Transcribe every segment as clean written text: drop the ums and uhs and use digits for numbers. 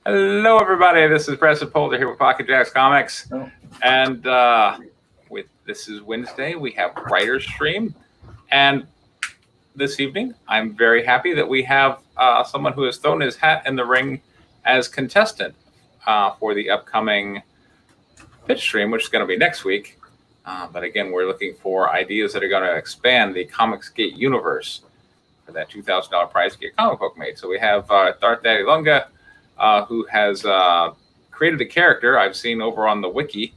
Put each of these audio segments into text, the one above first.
Hello, everybody. This is Preston Polder here with Pocket Jacks Comics, and with this is Wednesday. We have Writer's Stream, and this evening, I'm very happy that we have someone who has thrown his hat in the ring as contestant for the upcoming pitch stream, which is going to be next week. But again, we're looking for ideas that are going to expand the Comicsgate universe for that $2,000 prize to get a comic book made. So we have Darth Daddy Lunga, who has created a character I've seen over on the wiki,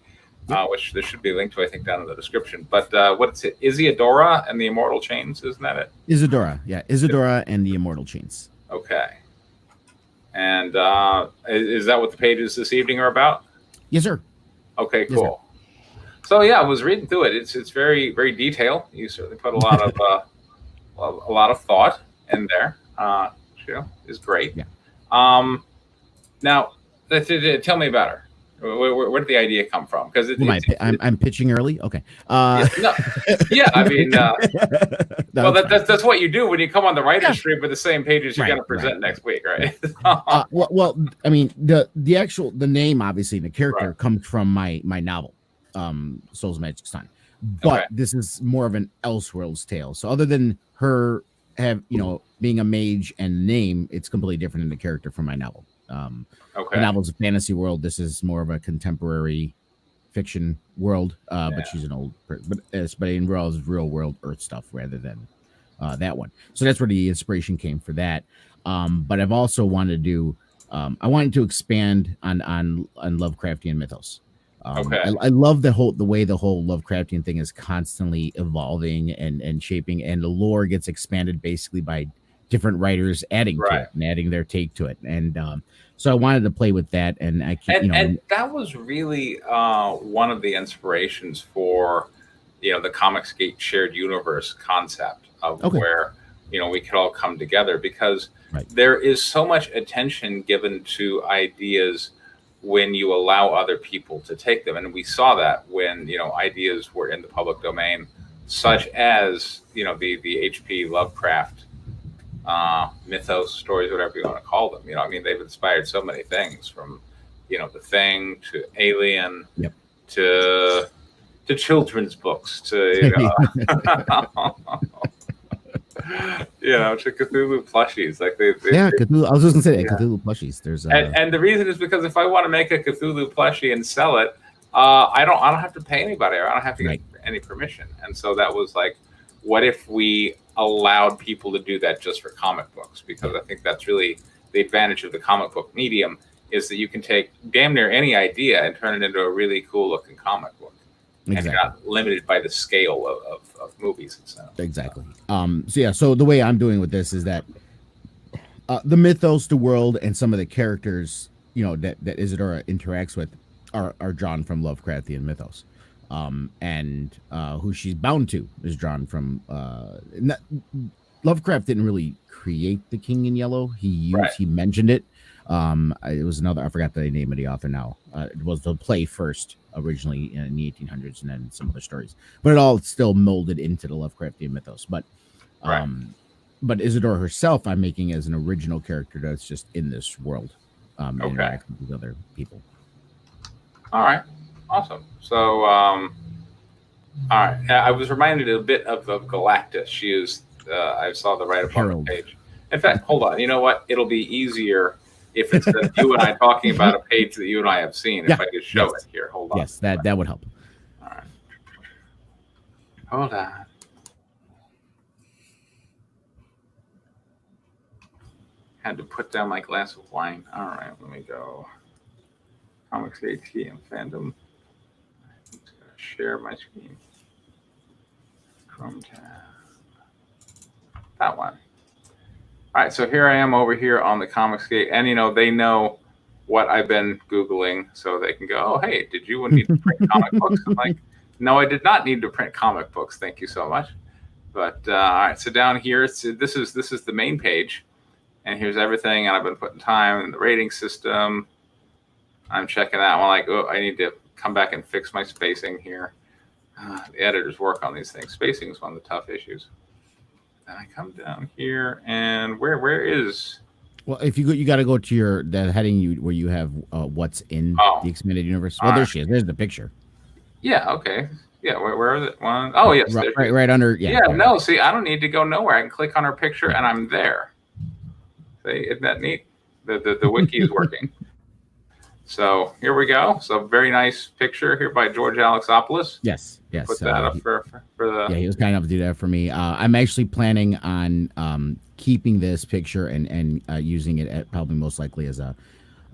which there should be a link to, I think, down in the description. But what's it? Isidora and the Immortal Chains, isn't that it? Isidora, yeah. Isidora and the Immortal Chains. Okay. And is that what the pages this evening are about? Yes, sir. Okay, cool. Yes, sir. So yeah, I was reading through it. It's very, very detailed. You certainly put a lot of thought in there. Is great. Yeah. Now, tell me about her. Where did the idea come from? Because I'm pitching early. Okay. I mean, well, that's what you do when you come on the writer's stream with the same pages you're going to present next week, right? well, I mean, the name, obviously, the character comes from my novel, Soul's Magic Son, but this is more of an Elseworlds tale. So other than her being a mage and name, it's completely different than the character from my novel. The novel's a fantasy world. This is more of a contemporary fiction world, but she's an old person. But it involves real world Earth stuff rather than that one. So that's where the inspiration came for that. But I've also wanted to do, I wanted to expand on Lovecraftian mythos. I love the way the whole Lovecraftian thing is constantly evolving and shaping, and the lore gets expanded basically by different writers adding to it and adding their take to it. And so I wanted to play with that. And and that was really one of the inspirations for, the Comicsgate shared universe concept of where, we could all come together, because there is so much attention given to ideas when you allow other people to take them. And we saw that when, ideas were in the public domain, such as, the H.P. Lovecraft mythos stories, whatever you want to call them. They've inspired so many things, from, The Thing to Alien to children's books to, to Cthulhu plushies. Cthulhu. I was just gonna say Cthulhu plushies. There's and the reason is because if I want to make a Cthulhu plushie and sell it, I don't have to pay anybody, or I don't have to get any permission. And so that was like, what if we allowed people to do that just for comic books? Because I think that's really the advantage of the comic book medium, is that you can take damn near any idea and turn it into a really cool looking comic book. Exactly. And you're not limited by the scale of movies and stuff. Exactly. So the way I'm doing with this is that the mythos, the world, and some of the characters, that Isadora interacts with are drawn from Lovecraftian mythos. And who she's bound to is drawn from Lovecraft didn't really create the King in Yellow. He mentioned it. It was another, I forgot the name of the author now. It was the play first, originally in the 1800s, and then some other stories. But it all still molded into the Lovecraftian mythos. But Isadora herself, I'm making as an original character that's just in this world, interacting with other people. All right. Awesome. So, all right. I was reminded a bit of Galactus. She is, I saw the right upon the page. In fact, hold on. You know what? It'll be easier if it's you and I talking about a page that you and I have seen. If I could show it here. Hold on. Yes, that would help. All right. Hold on. Had to put down my glass of wine. All right. Let me go. Comicsgate and fandom. Share my screen. Chrome tab. That one. All right, so here I am over here on the Comicsgate, and they know what I've been Googling, so they can go, oh, hey, did you need to print comic books? I'm like, no, I did not need to print comic books. Thank you so much. But all right, so down here, this is the main page, and here's everything, and I've been putting time in the rating system. I'm checking that. I'm like, oh, I need to come back and fix my spacing here. The editors work on these things. Spacing is one of the tough issues. And I come down here, and where is Well, if you got to go to the heading where you have what's in the expanded universe. Well, there she is. There's the picture. Yeah. Okay. Yeah. Where is it? One. Oh, yes. Right under. Yeah. No. See, I don't need to go nowhere. I can click on her picture and I'm there. See, isn't that neat? The wiki is working. So here we go. So very nice picture here by George Alexopoulos. Yes. Put that up for the. Yeah, he was kind enough to do that for me. I'm actually planning on keeping this picture and using it at probably most likely as a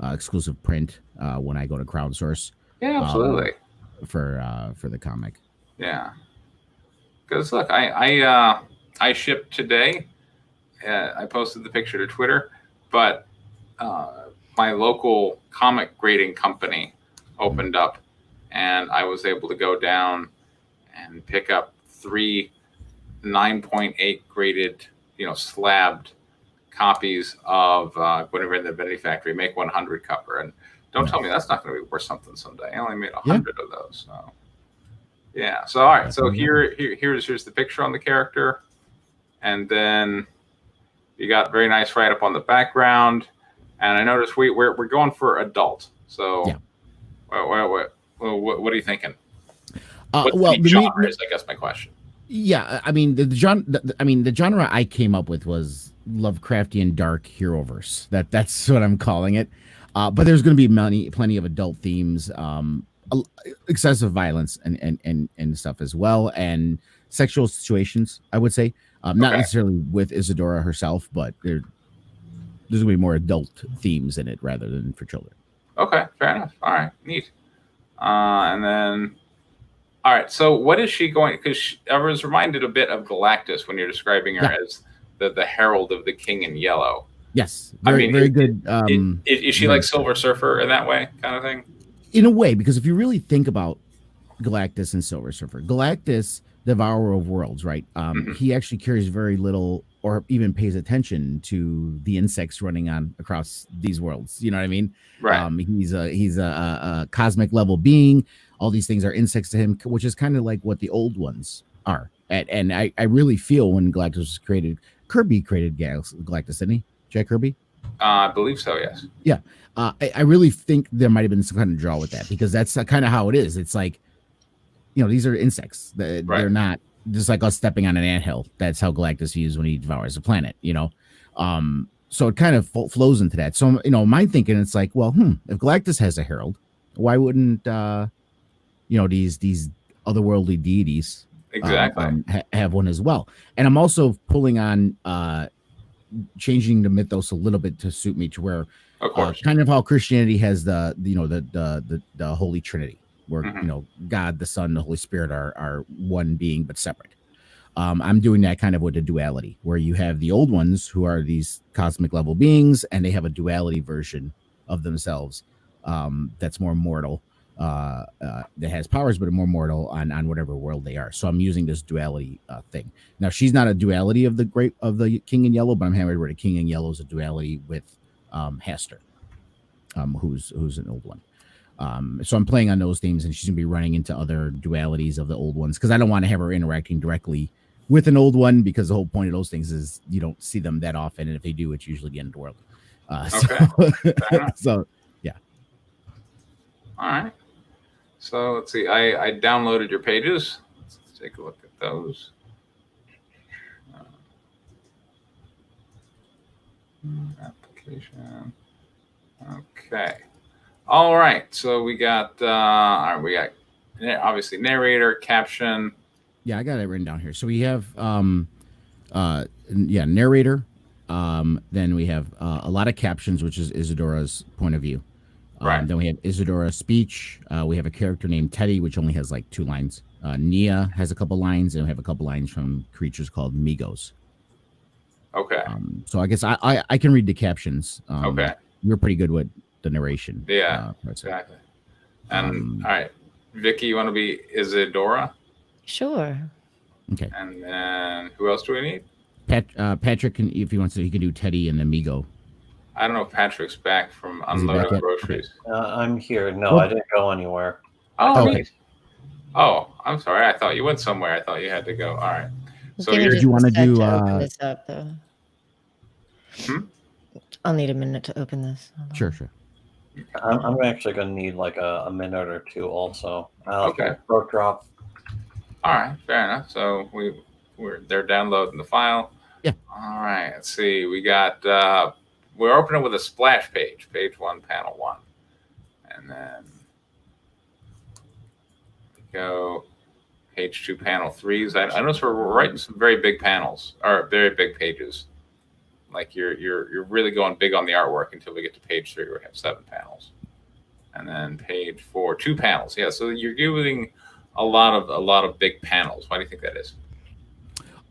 exclusive print when I go to crowdsource. Yeah, absolutely. For the comic. Yeah. Because look, I shipped today. I posted the picture to Twitter, but my local comic grading company opened up, and I was able to go down and pick up 3 9.8 graded, slabbed copies of Guinevere and the Divinity Factory Make 100 cover. And don't tell me that's not going to be worth something someday. I only made 100 of those. So yeah. So all right. So here's the picture on the character, and then you got very nice write up on the background. And I noticed we're going for adult. So what are you thinking? What genre is, I guess, my question. Yeah, I mean the genre I came up with was Lovecraftian dark heroverse. That's what I'm calling it. But there's going to be plenty of adult themes, excessive violence and stuff as well, and sexual situations. I would say, not necessarily with Isadora herself, but there's going to be more adult themes in it rather than for children. Okay, fair enough. All right, neat. And then. All right, so what is she going? Because I was reminded a bit of Galactus when you're describing her as the herald of the King in Yellow. Yes, very good. Is she like Silver Surfer in that way, kind of thing? In a way, because if you really think about Galactus and Silver Surfer, Galactus, Devourer of Worlds, right? He actually cares very little or even pays attention to the insects running across these worlds. You know what I mean? Right. He's a cosmic level being. All these things are insects to him, which is kind of like what the old ones are. And I really feel when Galactus was created, Kirby created Galactus, didn't he? Jack Kirby? I believe so, yes. Yeah. I really think there might have been some kind of draw with that, because that's kind of how it is. It's like, these are insects. They're not just like us stepping on an anthill. That's how Galactus views when he devours a planet, So it kind of flows into that. So, my thinking, it's like, well, if Galactus has a herald, why wouldn't these otherworldly deities have one as well? And I'm also pulling on changing the mythos a little bit to suit me, to where kind of how Christianity has the Holy Trinity, where God, the Son, the Holy Spirit are one being but separate. I'm doing that kind of with a duality, where you have the old ones who are these cosmic level beings, and they have a duality version of themselves that's more mortal. That has powers, but are more mortal on whatever world they are. So I'm using this duality thing. Now, she's not a duality of the King in Yellow, but I'm hammered where the King in Yellow is a duality with Haster, who's an old one. So I'm playing on those themes, and she's gonna be running into other dualities of the old ones, because I don't want to have her interacting directly with an old one, because the whole point of those things is you don't see them that often, and if they do, it's usually the end of the world. So yeah. All right. So let's see. I downloaded your pages. Let's take a look at those. Application. Okay. All right. So we got obviously narrator, caption. Yeah, I got it written down here. So we have narrator. Then we have a lot of captions, which is Isadora's point of view. Then we have Isadora's speech. We have a character named Teddy, which only has like 2 lines. Nia has a couple lines, and we have a couple lines from creatures called Migos. Okay. So I guess I can read the captions. Okay. You're pretty good with the narration. Yeah, exactly. And all right, Vicky, you want to be Isadora? Sure. Okay. And then who else do we need? Patrick, if he wants to, he can do Teddy and Amigo. I don't know if Patrick's back from unloading groceries. Okay. I'm here. No, I didn't go anywhere. Oh, okay. Oh, I'm sorry. I thought you went somewhere. I thought you had to go. All right. So you want to do? Open this up, though. I'll need a minute to open this. Sure, sure. I'm actually going to need like a minute or two also. Okay. Throat drop. All right, fair enough. So they're downloading the file. Yeah. All right. Let's see. We got we're opening with a splash page, page 1, panel 1, and then we go page 2, panel 3s. I notice we're writing some very big panels or very big pages. Like you're really going big on the artwork until we get to page 3, where we have 7 panels, and then page 4, 2 panels. Yeah. So you're giving a lot of big panels. Why do you think that is?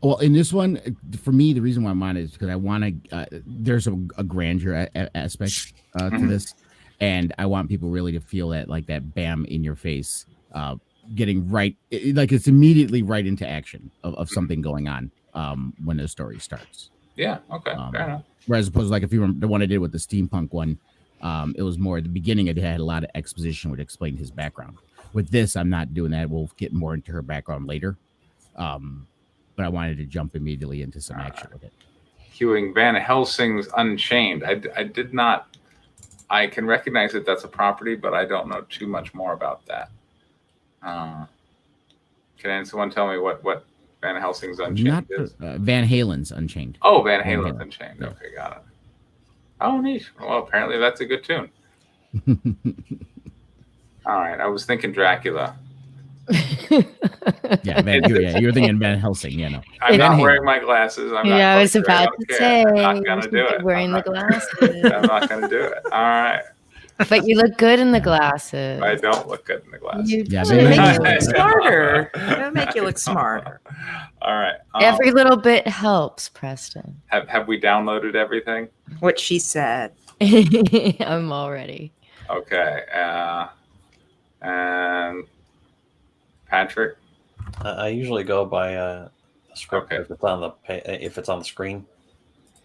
Well, in this one, for me, the reason why I'm on it is because I want to. There's a grandeur aspect to this, and I want people really to feel that, like that, bam in your face, getting right, like it's immediately right into action of something going on when the story starts. Yeah. Okay. Fair enough. Whereas opposed to, like, if you remember the one I did with the steampunk one, it was more at the beginning. It had a lot of exposition which explained his background. With this, I'm not doing that. We'll get more into her background later. But I wanted to jump immediately into some action with it. Hewing Van Helsing's Unchained. I did not. I can recognize that that's a property, but I don't know too much more about that. Can someone tell me what Van Helsing's Unchained is? Van Halen's Unchained. Oh, Van Halen's Unchained. Yeah. Okay, got it. Oh, neat. Well, apparently that's a good tune. All right, I was thinking Dracula. You're thinking Van Helsing. Yeah, no. I'm not wearing my glasses. I'm not. Yeah, I was about to say. I'm not gonna do it. Wearing the glasses. I'm not gonna do it. All right. But you look good in the glasses. I don't look good in the glasses. It'll make you look smarter. It'll make you look smarter. All right. Every little bit helps, Preston. Have we downloaded everything? What she said. I'm all ready. Okay. And Patrick. I usually go by the script if it's on the screen.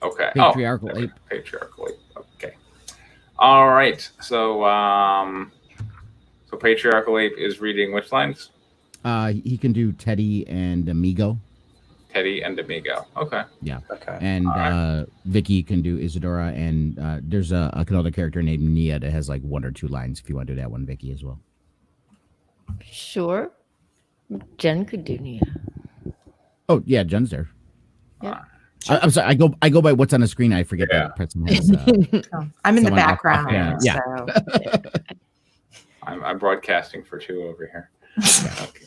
Okay. Patriarchal ape. Patriarchal ape. Okay. All right. So Patriarchal ape is reading which lines? He can do Teddy and Amigo. Teddy and Amigo. Okay. Yeah. Okay. And Vicky can do Isadora, and there's another character named Nia that has like 1 or 2 lines. If you want to do that one, Vicky, as well. Sure. Jen could do Nia. Oh yeah, Jen's there. Yeah. I'm sorry. I go by what's on the screen. I forget that Preston has. I'm in the background. Yeah. So. I'm broadcasting for 2 over here. Okay.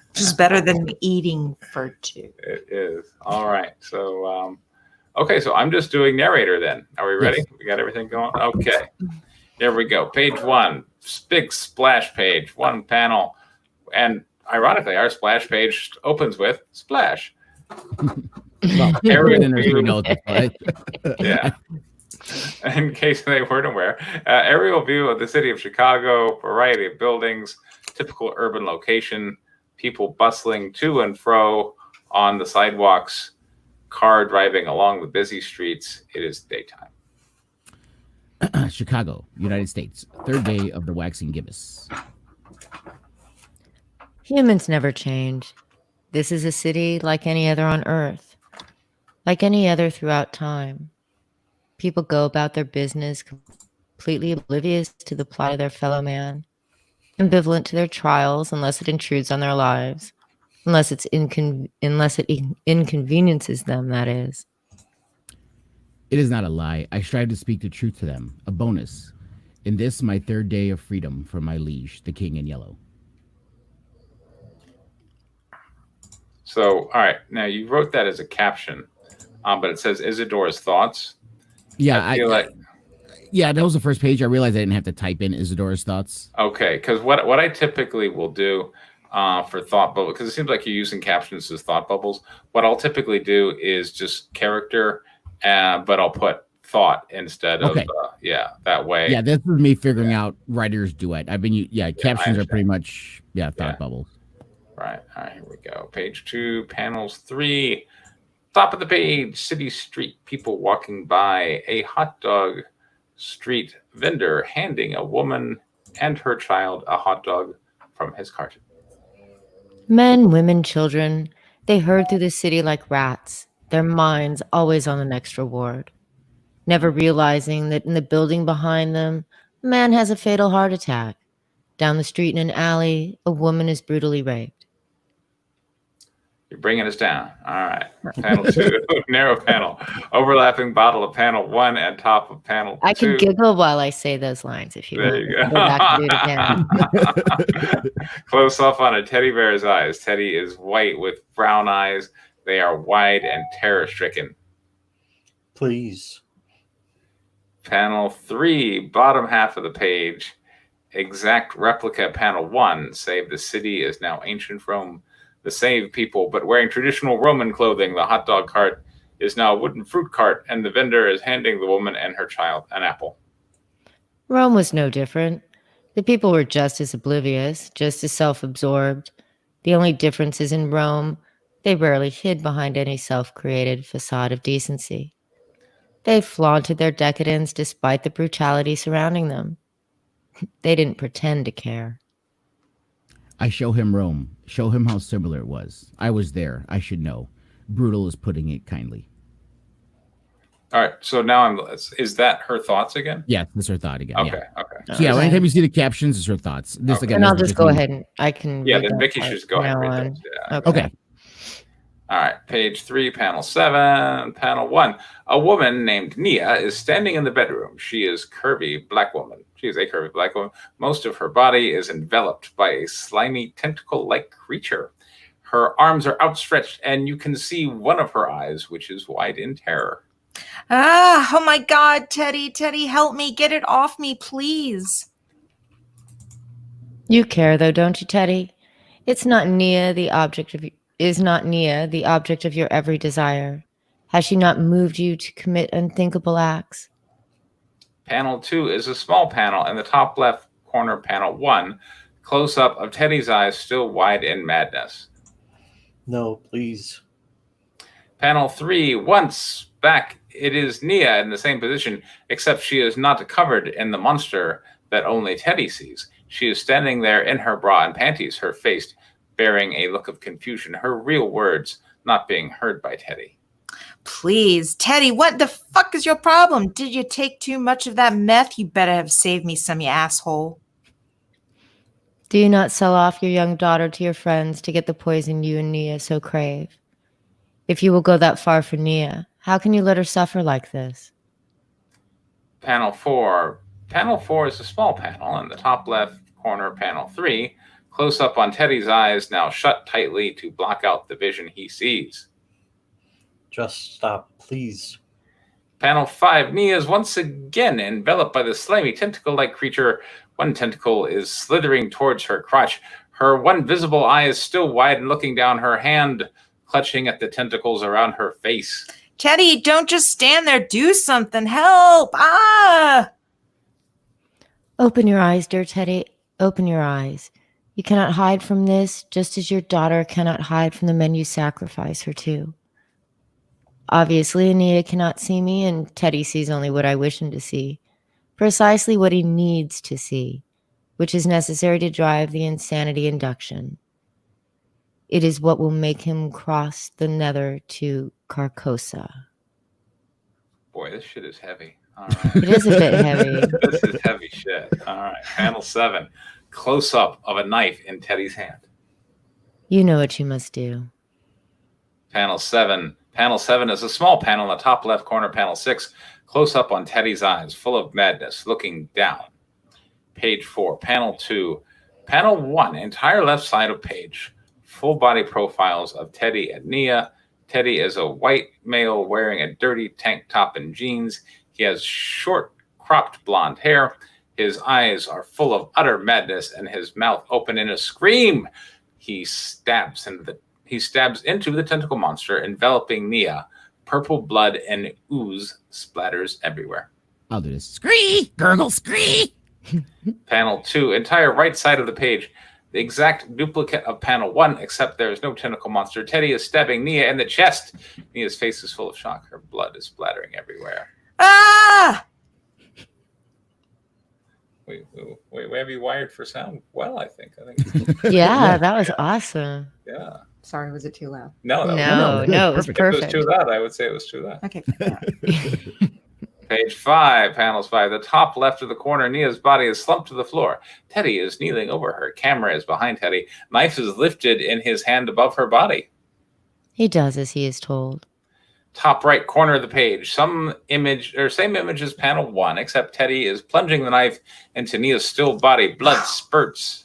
Which is better than eating for 2. It is. All right. So, so I'm just doing narrator then. Are we ready? Yes. We got everything going? Okay. There we go. Page 1, big splash page, 1 panel. And ironically, our splash page opens with splash. Well, yeah. In case they weren't aware, aerial view of the city of Chicago, variety of buildings, typical urban location, people bustling to and fro on the sidewalks, car driving along the busy streets. It is daytime. Chicago, United States, 3rd day of the waxing gibbous. Humans never change. This is a city like any other on Earth, like any other throughout time. People go about their business completely oblivious to the plight of their fellow man, ambivalent to their trials unless it intrudes on their lives, unless it inconveniences them, that is. It is not a lie. I strive to speak the truth to them, a bonus. In this, my 3rd day of freedom from my liege, the king in yellow. So, all right. Now, you wrote that as a caption, but it says Isadora's thoughts. Yeah, yeah, that was the first page. I realized I didn't have to type in Isadora's thoughts. Okay, because what I typically will do for thought bubble, because it seems like you're using captions as thought bubbles. What I'll typically do is just character, but I'll put thought instead of that way. Yeah, this is me figuring out writer's duet. I've been captions are pretty much thought bubbles. Right. All right, here we go. Page 2, panels 3. Top of the page, city street, people walking by, a hot dog street vendor handing a woman and her child a hot dog from his cart. Men, women, children, they herd through the city like rats, their minds always on the next reward. never realizing that in the building behind them, a man has a fatal heart attack. Down the street in an alley, a woman is brutally raped. You're bringing us down. All right. Panel 2, narrow panel. Overlapping bottle of panel 1 and top of panel 2. I can giggle while I say those lines if you There want. you go. Go back and do it again. Close up on a teddy bear's eyes. Teddy is white with brown eyes. They are wide and terror-stricken. Please. Panel 3, bottom half of the page. Exact replica panel 1, save the city is now ancient Rome. The same people, but wearing traditional Roman clothing. The hot dog cart is now a wooden fruit cart, and the vendor is handing the woman and her child an apple. Rome was no different. The people were just as oblivious, just as self-absorbed. The only difference is in Rome, they rarely hid behind any self-created facade of decency. They flaunted their decadence despite the brutality surrounding them. They didn't pretend to care. I show him Rome. Show him how similar it was. I was there. I should know. Brutal is putting it kindly. All right, so now is that her thoughts again? Yeah, that's her thought again. Okay, yeah. okay. So yeah, anytime you see the captions, it's her thoughts. This Okay. again, And I'll this is just go me. ahead and I can. Yeah, read then that Vicky part should go ahead and now read on. those. Yeah. Okay. All right, page 3, panel 7, panel 1. A woman named Nia is standing in the bedroom. She is a curvy black woman. Most of her body is enveloped by a slimy tentacle-like creature. Her arms are outstretched, and you can see one of her eyes, which is wide in terror. Oh my God, Teddy, help me. Get it off me, please. You care though, don't you, Teddy? Is not Nia the object of your every desire? Has she not moved you to commit unthinkable acts? Panel 2 is a small panel in the top left corner, panel 1. Close-up of Teddy's eyes still wide in madness. No, please. Panel 3, once back, it is Nia in the same position, except she is not covered in the monster that only Teddy sees. She is standing there in her bra and panties, her face bearing a look of confusion, her real words not being heard by Teddy. Please, Teddy, what the fuck is your problem? Did you take too much of that meth? You better have saved me some, you asshole. Do you not sell off your young daughter to your friends to get the poison you and Nia so crave? If you will go that far for Nia, how can you let her suffer like this? Panel 4. Panel 4 is a small panel in the top left corner, panel 3. Close up on Teddy's eyes, now shut tightly to block out the vision he sees. Just stop, please. Panel 5. Nia is once again enveloped by the slimy tentacle-like creature. One tentacle is slithering towards her crotch. Her one visible eye is still wide and looking down, her hand clutching at the tentacles around her face. Teddy, don't just stand there. Do something. Help. Ah! Open your eyes, dear Teddy. Open your eyes. You cannot hide from this, just as your daughter cannot hide from the men you sacrifice her to. Obviously, Anita cannot see me, and Teddy sees only what I wish him to see. Precisely what he needs to see, which is necessary to drive the insanity induction. It is what will make him cross the nether to Carcosa. Boy, this shit is heavy. All right. It is a bit heavy. This is heavy shit. All right. Panel 7. Close up of a knife in Teddy's hand. You know what you must do. Panel 7. Panel 7 is a small panel in the top left corner, panel 6. Close up on Teddy's eyes, full of madness, looking down. Page 4. Panel 2. Panel 1, entire left side of page. Full body profiles of Teddy and Nia. Teddy is a white male wearing a dirty tank top and jeans. He has short, cropped blonde hair. His eyes are full of utter madness and his mouth open in a scream. He stabs into the tentacle monster, enveloping Nia. Purple blood and ooze splatters everywhere. I'll do this. Scree! Gurgle, scree! Panel 2, entire right side of the page. The exact duplicate of panel 1, except there is no tentacle monster. Teddy is stabbing Nia in the chest. Nia's face is full of shock. Her blood is splattering everywhere. Ah! We have you wired for sound well, I think. Yeah, that was awesome. Yeah. Sorry, was it too loud? No, No, it was If it was perfect. too loud, I would say it was too loud. Okay. Page 5, panels 5. The top left of the corner, Nia's body is slumped to the floor. Teddy is kneeling over her. Camera is behind Teddy. Knife is lifted in his hand above her body. He does as he is told. Top right corner of the page. Same image as panel 1, except Teddy is plunging the knife into Nia's still body. Blood spurts.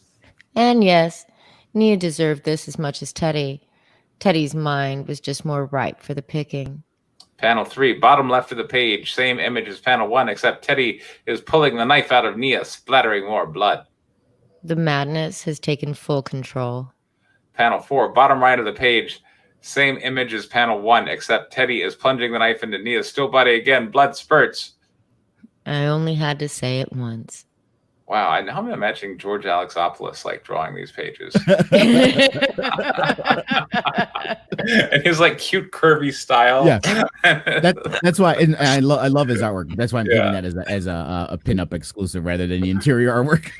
And yes, Nia deserved this as much as Teddy. Teddy's mind was just more ripe for the picking. Panel 3, bottom left of the page. Same image as panel 1, except Teddy is pulling the knife out of Nia, splattering more blood. The madness has taken full control. Panel 4, bottom right of the page. Same image as panel 1, except Teddy is plunging the knife into Nia's still body again. Blood spurts. I only had to say it once. Wow, I'm imagining George Alexopoulos like drawing these pages. And his like cute curvy style. Yeah, that's why, and I love his artwork. That's why I'm keeping that as a pinup exclusive rather than the interior artwork.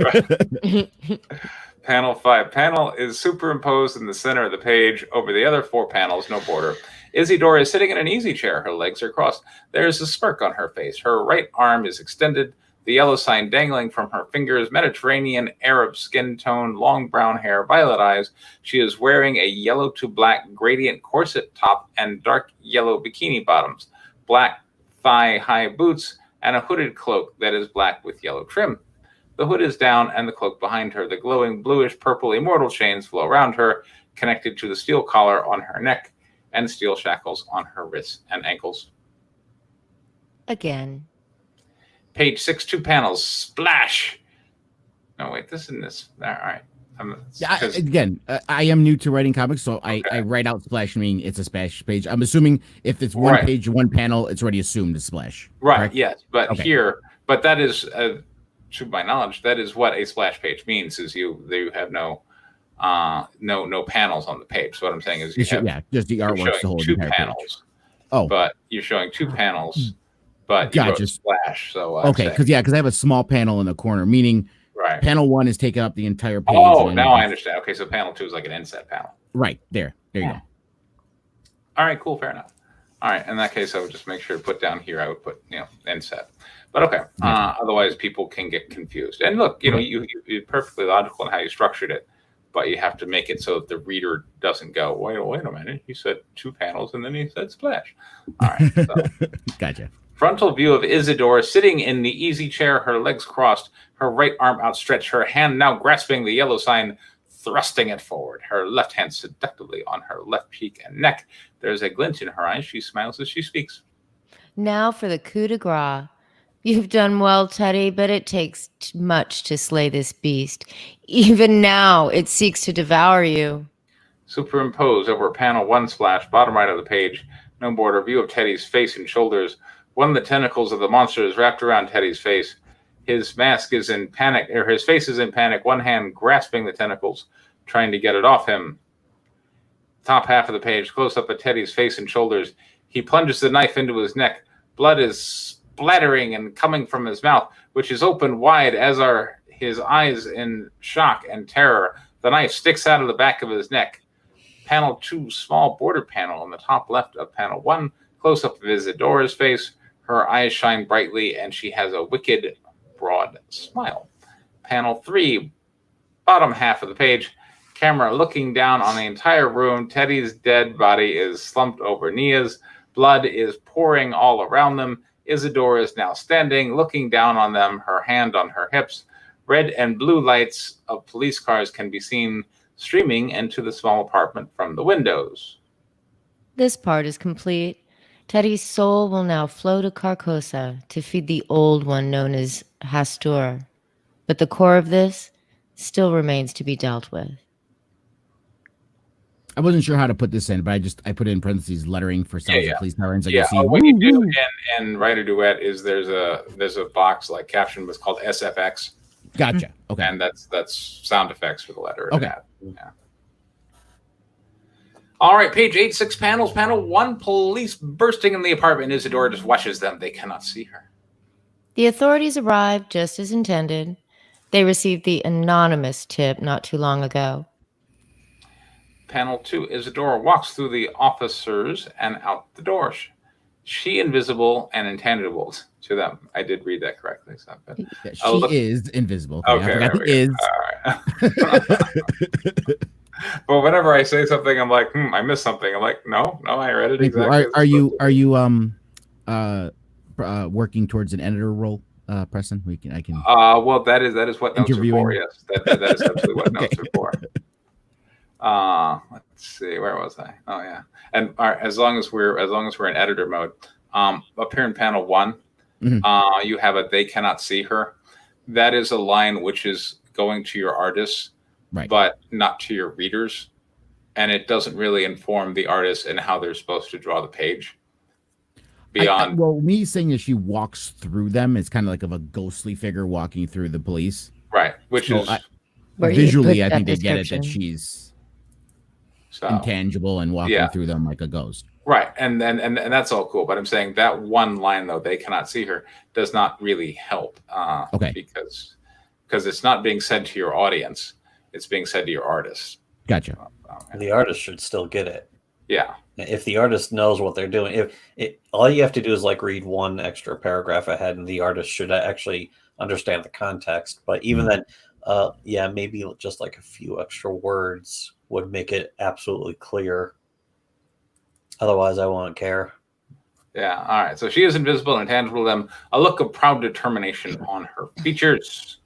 Panel 5. Panel is superimposed in the center of the page over the other 4 panels, no border. Isidore is sitting in an easy chair. Her legs are crossed. There is a smirk on her face. Her right arm is extended. The yellow sign dangling from her fingers, Mediterranean Arab skin tone, long brown hair, violet eyes. She is wearing a yellow to black gradient corset top and dark yellow bikini bottoms, black thigh-high boots, and a hooded cloak that is black with yellow trim. The hood is down and the cloak behind her. The glowing bluish-purple immortal chains flow around her, connected to the steel collar on her neck and steel shackles on her wrists and ankles. Again. Page 6, 2 panels. Splash. No, wait, this isn't this. All right. I am new to writing comics, so I write out splash, meaning it's a splash page. I'm assuming if it's one page, one panel, it's already assumed a splash. Right, correct? yes. But here, that is, to my knowledge, that is what a splash page means, is you have no panels on the page. So what I'm saying is just the artwork, the whole 2 entire panels. Page. Oh. But you're showing 2 panels. But you wrote splash, so because I have a small panel in the corner, meaning panel 1 is taking up the entire page. Oh, now I understand. Okay, so panel 2 is like an inset panel. Right there you go. All right, cool, fair enough. All right, in that case, I would just make sure to put down here. I would put inset, but okay. Otherwise, people can get confused. And look, you're perfectly logical in how you structured it, but you have to make it so that the reader doesn't go, wait a minute. He said 2 panels and then he said splash. All right, so. Gotcha. Frontal view of Isidore sitting in the easy chair, her legs crossed, her right arm outstretched, her hand now grasping the yellow sign, thrusting it forward, her left hand seductively on her left cheek and neck. There's a glint in her eyes. She smiles as she speaks. Now for the coup de grace. You've done well, Teddy, but it takes much to slay this beast. Even now, it seeks to devour you. Superimpose over panel 1 splash, bottom right of the page, no border, view of Teddy's face and shoulders. One of the tentacles of the monster is wrapped around Teddy's face. His mask is in panic, or his face is in panic, one hand grasping the tentacles, trying to get it off him. Top half of the page, close up of Teddy's face and shoulders. He plunges the knife into his neck. Blood is splattering and coming from his mouth, which is open wide, as are his eyes in shock and terror. The knife sticks out of the back of his neck. Panel 2, small border panel on the top left of panel 1, close up of Isidora's face. Her eyes shine brightly, and she has a wicked, broad smile. Panel 3, bottom half of the page, camera looking down on the entire room. Teddy's dead body is slumped over Nia's. Blood is pouring all around them. Isidore is now standing, looking down on them, her hand on her hips. Red and blue lights of police cars can be seen streaming into the small apartment from the windows. This part is complete. Teddy's soul will now flow to Carcosa to feed the old one known as Hastur. But the core of this still remains to be dealt with. I wasn't sure how to put this in, but I put in parentheses lettering for sounds of police sirens. What you do in Writer Duet is there's a box like caption was called SFX. Gotcha. Okay. And that's sound effects for the letter. Okay. Yeah. All right, page 8, 6 panels. Panel 1, police bursting in the apartment. Isidore just watches them. They cannot see her. The authorities arrived just as intended. They received the anonymous tip not too long ago. Panel 2, Isidore walks through the officers and out the door. She invisible and intangible. to them. I did read that correctly. So Yeah, she is invisible. Okay, I forgot there the is. All right. But whenever I say something, I'm like, I missed something. I'm like, no, I read it exactly. Are you working towards an editor role, Preston? I can. Well, that is what notes are for. Yes, that is absolutely what Okay. notes are for. Let's see, where was I? Oh yeah, and as long as we're in editor mode, up here in panel 1, you have a "they cannot see her." That is a line which is going to your artists, right, but not to your readers, and it doesn't really inform the artists and how they're supposed to draw the page. Beyond, well, me saying that she walks through them, it's kind of like of a ghostly figure walking through the police, right? Which is visually, I think they get it that she's intangible and walking through them like a ghost. Right, and that's all cool. But I'm saying that one line though, "they cannot see her," does not really help. Because it's not being said to your audience; it's being said to your artist. Gotcha. The artist should still get it. Yeah. If the artist knows what they're doing, all you have to do is like read one extra paragraph ahead, and the artist should actually understand the context. But even then, maybe just like a few extra words would make it absolutely clear. Otherwise, I won't care. Yeah. All right. So she is invisible and intangible to them. A look of proud determination on her features.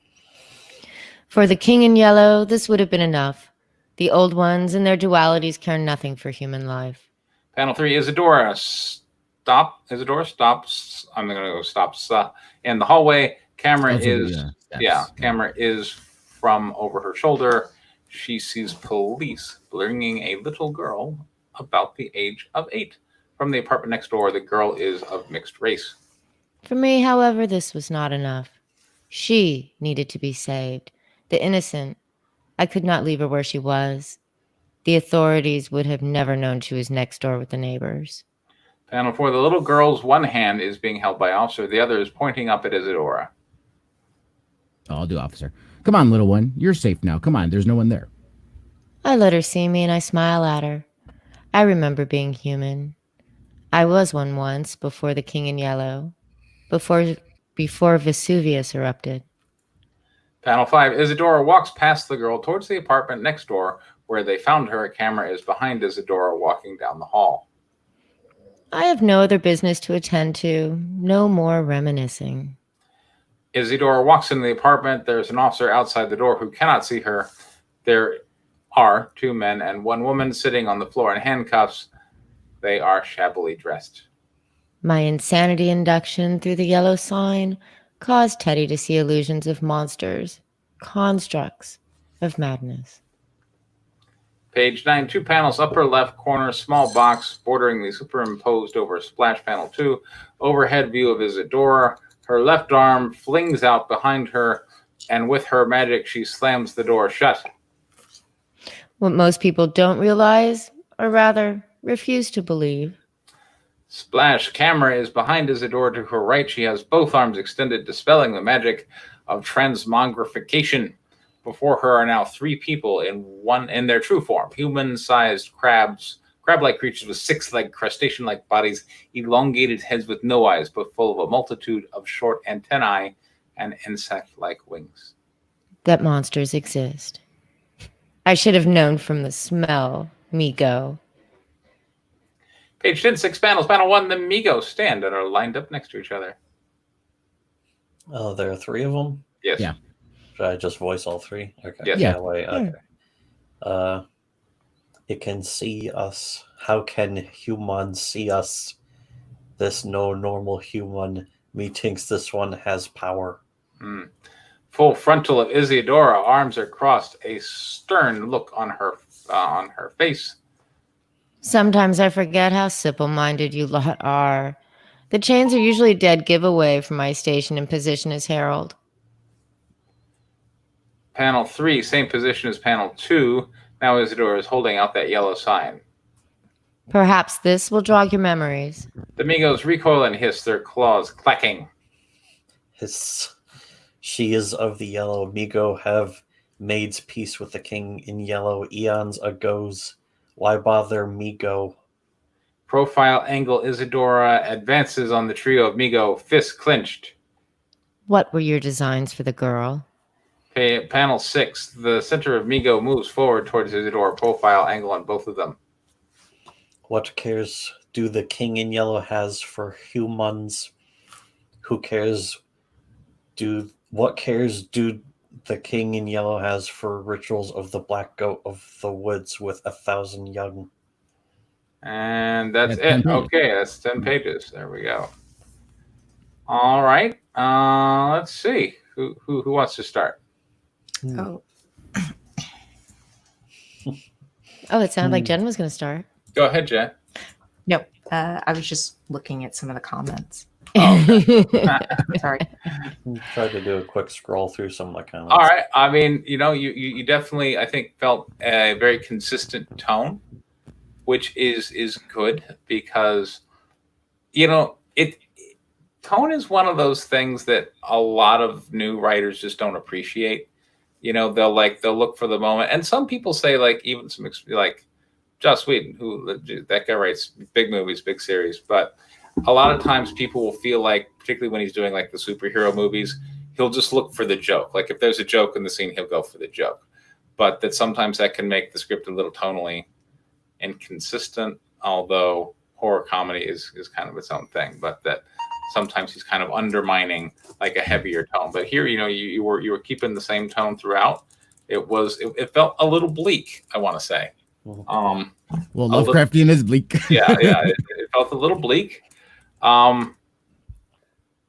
For the king in yellow, this would have been enough. The old ones and their dualities care nothing for human life. Panel 3, Isadora. Isadora stops. I'm going to go stops in the hallway. Camera is from over her shoulder. She sees police bringing a little girl about the age of 8 from the apartment next door. The girl is of mixed race. For me, however, this was not enough. She needed to be saved. The innocent. I could not leave her where she was. The authorities would have never known she was next door with the neighbors. Panel 4, the little girl's one hand is being held by officer. The other is pointing up at Isadora. I'll do officer. Come on, little one. You're safe now. Come on. There's no one there. I let her see me and I smile at her. I remember being human. I was one once before the king in yellow. Before Vesuvius erupted. Panel 5, Isadora walks past the girl towards the apartment next door where they found her. A camera is behind Isadora walking down the hall. I have no other business to attend to. No more reminiscing. Isadora walks into the apartment. There's an officer outside the door who cannot see her. There are 2 men and 1 woman sitting on the floor in handcuffs. They are shabbily dressed. My insanity induction through the yellow sign caused Teddy to see illusions of monsters, constructs of madness. Page 9, 2 panels, upper left corner, small box bordering the superimposed over splash panel 2. Overhead view of Isadora. Her left arm flings out behind her, and with her magic, she slams the door shut. What most people don't realize, or rather, refuse to believe. Splash camera is behind Isadora to her right. She has both arms extended, dispelling the magic of transmogrification. Before her are now 3 people in their true form, human-sized crab-like creatures with 6-legged crustacean-like bodies, elongated heads with no eyes, but full of a multitude of short antennae and insect-like wings. That monsters exist. I should have known from the smell. Migo. Page 10, 6 panels. Panel 1, the Migos stand and are lined up next to each other. Oh, there are 3 of them? Yes. Yeah. Should I just voice all 3? Okay. Yes. Yeah. Wait, okay. It can see us. How can humans see us? This no normal human. Methinks this one has power. Full frontal of Isadora, arms are crossed, a stern look on her face. Sometimes I forget how simple-minded you lot are. The chains are usually dead giveaway for my station and position as herald. Panel 3, same position as panel 2. Now Isadora is holding out that yellow sign. Perhaps this will jog your memories. The Migos recoil and hiss, their claws clacking. Hiss. She is of the yellow. Migo have made peace with the king in yellow eons ago's. Why bother Migo? Profile angle Isadora advances on the trio of Migo, fists clenched. What were your designs for the girl? Panel 6. The center of Migo moves forward towards Isadora. Profile angle on both of them. What cares do the king in yellow has for humans? Who cares what cares do the king in yellow has for rituals of the black goat of the woods with 1,000 young? And that's That's 10 it. pages. Okay, that's 10 pages. There we go. All right. Let's see. Who wants to start? Oh, Oh, it sounded like Jen was going to start. Go ahead, Jen. no. I was just looking at some of the comments. Sorry. Tried to do a quick scroll through some of the comments. All right. I mean, you definitely, I think, felt a very consistent tone, which is good because, tone is one of those things that a lot of new writers just don't appreciate. They'll look for the moment, and some people say even some like Joss Whedon, that guy writes big movies, big series, but a lot of times people will feel like, particularly when he's doing the superhero movies, he'll just look for the joke. Like if there's a joke in the scene, he'll go for the joke. But that sometimes that can make the script a little tonally inconsistent, although horror comedy is kind of its own thing. But that sometimes he's kind of undermining a heavier tone. But here, you were keeping the same tone throughout. It felt a little bleak, I want to say. Well, Lovecraftian is bleak. yeah, it felt a little bleak. A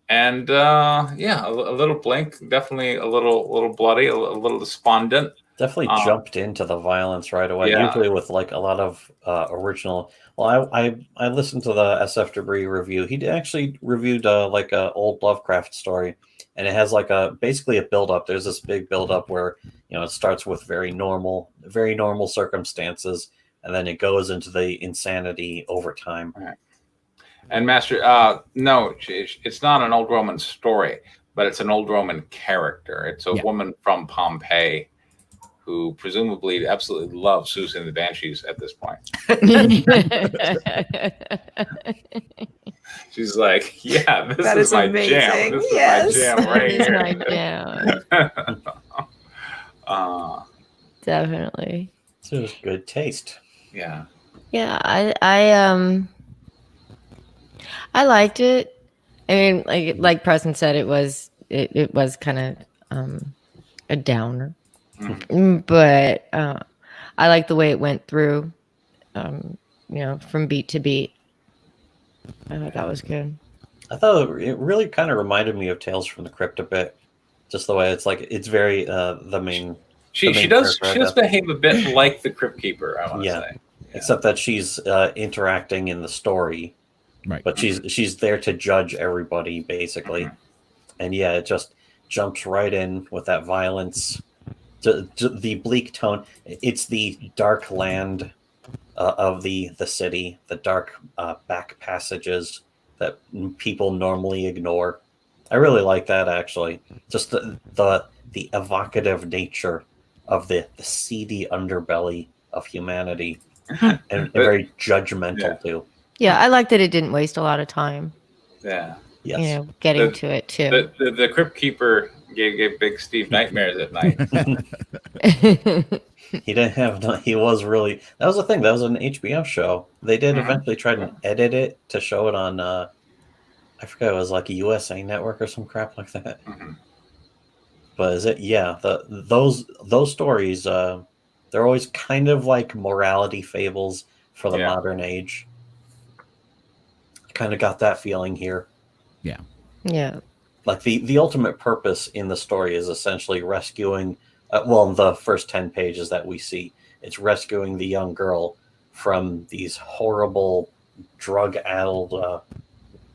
little blank, definitely a little bloody, a little despondent. Definitely jumped into the violence right away. Yeah. Usually with a lot of original. Well, I listened to the SF Debris review. He actually reviewed a old Lovecraft story, and it has basically a build up. There's this big build up where it starts with very normal circumstances, and then it goes into the insanity over time. Right. And Master, no, it's not an old Roman story, but it's an old Roman character. It's a woman from Pompeii who presumably absolutely loves Susan the Banshees at this point. She's like, yeah, this is my amazing. jam. This Yes. is my jam right It's here. my jam. Definitely. So it was good taste. Yeah. Yeah, I liked it. I mean, like Preston said, it was kind of a downer, but I like the way it went through. From beat to beat. I thought that was good. I thought it really kind of reminded me of Tales from the Crypt a bit, just the way it's very the main. She does behave a bit like the Crypt Keeper, I want to say. Yeah. Except that she's interacting in the story. Right. But she's there to judge everybody, basically. And it just jumps right in with that violence. To the bleak tone. It's the dark land of the city, the dark back passages that people normally ignore. I really like that, actually. Just the evocative nature of the seedy underbelly of humanity. And very judgmental, too. Yeah, I like that it didn't waste a lot of time. Yeah. Yes. Getting to it too. The Crypt Keeper gave Big Steve nightmares at night. He didn't have. He was really. That was the thing. That was an HBO show. They did eventually try to edit it to show it on. I forget. It was a USA Network or some crap like that. But is it? Yeah. Those stories. They're always kind of like morality fables for the modern age. Kind of got that feeling here. Yeah. Like the ultimate purpose in the story is essentially rescuing, the first 10 pages that we see, it's rescuing the young girl from these horrible drug-addled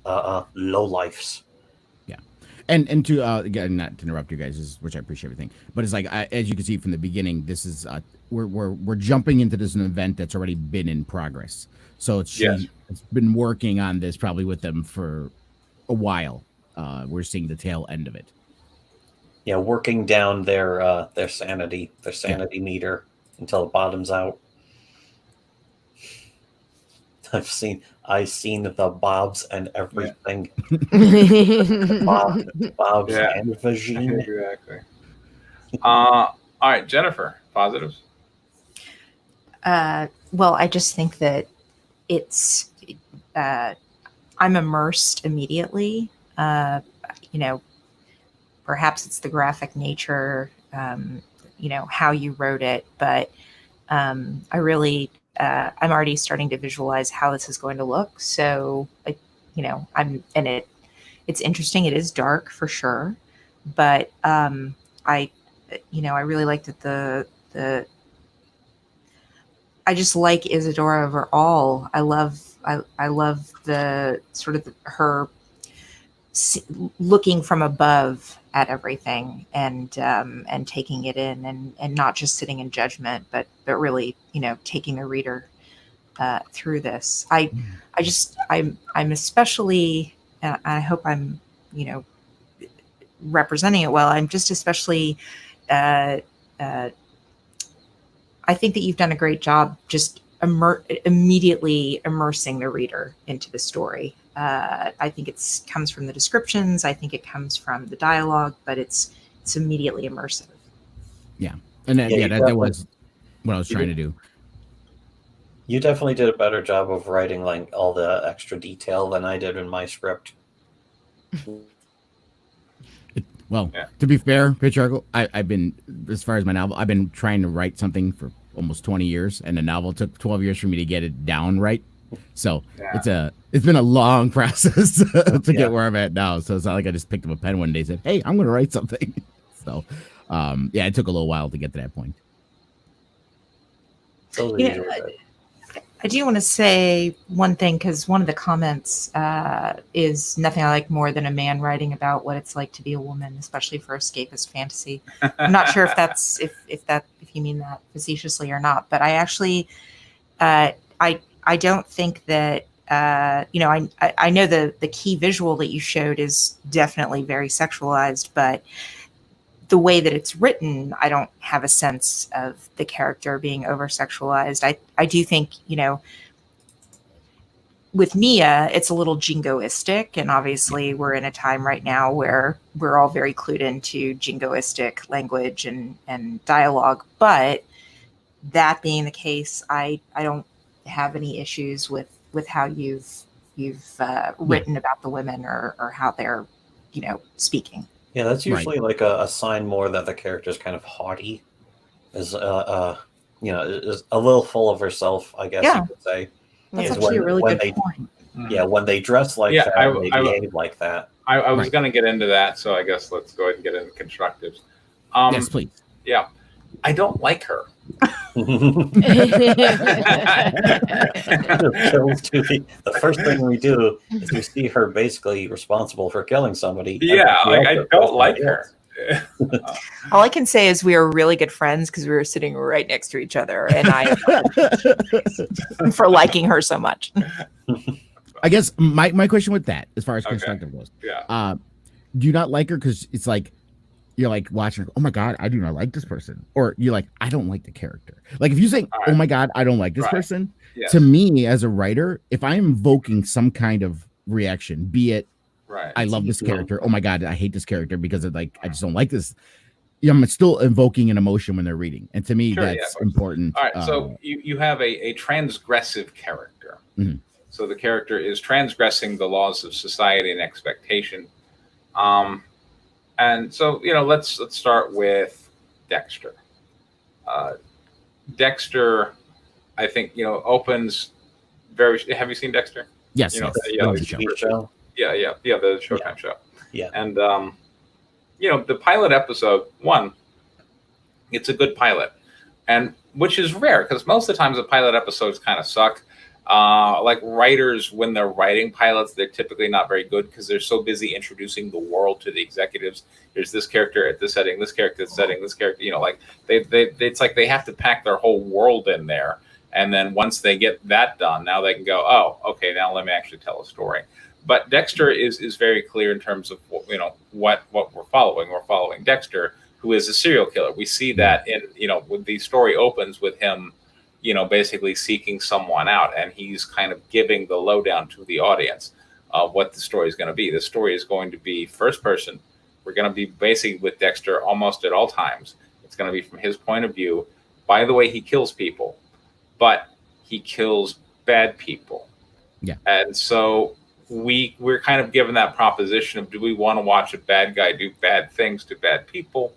lowlifes. Yeah. And to again, not to interrupt you guys, which I appreciate everything, but it's as you can see from the beginning, this is we're jumping into this event that's already been in progress. So it's been working on this probably with them for a while. We're seeing the tail end of it. Yeah, working down their sanity meter until it bottoms out. I've seen the Bobs and everything. Bob's Yeah. and vagine. Exactly. All right, Jennifer, positives. Well, I just think that it's I'm immersed immediately. Perhaps it's the graphic nature, how you wrote it, but I really I'm already starting to visualize how this is going to look. So, it's interesting. It is dark for sure, but I really like that the I just like Isadora overall. I love the sort of her looking from above at everything and taking it in and not just sitting in judgment, but really taking the reader through this. I'm especially, and I hope I'm representing it well. I'm just especially. I think that you've done a great job just immediately immersing the reader into the story. I think it comes from the descriptions. I think it comes from the dialogue, but it's immediately immersive. Yeah, and that was what I was trying to do. You definitely did a better job of writing like all the extra detail than I did in my script. To be fair, Patriarchal, I've been, as far as my novel, I've been trying to write something for almost 20 years, and the novel took 12 years for me to get it down right. So it's been a long process to get where I'm at now. So it's not like I just picked up a pen one day and said, "Hey, I'm going to write something." So it took a little while to get to that point. I do want to say one thing, because one of the comments is nothing I like more than a man writing about what it's like to be a woman, especially for escapist fantasy. I'm not sure if that's if you mean that facetiously or not, but I actually I don't think that I know the key visual that you showed is definitely very sexualized, but the way that it's written, I don't have a sense of the character being over-sexualized. I do think, with Mia, it's a little jingoistic, and obviously we're in a time right now where we're all very clued into jingoistic language and dialogue. But that being the case, I don't have any issues with how you've written about the women or how they're, speaking. Yeah, that's usually like a sign more that the character is kind of haughty, is is a little full of herself, I guess you could say. That's actually a really good point. Yeah, when they dress like that, they behave like that. I was going to get into that, so I guess let's go ahead and get into constructives. Yes, please. Yeah, I don't like her. The first thing we do is we see her basically responsible for killing somebody. Yeah, I don't like her. All I can say is we are really good friends because we were sitting right next to each other, and I for liking her so much. I guess my question with that, as far as constructive goes, do you not like her because it's like you're like watching her, oh my god, I do not like this person, or you're like, I don't like the character. Like if you say, oh my god, I don't like this person, to me as a writer, if I'm invoking some kind of reaction, be it I love this character, oh my god, I hate this character because of I just don't like this. I'm still invoking an emotion when they're reading, and to me that's important. All right, so you have a transgressive character. Mm-hmm. So the character is transgressing the laws of society and expectation. And so, let's start with Dexter. Dexter, I think, opens very. Have you seen Dexter? Yes. The show. The Showtime show. Yeah. And the pilot episode 1, it's a good pilot, and which is rare because most of the times the pilot episodes kind of suck. Like writers, when they're writing pilots, they're typically not very good because they're so busy introducing the world to the executives. There's this character at this setting, this character at this setting, this character. It's like they have to pack their whole world in there, and then once they get that done, now they can go, oh, okay, now let me actually tell a story. But Dexter is very clear in terms of what we're following. We're following Dexter, who is a serial killer. We see that in when the story opens with him, basically seeking someone out, and he's kind of giving the lowdown to the audience of what the story is going to be. The story is going to be first person. We're going to be basically with Dexter almost at all times. It's going to be from his point of view. By the way, he kills people, but he kills bad people. Yeah. And so we're kind of given that proposition of, do we want to watch a bad guy do bad things to bad people?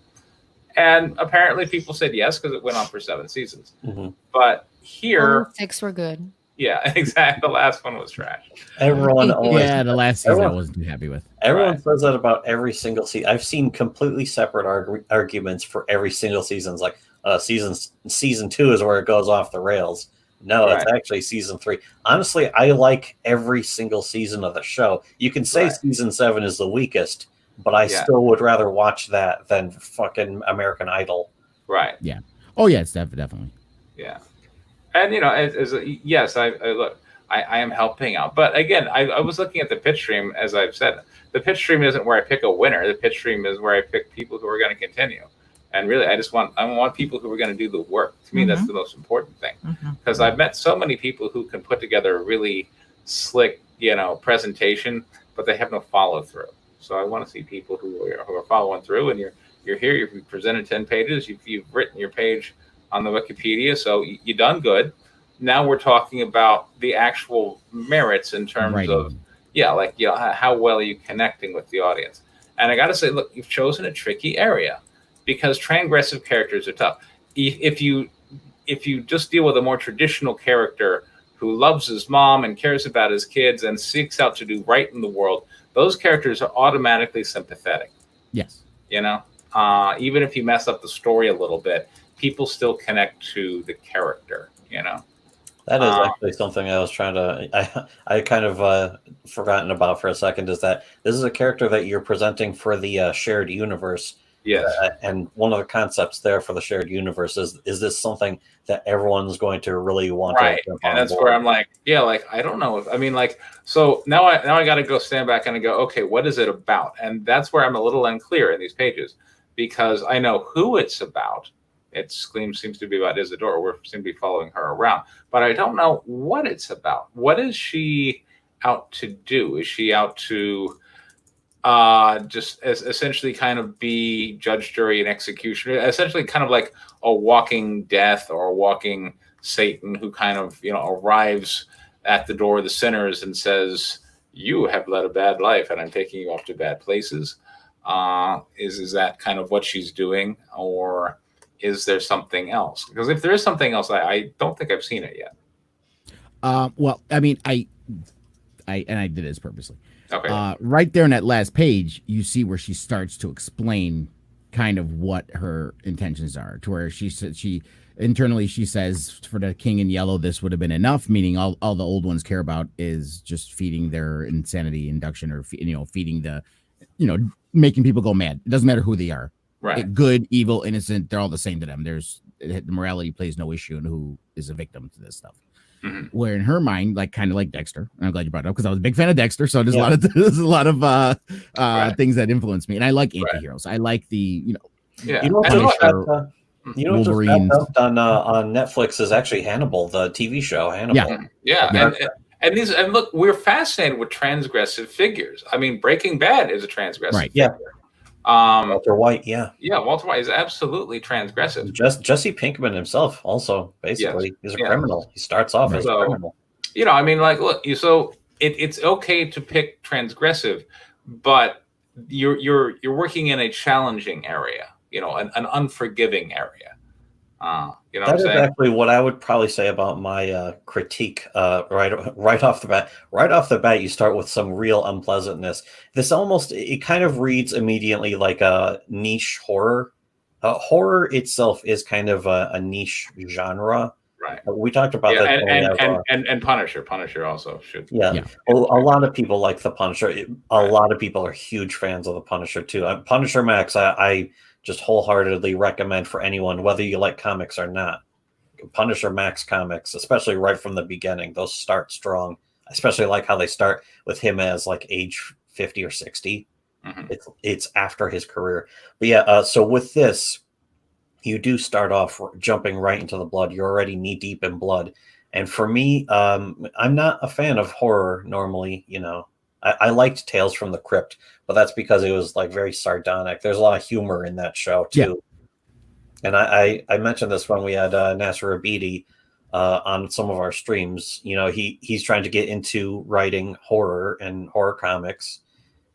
And apparently people said yes, because it went on for 7 seasons. Mm-hmm. But here, 6 were good. Yeah, exactly. The last one was trash. Everyone always, the last season I wasn't too happy with. Everyone says that about every single season. I've seen completely separate arguments for every single season. It's like season 2 is where it goes off the rails. No, it's actually season 3. Honestly, I like every single season of the show. You can say season 7 is the weakest, but I still would rather watch that than fucking American Idol. Right. Yeah. Oh yeah, it's definitely. Yeah. And yes, I look, I am helping out, but again, I was looking at the pitch stream. As I've said, the pitch stream isn't where I pick a winner. The pitch stream is where I pick people who are going to continue. And really, I want people who are going to do the work. To me, that's the most important thing, because I've met so many people who can put together a really slick, presentation, but they have no follow through. So I want to see people who are following through. And you're here. You've presented 10 pages. You've written your page on the Wikipedia, so you done good. Now we're talking about the actual merits in terms of, how well are you connecting with the audience? And I got to say, look, you've chosen a tricky area, because transgressive characters are tough. If you just deal with a more traditional character who loves his mom and cares about his kids and seeks out to do right in the world, those characters are automatically sympathetic. Yes. Even if you mess up the story a little bit, people still connect to the character, That is actually something I was trying to, I kind of forgotten about for a second, is that this is a character that you're presenting for the shared universe. Yes. And one of the concepts there for the shared universe is this something that everyone's going to really want to jump on and that's board? where I'm like, I don't know so now I got to go stand back and go, okay, what is it about? And that's where I'm a little unclear in these pages, because I know who it's about. It seems to be about Isadora. We seem to be following her around, but I don't know what it's about. What is she out to do? Is she out to just essentially kind of be judge, jury, and executioner? Essentially kind of like a walking death or a walking Satan who kind of, arrives at the door of the sinners and says, you have led a bad life and I'm taking you off to bad places. Is that kind of what she's doing, or is there something else? Because if there is something else, I don't think I've seen it yet. Well, I mean, I did this purposely. Okay. Right there in that last page, you see where she starts to explain kind of what her intentions are, to where she said internally she says, for the king in yellow, this would have been enough, meaning all the old ones care about is just feeding their insanity induction, or feeding the, making people go mad. It doesn't matter who they are. Right. Good, evil, innocent, they're all the same to them. The morality plays no issue in who is a victim to this stuff. Mm-hmm. Where in her mind, kind of like Dexter, and I'm glad you brought it up because I was a big fan of Dexter. So there's a lot of things that influence me, and I like anti-heroes. I like the Punisher, Wolverine. On Netflix is actually Hannibal, the TV show Hannibal. Yeah. And look, we're fascinated with transgressive figures. I mean, Breaking Bad is a transgressive figure. Walter White, Walter White is absolutely transgressive. Jesse Pinkman himself also, basically, is a criminal. He starts off as a criminal. Look, so it's okay to pick transgressive, but you're working in a challenging area, an unforgiving area. That is actually what I would probably say about my critique. Right off the bat. Right off the bat, you start with some real unpleasantness. It kind of reads immediately like a niche horror. Horror itself is kind of a niche genre. Right. We talked about that. And Punisher. Punisher also should. Yeah. A lot of people like the Punisher. A lot of people are huge fans of the Punisher too. Punisher Max, I just wholeheartedly recommend for anyone, whether you like comics or not. Punisher Max comics, especially right from the beginning, those start strong. I especially like how they start with him as age 50 or 60. Mm-hmm. It's after his career. But so with this, you do start off jumping right into the blood. You're already knee deep in blood. And for me, I'm not a fan of horror normally. I liked Tales from the Crypt, but that's because it was like very sardonic. There's a lot of humor in that show too. Yeah. And I mentioned this when we had Nasser Abidi on some of our streams. He's trying to get into writing horror and horror comics.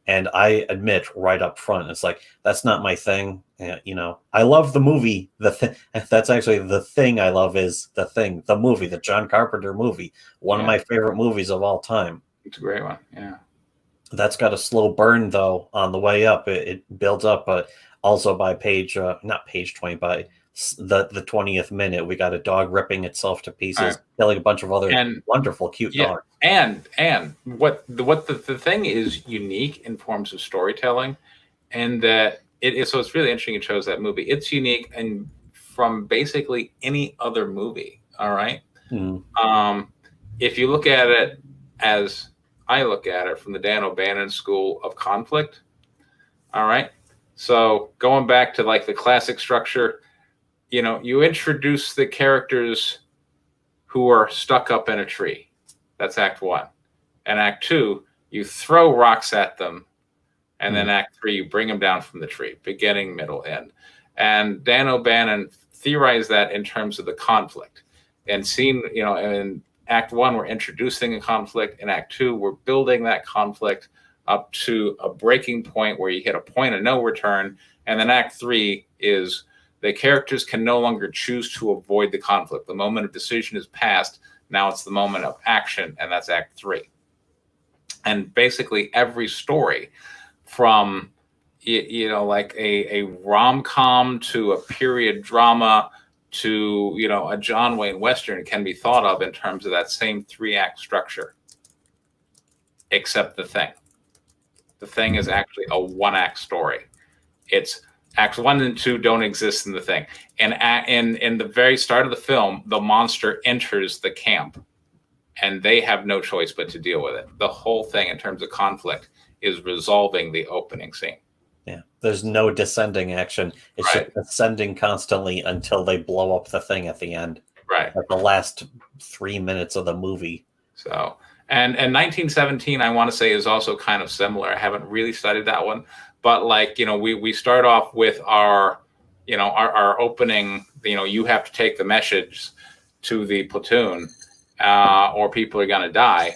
And I admit right up front, it's like, that's not my thing. I love the movie. That's actually the thing I love is The Thing, the movie, the John Carpenter movie. One of my favorite movies of all time. It's a great one. Yeah. That's got a slow burn, though, on the way up. It builds up, but also by not page 20, by the 20th minute, we got a dog ripping itself to pieces, killing a bunch of other wonderful, cute dogs. And what the thing is unique in forms of storytelling, and that it is, so it's really interesting. It shows that movie. It's unique and from basically any other movie. All right. Mm. If you look at it as I look at it from the Dan O'Bannon school of conflict. All right. So going back to like the classic structure, you introduce the characters who are stuck up in a tree. That's Act 1. And Act 2, you throw rocks at them. And then Act 3, you bring them down from the tree, beginning, middle, end. And Dan O'Bannon theorized that in terms of the conflict. And in Act 1, we're introducing a conflict. In Act 2, we're building that conflict up to a breaking point where you hit a point of no return. And then Act 3 is the characters can no longer choose to avoid the conflict. The moment of decision is passed. Now it's the moment of action, and that's Act 3. And basically every story, from like a rom-com to a period drama to a John Wayne Western, can be thought of in terms of that same 3-act structure, except The Thing. The Thing is actually a 1-act story. It's Acts 1 and 2 don't exist in The Thing. And in the very start of the film, the monster enters the camp, and they have no choice but to deal with it. The whole thing, in terms of conflict, is resolving the opening scene. Yeah, there's no descending action. It's just ascending constantly until they blow up the thing at the end. Right. Like the last 3 minutes of the movie. So, and 1917, I want to say, is also kind of similar. I haven't really studied that one, but we start off with our opening. You have to take the message to the platoon, or people are going to die.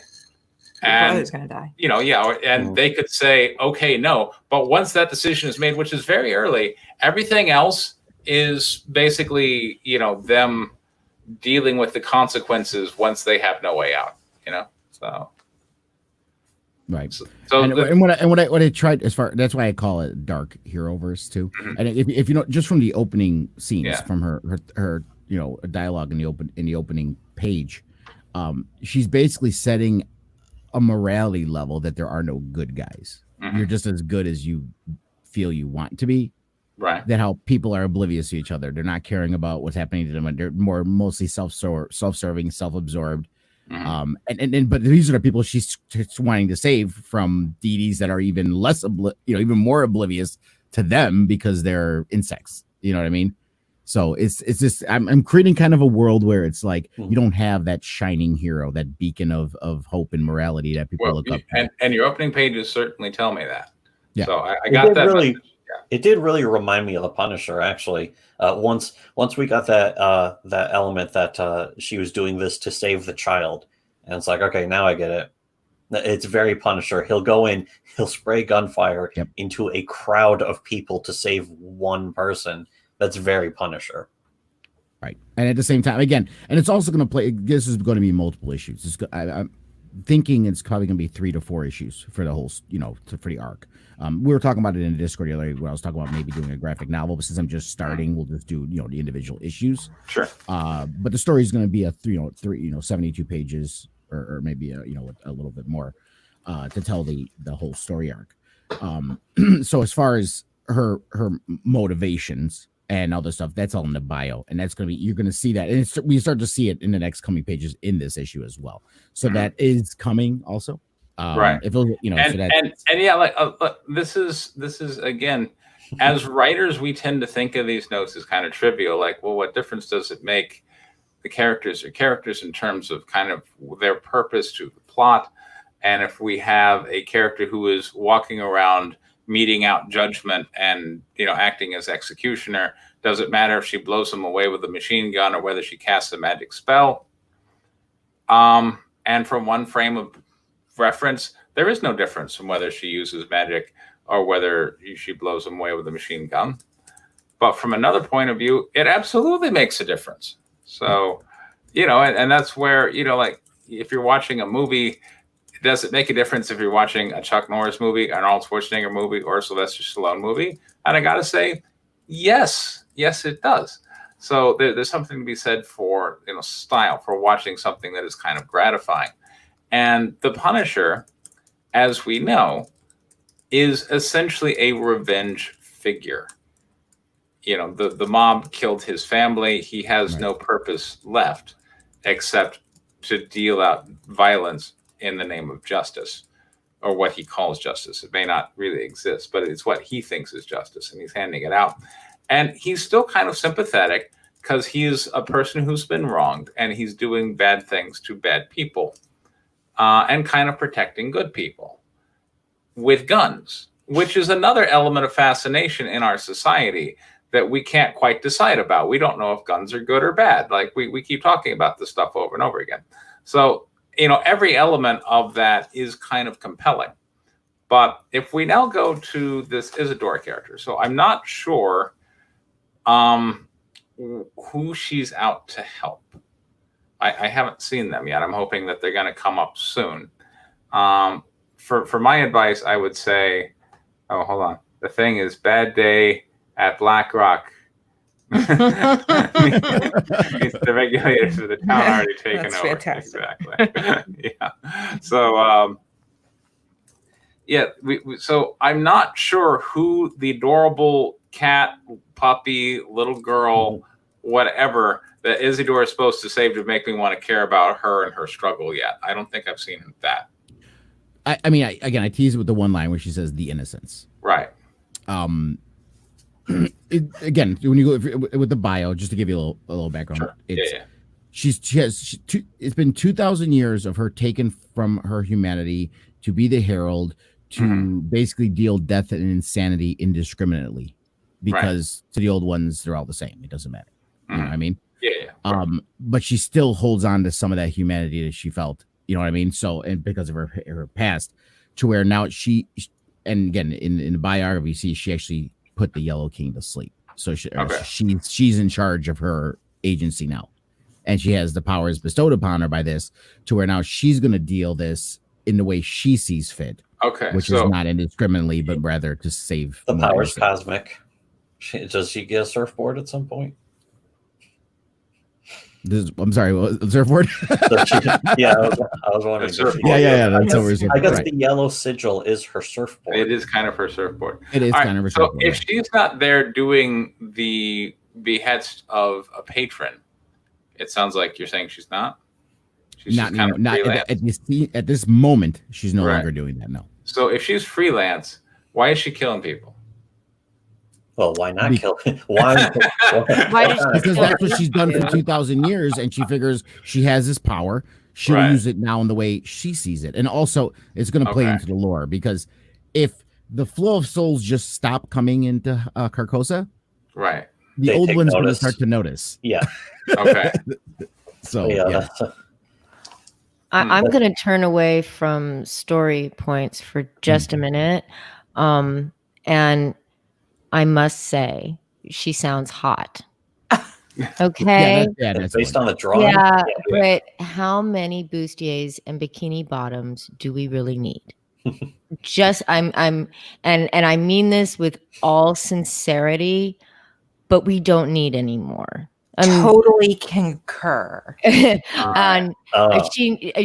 Your brother's going to die. And they could say, okay, no. But once that decision is made, which is very early, everything else is basically, them dealing with the consequences once they have no way out, so. Right. So what I tried that's why I call it dark heroverse too. Mm-hmm. And if just from the opening scenes, from her dialogue in the opening page, she's basically setting a morality level that there are no good guys. Mm-hmm. You're just as good as you feel you want to be. Right. That how people are oblivious to each other. They're not caring about what's happening to them, and they're mostly self-serving, self-absorbed. Mm-hmm. But these are the people she's wanting to save from deities that are even less even more oblivious to them because they're insects. You know what I mean? So it's just I'm creating kind of a world where it's like you don't have that shining hero, that beacon of hope and morality that people look up to. And your opening pages certainly tell me that. Yeah. So I got that. Really, it did really remind me of the Punisher, actually. Once we got that element that she was doing this to save the child, and it's like, okay, now I get it. It's very Punisher. He'll go in, he'll spray gunfire into a crowd of people to save one person. That's very Punisher. Right. And at the same time, again, and it's also going to play, this is going to be multiple issues. I'm thinking it's probably going to be 3 to 4 issues for the whole, for the arc. We were talking about it in the Discord the other day where I was talking about maybe doing a graphic novel, but since I'm just starting, we'll just do, the individual issues. Sure. But the story is going to be 72 pages or maybe, a little bit more to tell the whole story arc. So as far as her motivations and other stuff, that's all in the bio, and that's you're going to see that, and we start to see it in the next coming pages in this issue as well. So that is coming also, right? If it was, this is again, as writers, we tend to think of these notes as kind of trivial, like, well, what difference does it make? The characters are characters in terms of kind of their purpose to the plot. And if we have a character who is walking around meting out judgment and, acting as executioner, does it matter if she blows him away with a machine gun or whether she casts a magic spell? And from one frame of reference, there is no difference from whether she uses magic or whether she blows him away with a machine gun. But from another point of view, it absolutely makes a difference. So, and that's where, like, if you're watching a movie, does it make a difference if you're watching a Chuck Norris movie, an Arnold Schwarzenegger movie, or a Sylvester Stallone movie? And I got to say, yes, it does. So there's something to be said for, style, for watching something that is kind of gratifying. And The Punisher, as we know, is essentially a revenge figure. The mob killed his family. He has no purpose left except to deal out violence in the name of justice, or what he calls justice. It may not really exist, but it's what he thinks is justice, and he's handing it out. And he's still kind of sympathetic because he's a person who's been wronged, and he's doing bad things to bad people, and kind of protecting good people with guns, which is another element of fascination in our society that we can't quite decide about. We don't know if guns are good or bad. Like we keep talking about this stuff over and over again. So, every element of that is kind of compelling. But if we now go to this Isadora character, so I'm not sure who she's out to help. I haven't seen them yet. I'm hoping that they're going to come up soon. For my advice, I would say, oh, hold on. The thing is, bad day at Black Rock. The regulators of the town are already taken That's over. fantastic. Exactly. Yeah. So, so I'm not sure who the adorable cat, puppy, little girl, whatever that Isadora is supposed to save to make me want to care about her and her struggle yet. I don't think I've seen that. I mean, I tease it with the one line where she says the innocence. Right. Again, when you go with the bio, just to give you a little background, Sure. It's been 2,000 years of her taken from her humanity to be the herald, to basically deal death and insanity indiscriminately, because to the old ones, they're all the same. It doesn't matter. You know what I mean? Yeah. But she still holds on to some of that humanity that she felt. You know what I mean? So, and because of her past, to where now and again, in the biography, she actually put the Yellow King to sleep. So she's in charge of her agency now, and she has the powers bestowed upon her by this, to where now she's going to deal this in the way she sees fit. Okay. Which is not indiscriminately, but rather to save the powers cosmic. Does she get a surfboard at some point? I'm sorry, what, surfboard? Yeah, I was wondering. Yeah. That's I guess the yellow sigil is her surfboard. It is kind of her surfboard. It is kind of her surfboard. So if she's not there doing the behest of a patron, it sounds like you're saying she's not. She's not at this moment. She's no longer doing that. No. So if she's freelance, why is she killing people? Well, why not kill him? Why? Because that's what she's done for 2,000 years, and she figures she has this power. She'll use it now in the way she sees it, and also it's going to play into the lore, because if the flow of souls just stop coming into Carcosa, the old ones going to start to notice. Yeah. Okay. So I'm going to turn away from story points for just a minute, and I must say, she sounds hot. Okay. That's based on the drawing. Yeah, but how many bustiers and bikini bottoms do we really need? And I mean this with all sincerity, but we don't need any more. Totally concur. And she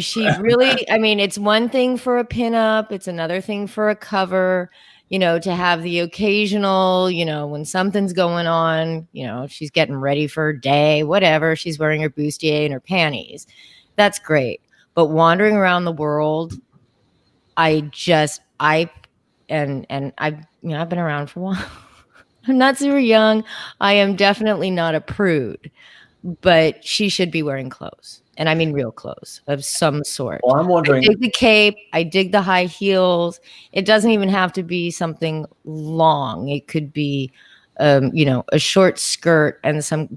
really, I mean, it's one thing for a pinup, it's another thing for a cover. To have the occasional, when something's going on, she's getting ready for her day, whatever, she's wearing her bustier and her panties. That's great. But wandering around the world, I've been around for a while. I'm not super young. I am definitely not a prude, but she should be wearing clothes. And I mean real clothes of some sort. Well, I'm I wondering. dig the cape. I dig the high heels. It doesn't even have to be something long. It could be, a short skirt and some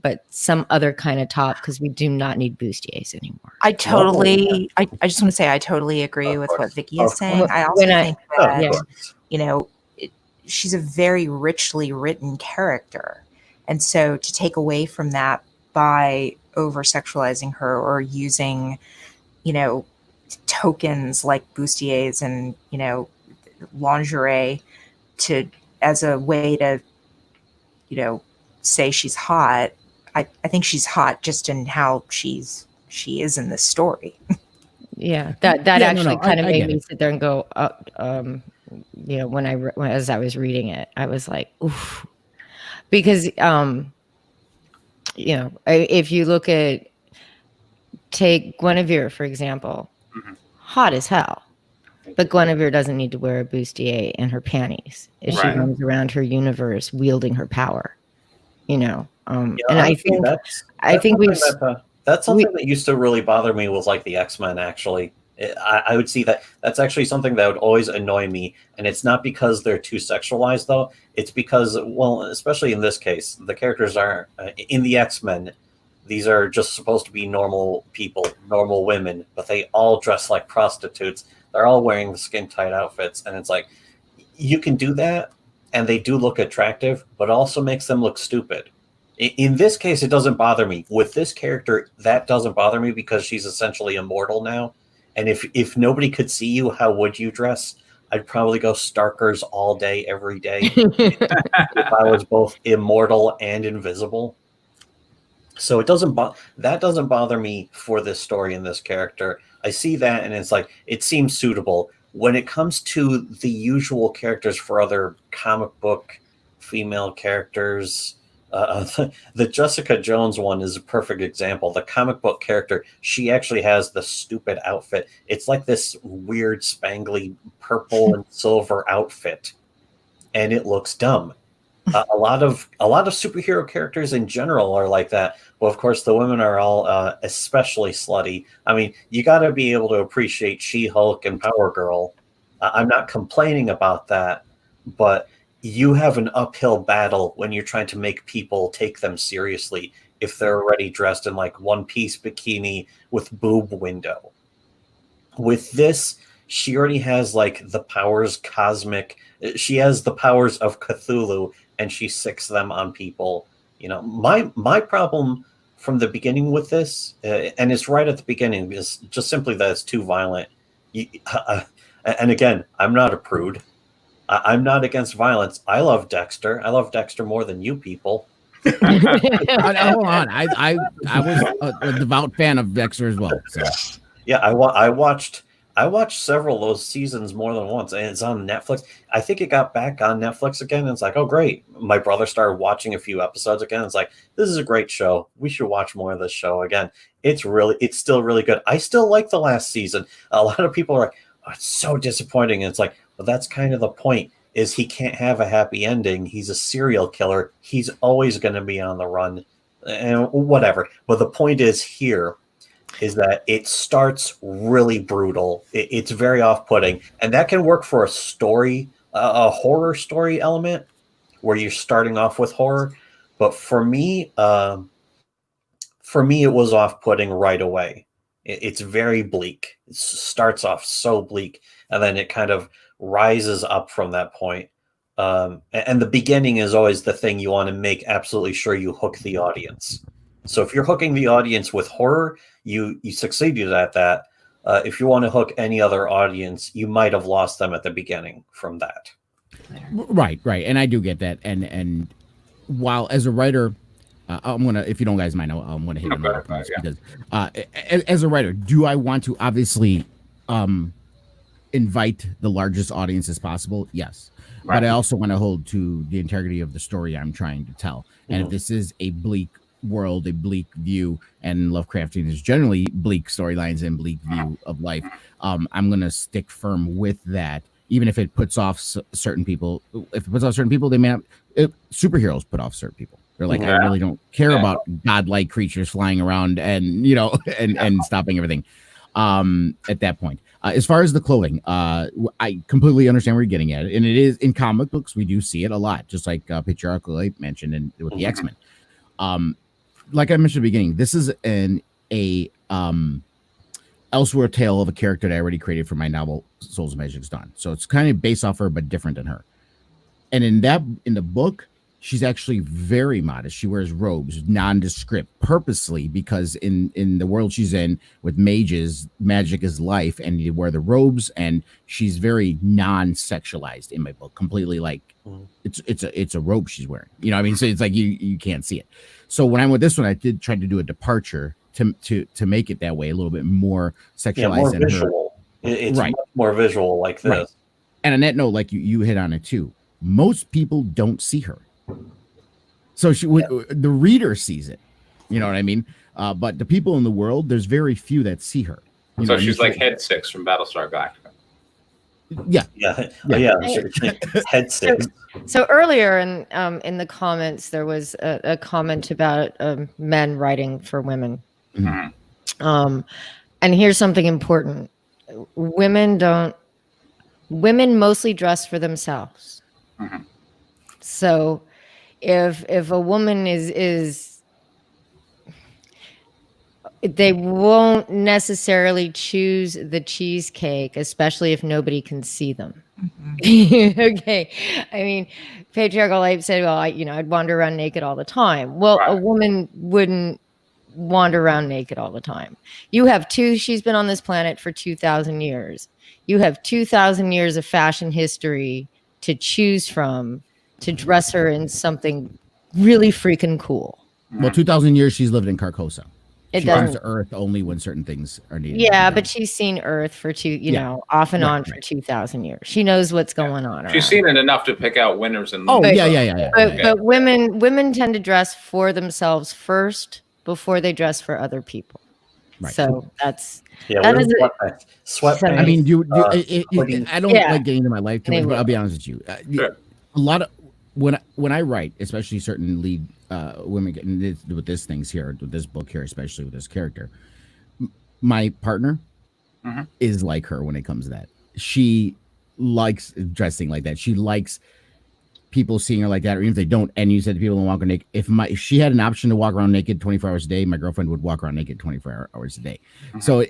other kind of top, because we do not need bustiers anymore. I just want to say I totally agree with what Vicky is saying. I also think that, she's a very richly written character. And so to take away from that by over sexualizing her or using, tokens like bustiers and, lingerie as a way to, say she's hot. I think she's hot just in how she is in this story. Yeah, that actually kind of made me sit there and go, as I was reading it, I was like, oof, because if you take Guinevere for example, hot as hell, but Guinevere doesn't need to wear a bustier in her panties if she runs around her universe wielding her power, and I think that's something that used to really bother me with like the X-Men. Actually, I would see that's actually something that would always annoy me, and it's not because they're too sexualized though. It's because, well, especially in this case, the characters are in the X-Men. These are just supposed to be normal people, normal women, but they all dress like prostitutes. They're all wearing the skin-tight outfits, and it's like, you can do that, and they do look attractive, but also makes them look stupid. In this case, it doesn't bother me. With this character, that doesn't bother me because she's essentially immortal now. And if nobody could see you, how would you dress? I'd probably go Starkers all day, every day, if I was both immortal and invisible. So that doesn't bother me for this story and this character. I see that, and it's like, it seems suitable. When it comes to the usual characters for other comic book female characters, the Jessica Jones one is a perfect example. The comic book character, she actually has the stupid outfit. It's like this weird spangly purple and silver outfit, and it looks dumb. A lot of superhero characters in general are like that. Well, of course, the women are all especially slutty. I mean, you got to be able to appreciate She-Hulk and Power Girl. I'm not complaining about that, but you have an uphill battle when you're trying to make people take them seriously if they're already dressed in like one-piece bikini with boob window. With this, she already has like the powers cosmic. She has the powers of Cthulhu, and she sicks them on people. My problem from the beginning with this, and it's right at the beginning, is just simply that it's too violent. And again, I'm not a prude. I'm not against violence. I love Dexter. I love Dexter more than you people. Hold on, I was a devout fan of Dexter as well. So yeah, I watched several of those seasons more than once, and it's on Netflix. I think it got back on Netflix again, and it's like, oh great. My brother started watching a few episodes again. It's like, this is a great show. We should watch more of this show again. It's still really good. I still like the last season. A lot of people are like, oh, it's so disappointing. And it's like, well, that's kind of the point, is he can't have a happy ending. He's a serial killer. He's always going to be on the run and whatever. But the point is that it starts really brutal. It's very off-putting, and that can work for a story, a horror story element where you're starting off with horror. But for me, it was off-putting right away. It's very bleak. It starts off so bleak, and then it kind of rises up from that point. And the beginning is always the thing you want to make absolutely sure you hook the audience. So if you're hooking the audience with horror, you succeeded at that. If you want to hook any other audience, you might have lost them at the beginning from that. Right, and I do get that. And while as a writer, I'm gonna, if you don't guys mind, I'm gonna hit another point because as a writer, do I want to obviously invite the largest audience as possible? Yes. Right. But I also want to hold to the integrity of the story I'm trying to tell. And if this is a bleak world, a bleak view, and Lovecraftian is generally bleak storylines and bleak view of life, I'm going to stick firm with that, even if it puts off certain people. If it puts off certain people, they may not. superheroes put off certain people. They're like, Yeah. I really don't care about godlike creatures flying around and and stopping everything. At that point, as far as the clothing, I completely understand where you're getting at, and it is in comic books we do see it a lot, just like Patriarchal Ape mentioned and with the X-Men. Like I mentioned at the beginning, this is a elsewhere tale of a character that I already created for my novel Souls of Magic's Dawn. So it's kind of based off her, but different than her. And in the book, she's actually very modest. She wears robes, nondescript, purposely, because in the world she's in with mages, magic is life, and you wear the robes, and she's very non-sexualized in my book, completely like it's a robe she's wearing. You know what I mean? So it's like you can't see it. So when I'm with this one, I did try to do a departure to make it that way, a little bit more sexualized, more than visual. It's right. much more visual like this. Right. And on that note, like you hit on it too, most people don't see her. So the reader sees it, you know what I mean? But the people in the world, there's very few that see her. So she's like Head 6 from Battlestar Galactica. Yeah. Head 6. So earlier in the comments, there was a comment about men writing for women. Mm-hmm. And here's something important: women mostly dress for themselves. Mm-hmm. So if a woman is they won't necessarily choose the cheesecake, especially if nobody can see them. Okay. I mean, Patriarchal Ape said, well, I'd wander around naked all the time. Well, a woman wouldn't wander around naked all the time. She's been on this planet for 2,000 years. You have 2,000 years of fashion history to choose from to dress her in something really freaking cool. Well, 2,000 years she's lived in Carcosa. She comes to Earth only when certain things are needed. Yeah, but she's seen Earth for off and on for 2,000 years. She knows what's going on. She's seen it enough to pick out winners and losers. But women tend to dress for themselves first before they dress for other people. Right. So that's sweatpants. I mean, I don't like getting into my life too much, but I'll be honest with you. A lot of when I write, especially certain lead women getting with this things here, with this book here, especially with this character, my partner is like her when it comes to that. She likes dressing like that. She likes people seeing her like that, or even if they don't. And you said people don't walk around naked. If she had an option to walk around naked 24 hours a day, my girlfriend would walk around naked 24 hours a day. So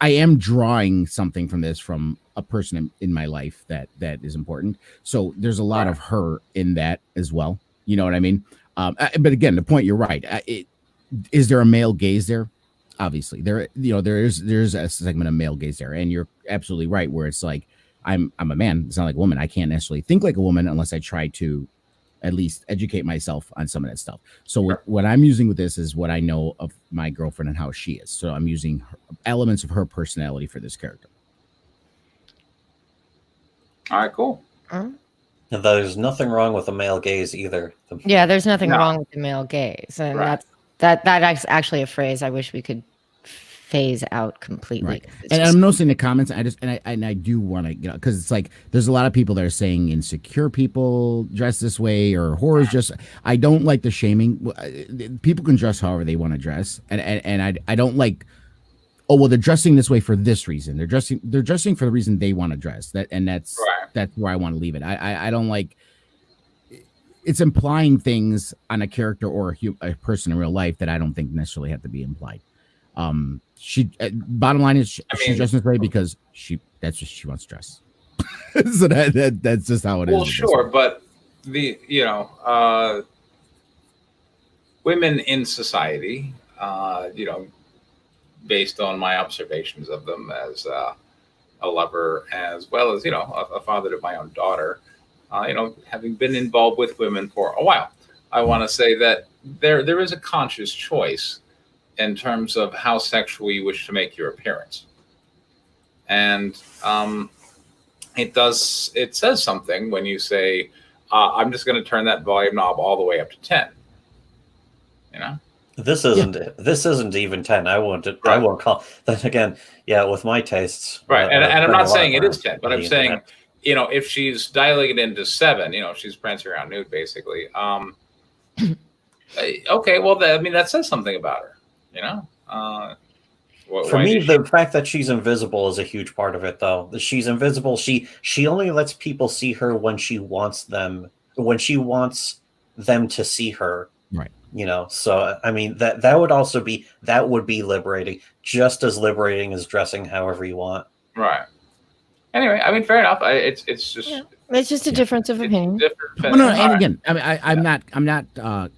I am drawing something from this from a person in my life that is important. So there's a lot of her in that as well. You know what I mean? But again, the point, you're right. Is there a male gaze there? Obviously, there's a segment of male gaze there, and you're absolutely right. Where it's like, I'm a man. It's not like a woman. I can't necessarily think like a woman unless I try to at least educate myself on some of that stuff. So what I'm using with this is what I know of my girlfriend and how she is. So I'm using elements of her personality for this character. All right, cool. There's nothing wrong with the male gaze either. Yeah, there's nothing wrong with the male gaze, and that's actually a phrase I wish we could phase out completely. Right. And I'm noticing the comments. I do want to, because it's like there's a lot of people that are saying insecure people dress this way or horrors just. I don't like the shaming. People can dress however they want to dress, and I don't like. Oh well, they're dressing this way for this reason. They're dressing for the reason they want to dress. That's where I want to leave it. I don't like. It's implying things on a character or a person in real life that I don't think necessarily have to be implied. She bottom line is she's dressing this way because that's just she wants to dress. So that's just how it is. Well, sure, but women in society, based on my observations of them as a lover, as well as a father to my own daughter, having been involved with women for a while, I want to say that there is a conscious choice in terms of how sexual you wish to make your appearance. And it says something when you say, I'm just going to turn that volume knob all the way up to 10. This isn't even 10. I won't call. Then again, with my tastes. Right. And I'm not saying it is 10, but I'm saying if she's dilating it into 7, if she's prancing around nude, basically. Okay, well, that says something about her. For me, the fact that she's invisible is a huge part of it, though. She's invisible. She only lets people see her when she wants them to see her. Right. So I mean that would be liberating, just as liberating as dressing however you want. Right. Anyway, I mean, fair enough. It's just it's just a difference of opinion. No, and again, I mean, I'm not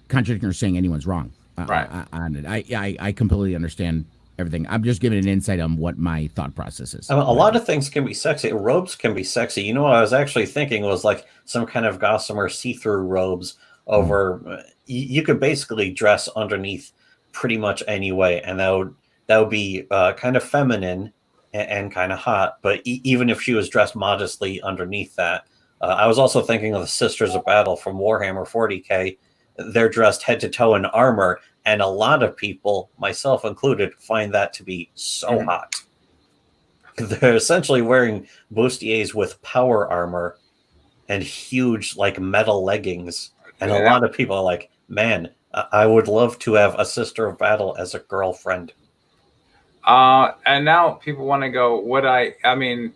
contradicting or saying anyone's wrong. Right. On it. I completely understand everything. I'm just giving an insight on what my thought process is. I mean, a lot of things can be sexy. Robes can be sexy. What I was actually thinking was like some kind of gossamer see-through robes over. You could basically dress underneath pretty much any way, and that would be kind of feminine and kind of hot. But even if she was dressed modestly underneath that, I was also thinking of the Sisters of Battle from Warhammer 40K. They're dressed head to toe in armor, and a lot of people, myself included, find that to be so hot. They're essentially wearing bustiers with power armor and huge like metal leggings, and a lot of people are like, man, I would love to have a Sister of Battle as a girlfriend. And now people want to go, I mean,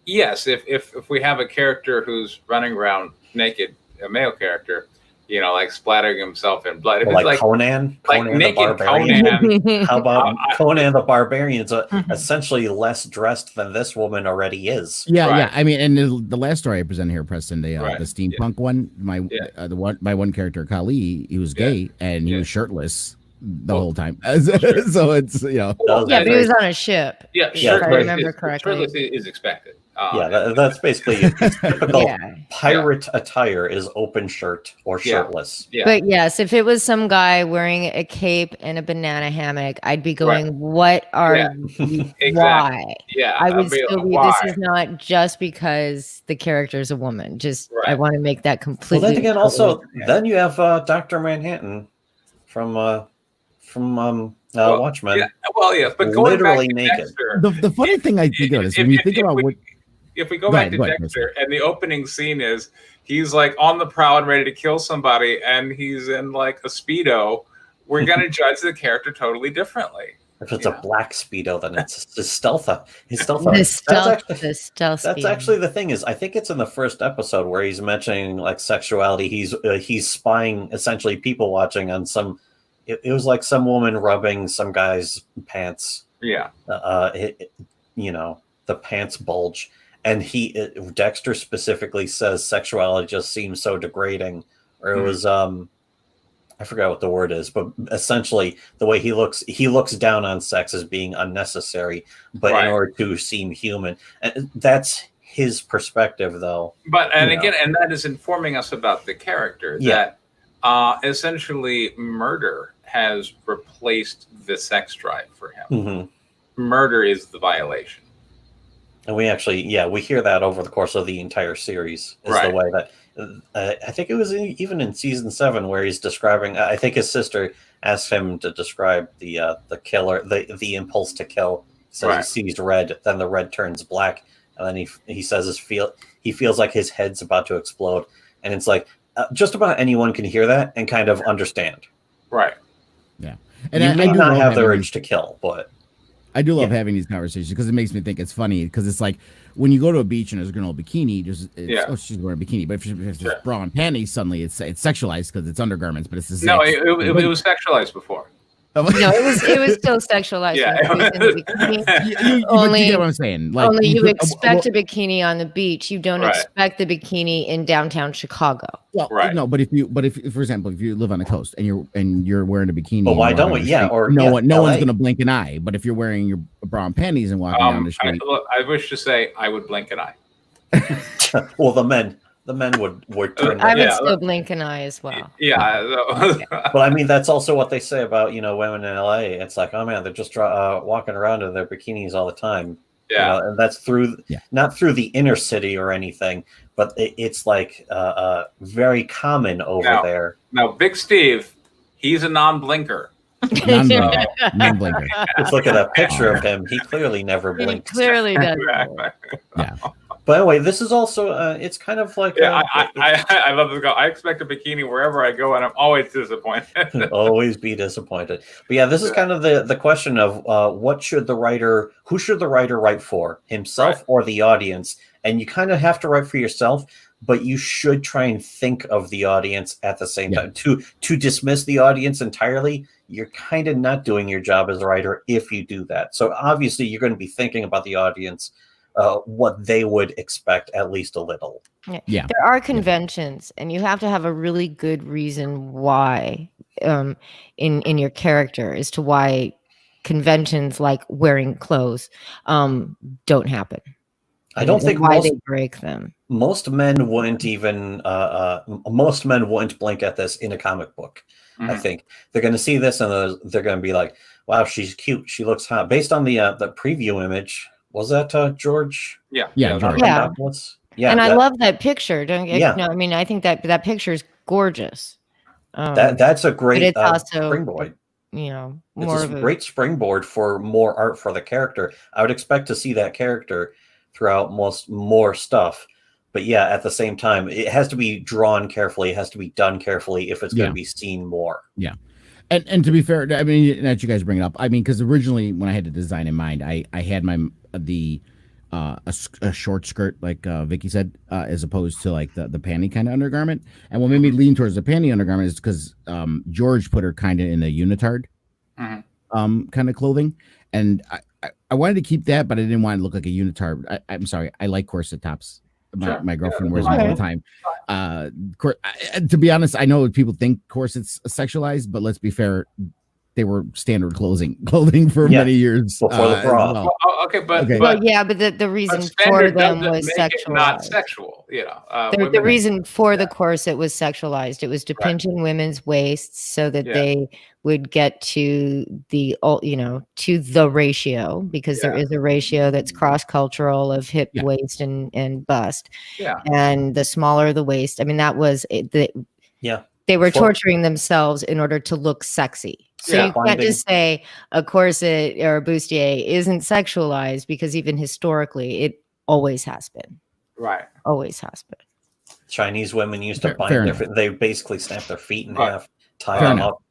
yes, if we have a character who's running around naked, a male character, like splattering himself in blood. If like Conan naked the Barbarian. Conan. How about Conan the Barbarian's essentially less dressed than this woman already is. Yeah, yeah. I mean, and the last story I presented here, Preston, the steampunk one, my one character, Kali, he was gay and he was shirtless the whole time. So it's yeah, but he was on a ship. Yeah, if I remember correctly. Shirtless is expected. That's basically typical pirate attire is open shirt or shirtless. Yeah. But yes, if it was some guy wearing a cape and a banana hammock, I'd be going, what are you? Exactly. Why? Yeah. I would still be, this is not just because the character is a woman. Just, I want to make that completely. Well, then again, also, then you have Dr. Manhattan from Watchmen. Yeah. Well, yes, but going literally back to naked. Dexter, the funny thing I think of is when you think about what. If we go back to Dexter, and the opening scene is he's like on the prowl and ready to kill somebody, and he's in like a Speedo, we're going to judge the character totally differently. If it's a black Speedo, then it's his stealth. That's actually the thing is, I think it's in the first episode where he's mentioning like sexuality. He's spying, essentially people watching on some. It was like some woman rubbing some guy's pants. Yeah. The pants bulge. And Dexter specifically says sexuality just seems so degrading, or it was I forgot what the word is, but essentially the way he looks down on sex as being unnecessary, but in order to seem human. And that's his perspective, though. But again, that is informing us about the character that essentially murder has replaced the sex drive for him. Mm-hmm. Murder is the violation. And we actually, we hear that over the course of the entire series. Is the way that I think it was even in season 7 where he's describing. I think his sister asked him to describe the killer, the impulse to kill. He says he sees red, then the red turns black, and then he says he feels like his head's about to explode. And it's like just about anyone can hear that and kind of understand. Right. Yeah. And you may not have the urge to kill, but. I do love having these conversations because it makes me think it's funny because it's like when you go to a beach and there's a girl in a bikini, she's wearing a bikini. But if it's bra and panties, suddenly it's sexualized because it's undergarments. But it's no, it was sexualized before. No, it was still sexualized. Yeah. You get what I'm saying. Like, only you expect a bikini on the beach. You don't expect the bikini in downtown Chicago. Well, no, but if for example, if you live on the coast and you're wearing a bikini, well, why don't we? No one's gonna blink an eye. But if you're wearing your bra and panties and walking down the street, I wish to say I would blink an eye. Well, the men would turn. I would still blink an eye as well. Yeah. But I mean, that's also what they say about women in LA. It's like, oh man, they're just walking around in their bikinis all the time. Yeah, and that's not through the inner city or anything, but it's like very common over there. Now, Big Steve, he's a non-blinker. Non-blinker. Let's look at a picture of him. He clearly never blinked. He clearly does. Yeah. But anyway, this is also it's kind of like I love this. I expect a bikini wherever I go, and I'm always disappointed. always be disappointed. But yeah, this is kind of the question of who should the writer write for, himself or the audience? And you kind of have to write for yourself, but you should try and think of the audience at the same time. To dismiss the audience entirely, you're kind of not doing your job as a writer if you do that. So obviously you're going to be thinking about the audience, what they would expect, at least a little. Yeah. There are conventions, and you have to have a really good reason why in your character as to why conventions like wearing clothes don't happen. I don't think why they break them. Most men wouldn't even most men wouldn't blink at this in a comic book. I think they're going to see this and they're going to be like, "Wow, she's cute. She looks hot." Based on the preview image, was that George? Yeah, George. Yeah, and I love that picture. Don't you? Yeah. No, I mean, I think that picture is gorgeous. That's a great it's also, springboard. More of a great springboard for more art for the character. I would expect to see that character throughout more stuff. But yeah, at the same time, it has to be drawn carefully. It has to be done carefully if it's going to be seen more. Yeah. And to be fair, I mean, that you guys bring it up, I mean, because originally when I had the design in mind, I had a short skirt, like Vicky said, as opposed to like the panty kind of undergarment. And what made me lean towards the panty undergarment is because George put her kind of in a unitard kind of clothing. And I wanted to keep that, but I didn't want to look like a unitard. I'm sorry. I like corset tops. My girlfriend wears them all the time. To be honest, I know people think corsets sexualized, but let's be fair, they were standard clothing for many years before the bra. Well, okay, but the reason for them was sexualized. Not sexual, the reason for the corset was sexualized. It was to pinch in women's waists so that they would get to the ratio, because there is a ratio that's cross-cultural of hip, waist, and bust. Yeah, and the smaller the waist, I mean, that was they were torturing themselves in order to look sexy. So you can't just say a corset or a bustier isn't sexualized, because even historically, it always has been. Right. Always has been. Chinese women used to bind their feet. They basically snap their feet in half, tie them up.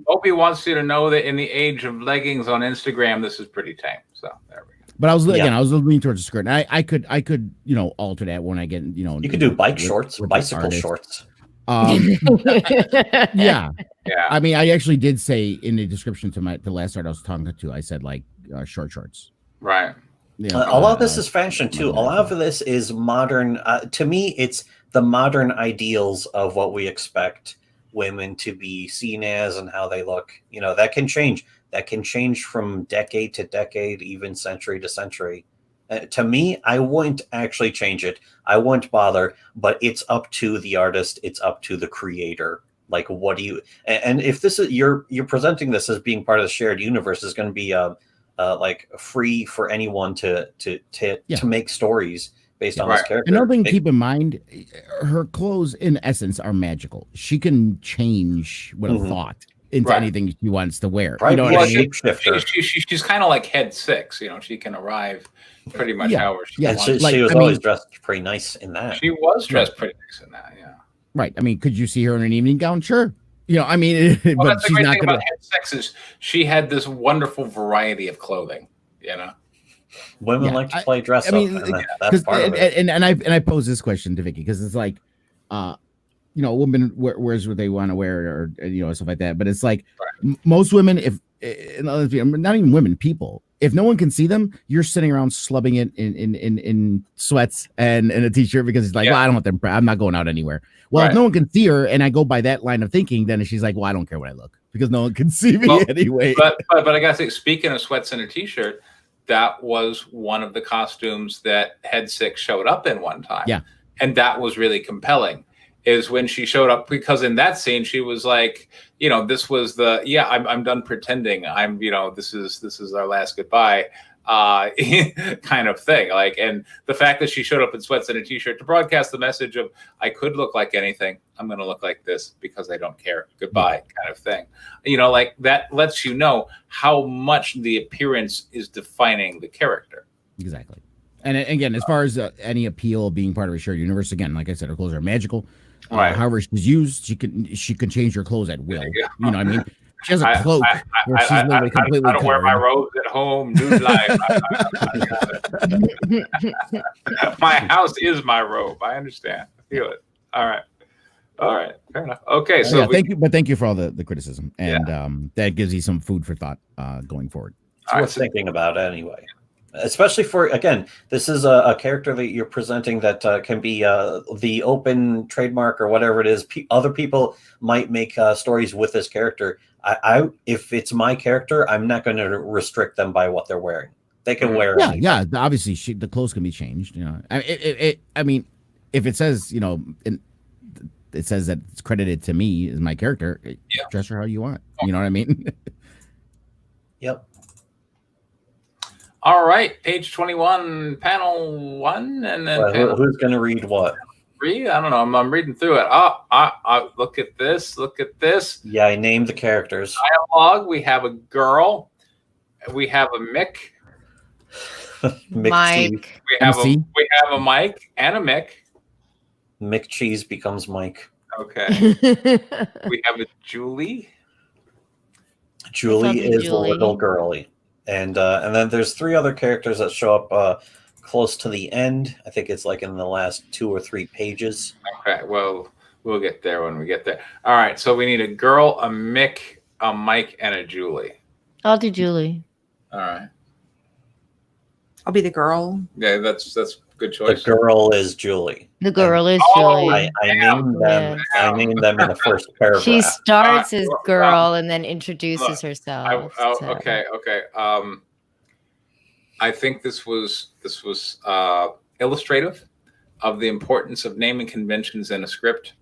Opie wants you to know that in the age of leggings on Instagram, this is pretty tame. So there we go. But I was leaning towards the skirt. And I could alter that when I get You could do bicycle shorts. Yeah. I mean, I actually did say in the description to the last art I was talking to, I said like short shorts. Right. Yeah. A lot of this is fashion too. A lot of this is modern. To me, it's the modern ideals of what we expect women to be seen as and how they look. That can change. That can change from decade to decade, even century to century. To me, I wouldn't actually change it. I wouldn't bother, but it's up to the artist. It's up to the creator. Like, what do you, and if this is, you're presenting this as being part of the shared universe, is going to be like free for anyone to make stories based on this character. Another thing to keep in mind, her clothes in essence are magical. She can change with a thought into anything she wants to wear. Right. She's kind of like Head Six. She can arrive pretty much however she wants. She was always dressed pretty nice in that. She was dressed pretty nice in that. Yeah. Right. I mean, could you see her in an evening gown? Sure. I mean, well, but that's she's the great not thing going about Head Six is she had this wonderful variety of clothing. Women like to play dress up. I mean, that's part of it. And I pose this question to Vicky because it's like, a woman wears what they want to wear, or stuff like that. But it's like most women, not even women, people, if no one can see them, you're sitting around slubbing it in sweats and in a t-shirt because it's like, well, I don't want them. I'm not going out anywhere. Well, if no one can see her, and I go by that line of thinking, then she's like, well, I don't care what I look because no one can see me anyway. But I gotta say, speaking of sweats and a t-shirt, that was one of the costumes that Head Six showed up in one time. Yeah, and that was really compelling. Is when she showed up, because in that scene she was like, this was I'm done pretending. I'm, this is our last goodbye, kind of thing. Like, and the fact that she showed up in sweats and a t-shirt to broadcast the message of I could look like anything. I'm going to look like this because I don't care. Goodbye, kind of thing. Like that lets you know how much the appearance is defining the character. Exactly. And again, as far as any appeal of being part of a shared universe, again, like I said, her clothes are magical. Right. However she's used, she can change her clothes at will. Yeah. You know what I mean? She has a cloak where she's literally completely I don't wear my covered. robes at home. Nude life. My house is my robe. I understand. I feel it. All right. Fair enough. Okay. So yeah, thank you for all the criticism, and that gives you some food for thought going forward. It's worth thinking about anyway. Especially for, again, this is a character that you're presenting that can be the open trademark or whatever it is. Other people might make stories with this character. If it's my character, I'm not going to restrict them by what they're wearing. They can wear anything. Yeah. Obviously, the clothes can be changed. You know, I mean, if it says, you know, it says that it's credited to me as my character, dress her how you want. You know what I mean? Yep. all right, page 21, panel 1, and then Who's going to read what? 3. I don't know. I'm reading through it. Look at this. Look at this. Yeah, I named the characters. Dialogue. We have a girl. We have a Mick. Mike. We have a Mike and a Mick. Mick Cheese becomes Mike. Okay. We have a Julie. Julie is the Julie. little girlie. And then there's 3 other characters that show up close to the end. I think it's like in the last 2 or 3 pages. Okay, well, we'll get there when we get there. All right, so we need a girl, a Mick, a Mike, and a Julie. I'll do Julie. All right. I'll be the girl. Yeah, that's a good choice. The girl is Julie. The girl is Oh, Julie. I named them. Yes. I named them in the first paragraph. She starts as Look, girl and then introduces look, herself. so. Okay. I think this was illustrative of the importance of naming conventions in a script.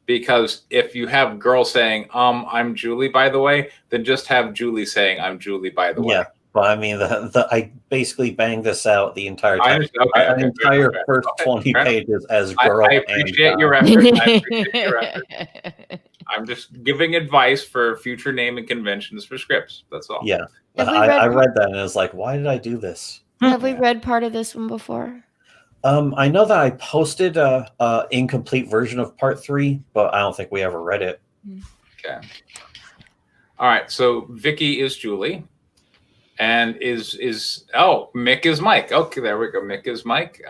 Because if you have girl saying, I'm Julie, by the way, then just have Julie saying, I'm Julie, by the way. Yeah, but I mean, I basically banged this out the entire I time. understand. An entire first 20 pages as girl. I appreciate your effort. I appreciate your effort. I'm just giving advice for future naming conventions for scripts. That's all. Yeah, Have we I read- read that and I was like, why did I do this? Have we read part of this one before? I know that I posted a incomplete version of part 3, but I don't think we ever read it. Okay. All right. So Vicky is Julie, and Mick is Mike. Okay, there we go. Mick is Mike.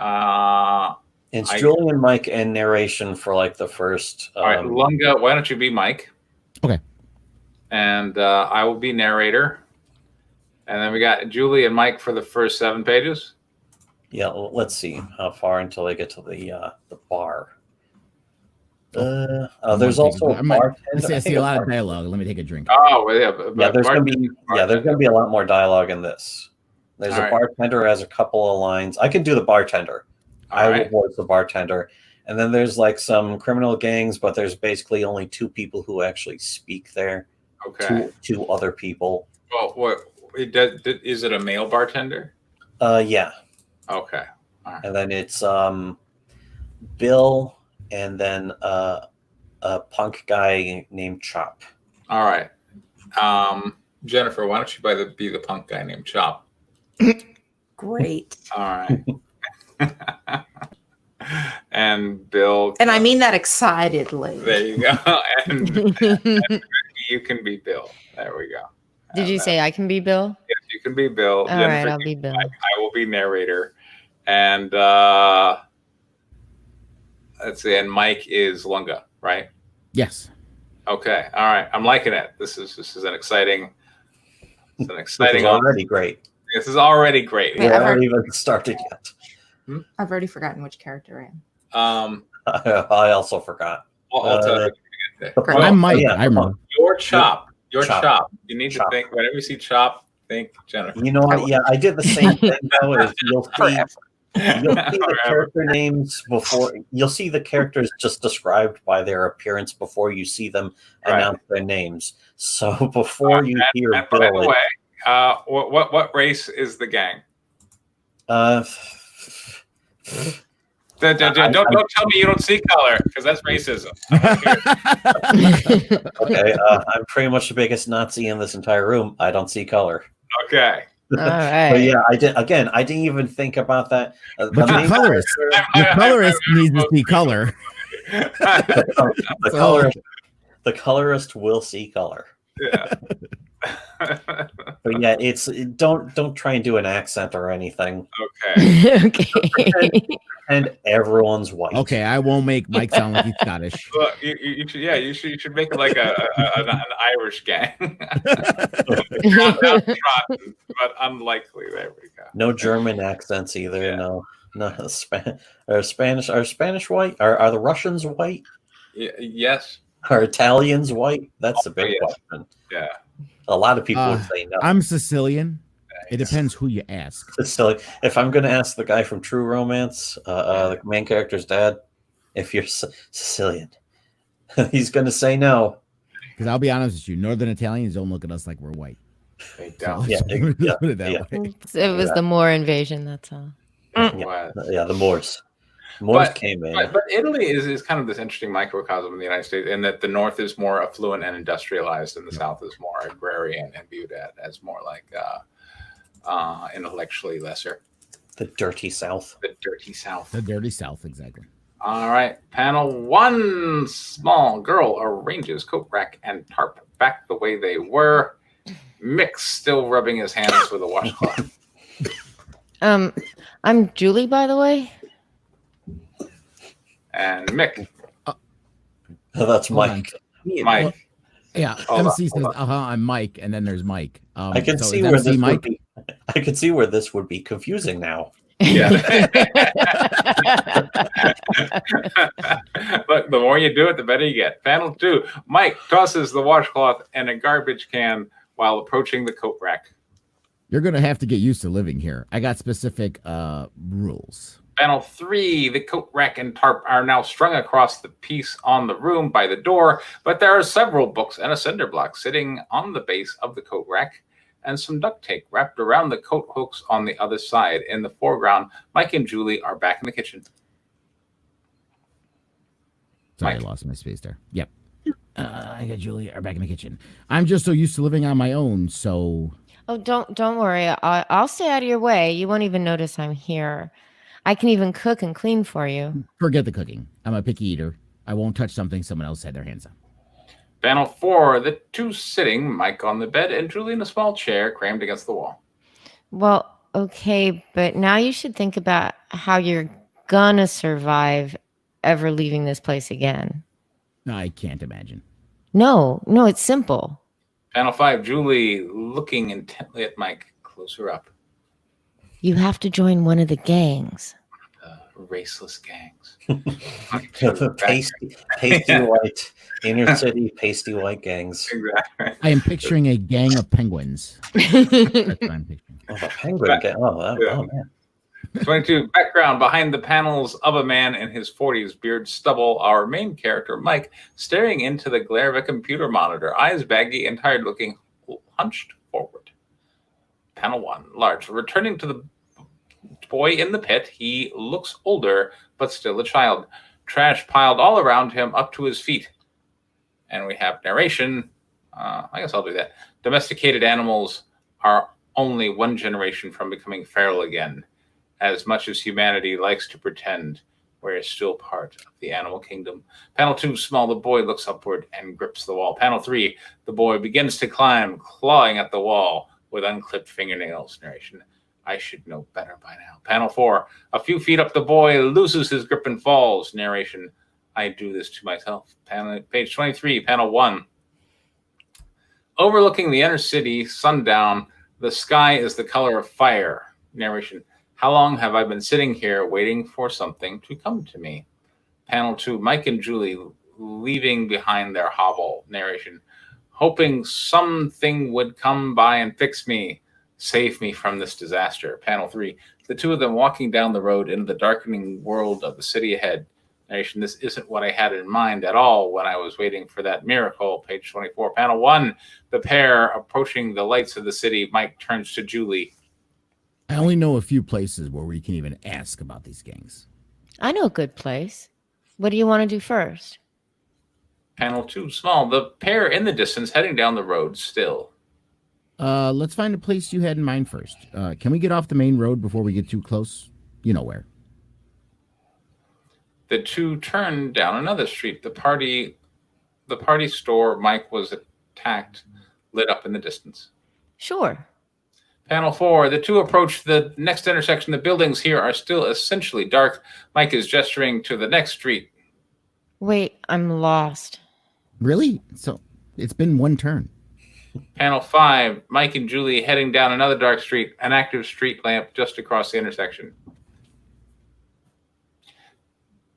It's Julie and Mike and narration for like the first. All right, Lunga, why don't you be Mike? Okay. And I will be narrator. And then we got Julie and Mike for the first 7 pages. Yeah, let's see how far until they get to the bar. There's also a bartender. I see a lot of dialogue. Let me take a drink. Oh, well, yeah. There's gonna be a lot more dialogue in this. There's All a right. bartender who has a couple of lines. I can do the bartender. All right. will voice the bartender. And then there's like some criminal gangs, but there's basically only 2 people who actually speak there. Okay. Two other people. Well, what is it? A male bartender? Yeah. Okay. All right. And then it's Bill, and then a punk guy named Chop. All right. Jennifer, why don't you be the punk guy named Chop? Great. All right. And Bill. And I mean that excitedly. There you go. And you can be Bill. There we go. Did you say I can be Bill? Yes, you can be Bill. All Jennifer right, I'll can be Bill. I will be narrator. And let's see. And Mike is Lunga, right? Yes. Okay. All right. I'm liking it. This is an exciting. It's an exciting. This is already great. This is already great. We haven't even started yet. I've already forgotten which character I am. I also forgot. I'll tell you. Great. I'm Mike. yeah, I'm wrong. Your Chop. Your Chop. Chop. You need Chop. to think. Whenever you see Chop, think Jennifer. You know what? Yeah, I did the same thing though. Is you'll see the character names before. You'll see the characters just described by their appearance before you see them announce their names. So before you hear and by the Billy, way, what race is the gang? Don't tell me you don't see color, because that's racism. okay, I'm pretty much the biggest Nazi in this entire room. I don't see color. Okay. All right. But yeah, I did. Again, I didn't even think about that. But your colorist, needs to see color. The colorist will see color. Yeah. But yeah, don't try and do an accent or anything. Okay. Okay. And everyone's white. Okay, I won't make Mike sound like he's Scottish. Well, you should, yeah, you should make it like an Irish gang. Not rotten, but unlikely. There we go. No German accents either. Yeah. No Spanish. Are Spanish white? Are the Russians white? Yes. Are Italians white? That's the big yes. question. Yeah. A lot of people would say no. I'm Sicilian. It depends who you ask. Sicilian. If I'm going to ask the guy from True Romance, the main character's dad, if you're Sicilian, he's going to say no. Because I'll be honest with you, Northern Italians don't look at us like we're white. They don't. Yeah, Put it that way. It was the Moor invasion. That's all. Yeah, the Moors. Moors came in. But Italy is kind of this interesting microcosm in the United States, in that the North is more affluent and industrialized, and the South is more agrarian and viewed as more like intellectually lesser. The dirty South. The dirty South. The dirty South, exactly. All right, panel one. Small girl arranges coat rack and tarp back the way they were. Mick still rubbing his hands with a washcloth. I'm Julie, by the way. And Mick. That's Mike. Mike. Yeah, MC says, I'm Mike, and then there's Mike. I can see where this would be. I can see where this would be confusing now. Yeah. Look, the more you do it, the better you get. Panel two. Mike tosses the washcloth in a garbage can while approaching the coat rack. You're going to have to get used to living here. I got specific rules. Panel three, the coat rack and tarp are now strung across the piece on the room by the door, but there are several books and a cinder block sitting on the base of the coat rack, and some duct tape wrapped around the coat hooks on the other side. In the foreground, Mike and Julie are back in the kitchen. Sorry, Mike. I lost my space there. Yep. I got Julie are back in the kitchen. I'm just so used to living on my own, so... Oh, don't worry. I'll stay out of your way. You won't even notice I'm here. I can even cook and clean for you. Forget the cooking. I'm a picky eater. I won't touch something someone else had their hands on. Panel four, the two sitting, Mike on the bed and Julie in a small chair crammed against the wall. Well, okay, but now you should think about how you're gonna survive ever leaving this place again. I can't imagine. No, it's simple. Panel five, Julie looking intently at Mike. Closer up. You have to join one of the gangs. Raceless gangs. pasty white, inner city pasty white gangs. Exactly. I am picturing a gang of penguins. That's what I'm picturing. Oh, a penguin gang. Oh, man. 22, background behind the panels of a man in his 40s, beard stubble, our main character, Mike, staring into the glare of a computer monitor, eyes baggy and tired looking, hunched forward. Panel one, large. Returning to the boy in the pit, he looks older, but still a child. Trash piled all around him up to his feet. And we have narration. I guess I'll do that. Domesticated animals are only one generation from becoming feral again. As much as humanity likes to pretend, we're still part of the animal kingdom. Panel two, small, the boy looks upward and grips the wall. Panel three, the boy begins to climb, clawing at the wall with unclipped fingernails. Narration. I should know better by now. Panel four, a few feet up, the boy loses his grip and falls. Narration. I do this to myself. Page 23, panel one. Overlooking the inner city, sundown, the sky is the color of fire. Narration. How long have I been sitting here waiting for something to come to me? Panel two, Mike and Julie leaving behind their hovel. Narration. Hoping something would come by and fix me, save me from this disaster. Panel three, the two of them walking down the road into the darkening world of the city ahead. Narration. This isn't what I had in mind at all when I was waiting for that miracle. Page 24. Panel one, the pair approaching the lights of the city. Mike turns to Julie. I only know a few places where we can even ask about these gangs. I know a good place. What do you want to do first? Panel two, small. The pair in the distance heading down the road still. Let's find a place you had in mind first. Can we get off the main road before we get too close? You know where. The two turn down another street. The party store Mike was attacked lit up in the distance. Sure. Panel 4, the two approach the next intersection. The buildings here are still essentially dark. Mike is gesturing to the next street. Wait, I'm lost. Really? So it's been one turn. Panel 5, Mike and Julie heading down another dark street, an active street lamp just across the intersection.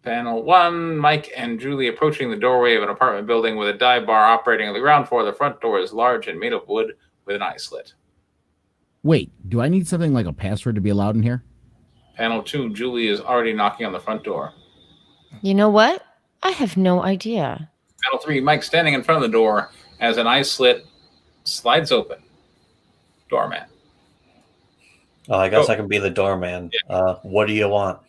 Panel 1, Mike and Julie approaching the doorway of an apartment building with a dive bar operating on the ground floor. The front door is large and made of wood with an eye slit. Wait, do I need something like a password to be allowed in here? Panel 2, Julie is already knocking on the front door. You know what? I have no idea. Panel 3, Mike standing in front of the door as an eye slit slides open. Doorman. Oh, I guess I can be the doorman. Yeah. What do you want?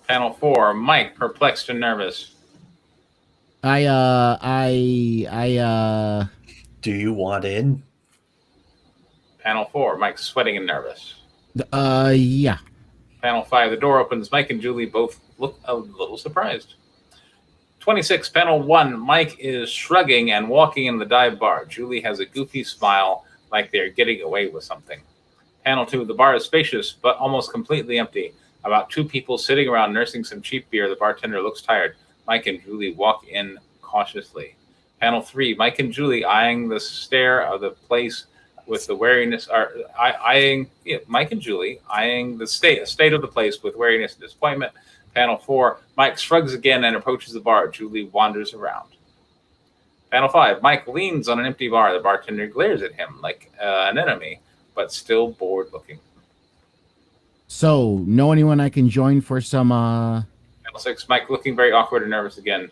Panel 4, Mike, perplexed and nervous. I Do you want in? Panel 4, Mike, sweating and nervous. Yeah. Panel 5, the door opens. Mike and Julie both look a little surprised. 26, panel 1, Mike is shrugging and walking in the dive bar. Julie has a goofy smile like they're getting away with something. Panel 2, the bar is spacious but almost completely empty. About 2 people sitting around nursing some cheap beer. The bartender looks tired. Mike and Julie walk in cautiously. Panel 3, Mike and Julie eyeing the stare of the place with the wariness, Mike and Julie eyeing the state of the place with wariness and disappointment. Panel 4, Mike shrugs again and approaches the bar. Julie wanders around. Panel 5, Mike leans on an empty bar. The bartender glares at him like an enemy, but still bored looking. So, know anyone I can join for some, Panel 6, Mike looking very awkward and nervous again.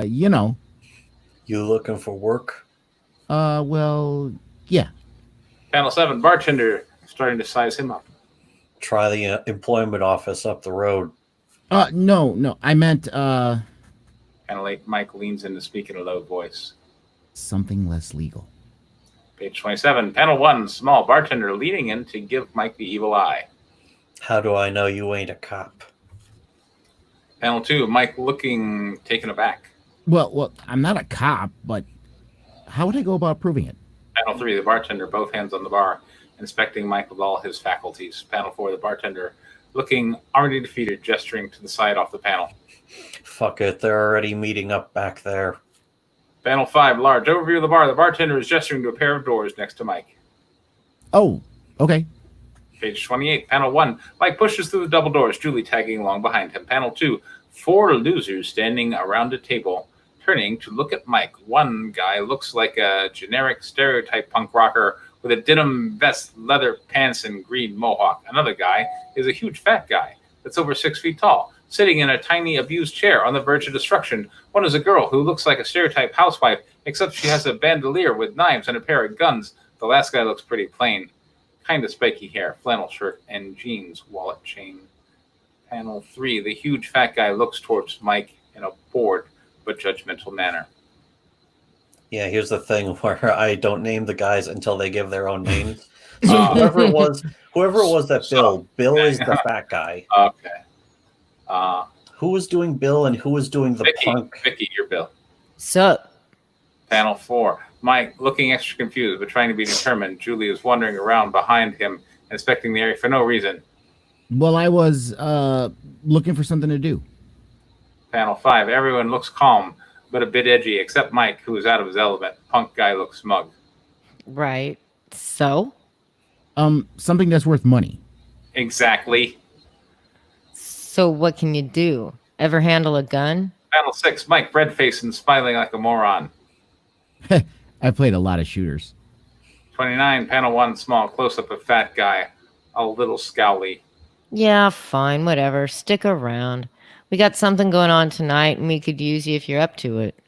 you know. You looking for work? Well, yeah. Panel 7, bartender starting to size him up. Try the employment office up the road. No. I meant, Panel 8, Mike leans in to speak in a low voice. something less legal. Page 27, panel 1, small bartender leaning in to give Mike the evil eye. How do I know you ain't a cop? Panel 2, Mike looking taken aback. Well, I'm not a cop, but how would I go about proving it? Panel 3, the bartender, both hands on the bar, inspecting Mike with all his faculties. Panel 4, the bartender, looking already defeated, gesturing to the side off the panel. Fuck it, they're already meeting up back there. Panel 5, large overview of the bar. The bartender is gesturing to a pair of doors next to Mike. Oh, okay. Page 28, panel 1, Mike pushes through the double doors, Julie tagging along behind him. Panel 2, 4 losers standing around a table, turning to look at Mike. One guy looks like a generic stereotype punk rocker with a denim vest, leather pants, and green mohawk. Another guy is a huge fat guy that's over 6 feet tall, sitting in a tiny abused chair on the verge of destruction. One is a girl who looks like a stereotype housewife, except she has a bandolier with knives and a pair of guns. The last guy looks pretty plain. Kind of spiky hair, flannel shirt, and jeans, wallet chain. Panel 3, the huge fat guy looks towards Mike in a bored but judgmental manner. Yeah, here's the thing where I don't name the guys until they give their own names. So whoever it was that Bill is the fat guy. Okay. Who was doing Bill and who was doing the punk? Vicky, you're Bill. Sup? Panel 4, Mike looking extra confused but trying to be determined. Julie is wandering around behind him, inspecting the area for no reason. Well, I was looking for something to do. Panel 5, everyone looks calm but a bit edgy except Mike, who is out of his element. Punk guy looks smug. Right. So? Something that's worth money. Exactly. So what can you do? Ever handle a gun? Panel 6, Mike, red-faced and smiling like a moron. I played a lot of shooters. 29, panel 1, small close-up of fat guy, a little scowly. Yeah, fine, whatever. Stick around. We got something going on tonight, and we could use you if you're up to it.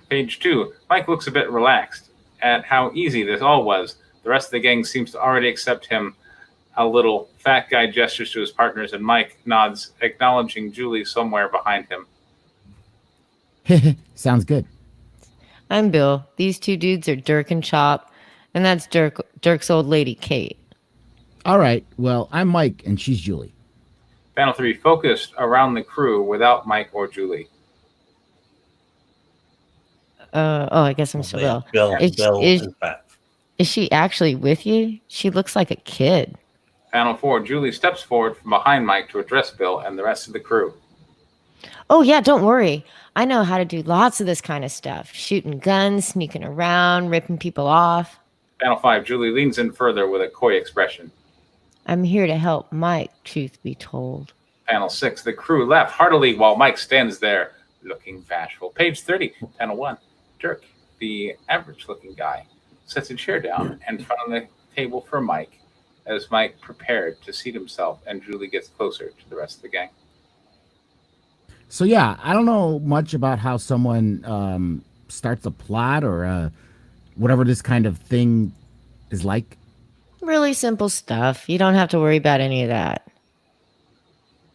Page 2, Mike looks a bit relaxed at how easy this all was. The rest of the gang seems to already accept him. A little fat guy gestures to his partners, and Mike nods, acknowledging Julie somewhere behind him. Sounds good. I'm Bill. These two dudes are Dirk and Chop, and that's Dirk's old lady, Kate. All right. Well, I'm Mike, and she's Julie. Panel 3, focused around the crew without Mike or Julie. I guess I'm still Bill. Bill is fat. Is she actually with you? She looks like a kid. Panel 4, Julie steps forward from behind Mike to address Bill and the rest of the crew. Oh, yeah, don't worry. I know how to do lots of this kind of stuff. Shooting guns, sneaking around, ripping people off. Panel 5, Julie leans in further with a coy expression. I'm here to help Mike, truth be told. Panel 6, the crew laugh heartily while Mike stands there looking bashful. Page 30, Panel 1, Dirk, the average-looking guy, sets a chair down in front of the table for Mike as Mike prepared to seat himself and Julie gets closer to the rest of the gang. So, yeah, I don't know much about how someone starts a plot or whatever this kind of thing is like. Really simple stuff. You don't have to worry about any of that.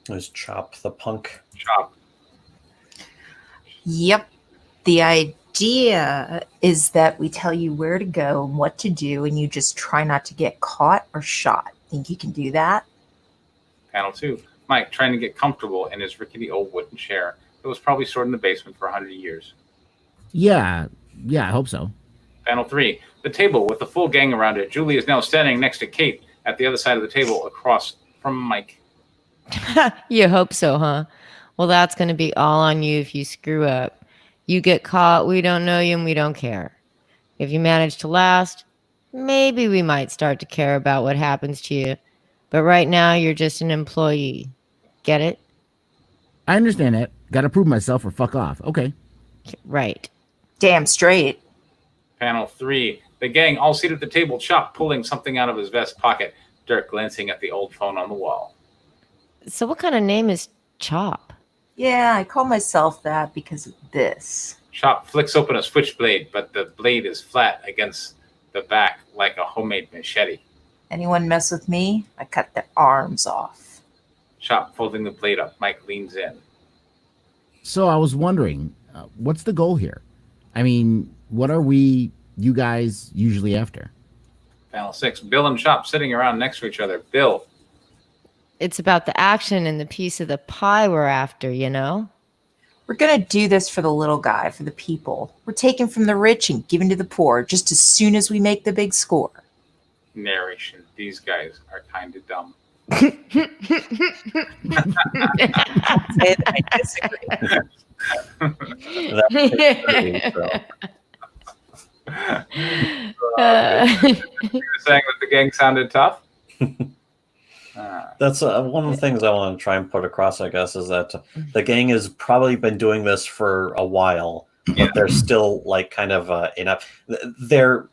There's Chop the punk. Chop. Yep. The idea is that we tell you where to go and what to do, and you just try not to get caught or shot. Think you can do that? Panel 2, Mike trying to get comfortable in his rickety old wooden chair that was probably stored in the basement for 100 years. Yeah, I hope so. Panel 3, the table with the full gang around it. Julie is now standing next to Kate at the other side of the table across from Mike. You hope so, huh? Well, that's going to be all on you if you screw up. You get caught, we don't know you, and we don't care. If you manage to last, maybe we might start to care about what happens to you. But right now, you're just an employee. Get it? I understand that. Got to prove myself or fuck off. Okay. Right. Damn straight. Panel 3, the gang all seated at the table, Chop pulling something out of his vest pocket, Dirk glancing at the old phone on the wall. So what kind of name is Chop? Yeah, I call myself that because of this. Chop flicks open a switchblade, but the blade is flat against the back like a homemade machete. Anyone mess with me, I cut their arms off. Chop folding the blade up. Mike leans in. So I was wondering, what's the goal here? I mean, what are you guys usually after? Panel 6, Bill and Chop sitting around next to each other. Bill. It's about the action and the piece of the pie we're after, you know? We're going to do this for the little guy, for the people. We're taking from the rich and giving to the poor just as soon as we make the big score. Narration. These guys are kind of dumb. I disagree. You're saying that the gang sounded tough? That's one of the things I want to try and put across, I guess, is that the gang has probably been doing this for a while, but they're still like kind of enough. The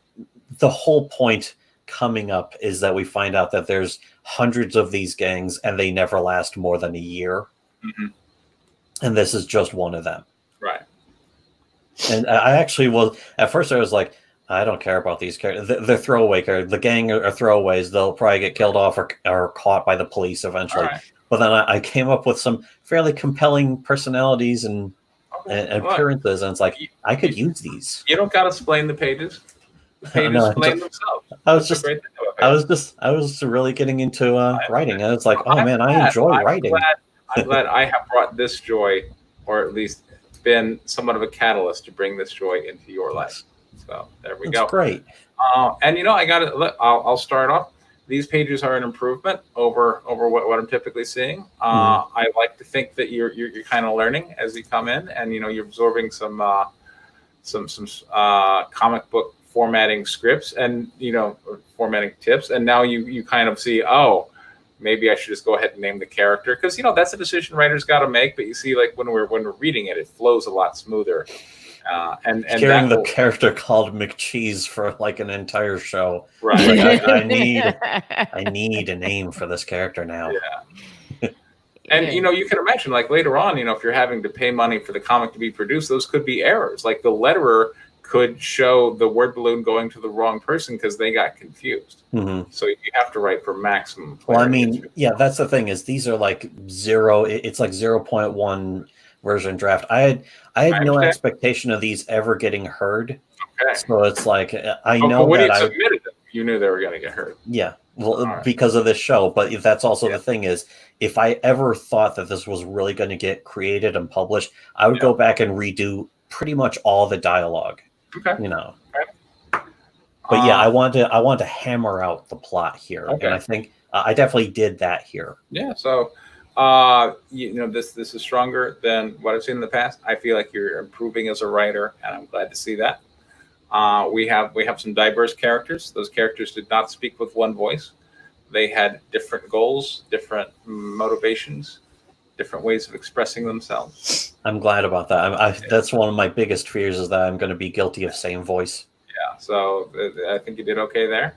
whole point coming up is that we find out that there's hundreds of these gangs and they never last more than a year. Mm-hmm. And this is just one of them. Right. And I actually at first I was like, I don't care about these characters. They're throwaway characters. The gang are throwaways. They'll probably get killed off or caught by the police eventually. Right. But then I came up with some fairly compelling personalities and appearances. And it's like, I could use these. You don't got to explain the pages. The pages explain themselves. I was really getting into writing. And it's like, I enjoy writing. I'm glad I have brought this joy, or at least been somewhat of a catalyst to bring this joy into your life. So there we go. That's great. And I got to. I'll start off. These pages are an improvement over what I'm typically seeing. I like to think that you're kind of learning as you come in, and you're absorbing some comic book formatting scripts and formatting tips, and now you kind of see, maybe I should just go ahead and name the character, because that's a decision writers got to make. But you see, like when we're reading it, it flows a lot smoother. And hearing the character called McCheese for like an entire show, right? Like, I need a name for this character now. Yeah. And you can imagine, like later on, if you're having to pay money for the comic to be produced, those could be errors. Like the letterer could show the word balloon going to the wrong person because they got confused. Mm-hmm. So you have to write for maximum clarity. Well, I mean, that's the thing is these are like 0. It's like 0.1 version draft. I had no understand. expectation of these ever getting heard. Okay. So it's like I But know when that you I submitted them, you knew they were going to get hurt. yeah, well, All right. because of this show. But if that's also Yeah. the thing is, if I ever thought that this was really going to get created and published, I would Yeah. go back and redo pretty much all the dialogue. Okay. You know. Okay. But yeah, I want to hammer out the plot here, Okay. and I think I definitely did that here. Yeah. So, this is stronger than what I've seen in the past. I feel like you're improving as a writer, and I'm glad to see that. We have some diverse characters. Those characters did not speak with one voice. They had different goals, different motivations, different ways of expressing themselves. I'm glad about that. That's one of my biggest fears is that I'm going to be guilty of same voice. Yeah. So I think you did okay there.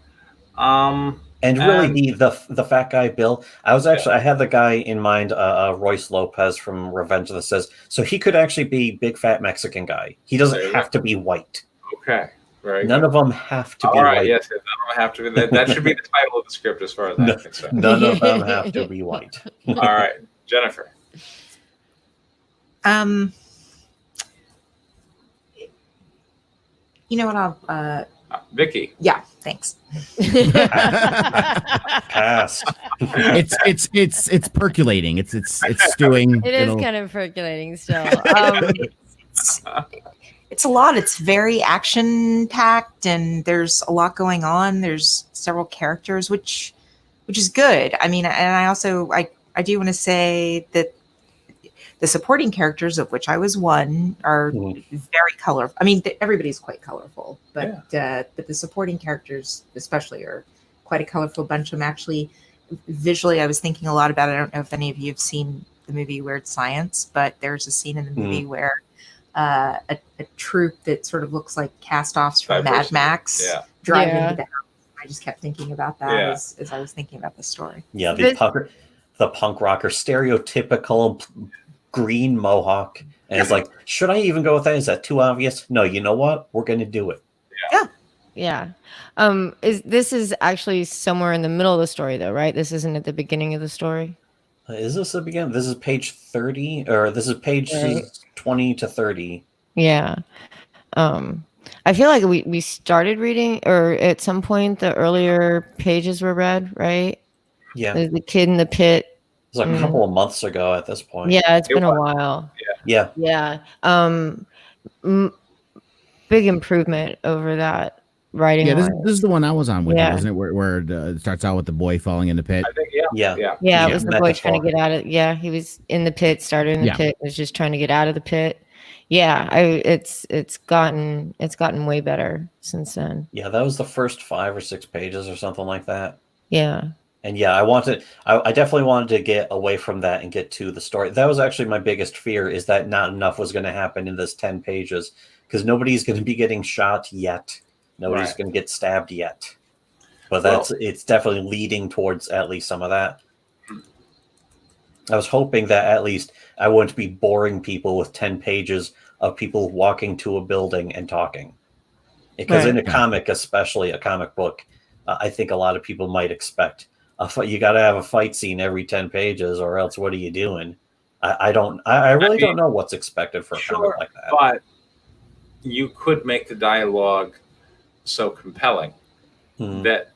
And really, the fat guy Bill. I had the guy in mind, Royce Lopez from Revenge of the Sith. So he could actually be big fat Mexican guy. He doesn't have to be white. Okay. Very None good. of them have to be All right. white. Yes. None of them have to be. That should be the title of the script, as far as I'm concerned. None of them have to be white. All right, Jennifer. You know what? I'll. Vicky. Yeah. Thanks. Pass. It's percolating. It's stewing. It is kind of percolating still. It's a lot. It's very action packed, and there's a lot going on. There's several characters, which is good. I mean, and I also I do want to say that the supporting characters, of which I was one, are very colorful. I mean, everybody's quite colorful, but the supporting characters especially are quite a colorful bunch. I'm actually visually, I was thinking a lot about it. I don't know if any of you have seen the movie Weird Science, but there's a scene in the movie where a troop that sort of looks like cast-offs from Mad Max drive into the house. I just kept thinking about that as I was thinking about the story. Yeah, the punk rocker, stereotypical green mohawk. And it's like, should I even go with that? Is that too obvious? No, you know what? We're going to do it. Yeah. This is actually somewhere in the middle of the story, though, right? This isn't at the beginning of the story. Is this the beginning? This is page 30, or this is page 20 to 30. Yeah. I feel like we started reading, or at some point the earlier pages were read, right? Yeah. There's the kid in the pit. It was a couple of months ago at this point. Yeah, it's been a while. Yeah. Big improvement over that writing. Yeah, this is the one I was on with, Yeah. wasn't it? Where it starts out with the boy falling in the pit. I think Yeah, it was the boy trying to get out of. Yeah, he was in the pit, started in the pit, was just trying to get out of the pit. Yeah, it's gotten way better since then. Yeah, that was the first 5 or 6 pages or something like that. Yeah. And yeah, I definitely wanted to get away from that and get to the story. That was actually my biggest fear, is that not enough was going to happen in this 10 pages, because nobody's going to be getting shot yet. Nobody's going to get stabbed yet. But it's definitely leading towards at least some of that. I was hoping that at least I wouldn't be boring people with 10 pages of people walking to a building and talking. Because in a comic, especially a comic book, I think a lot of people might expect you got to have a fight scene every 10 pages, or else what are you doing? I really don't know what's expected for a comic like that. But you could make the dialogue so compelling that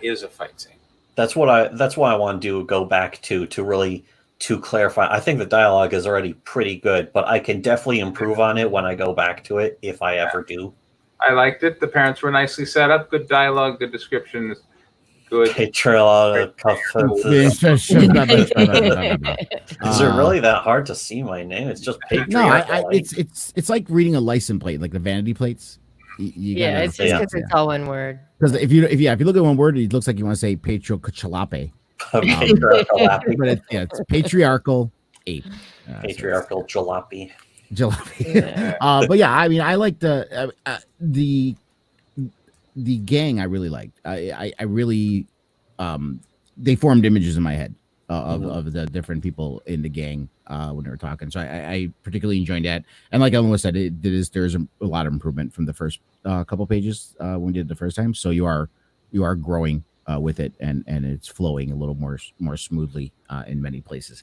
is a fight scene. That's why I want to go back to really to clarify. I think the dialogue is already pretty good, but I can definitely improve on it when I go back to it, if I ever do. I liked it. The parents were nicely set up. Good dialogue, good descriptions, good. Is it really that hard to see my name? It's just patriarchal. No, it's like reading a license plate, like the vanity plates. It's just because it's all one word. Because if you look at one word, it looks like you want to say patriarchalape. But it's patriarchal ape. Patriarchal jalopy. But yeah, I mean, I like the gang. I really liked. I really they formed images in my head of the different people in the gang when they were talking. So I particularly enjoyed that. And like Ellen said, there's a lot of improvement from the first couple pages when we did it the first time. So you are growing with it, and it's flowing a little more smoothly in many places.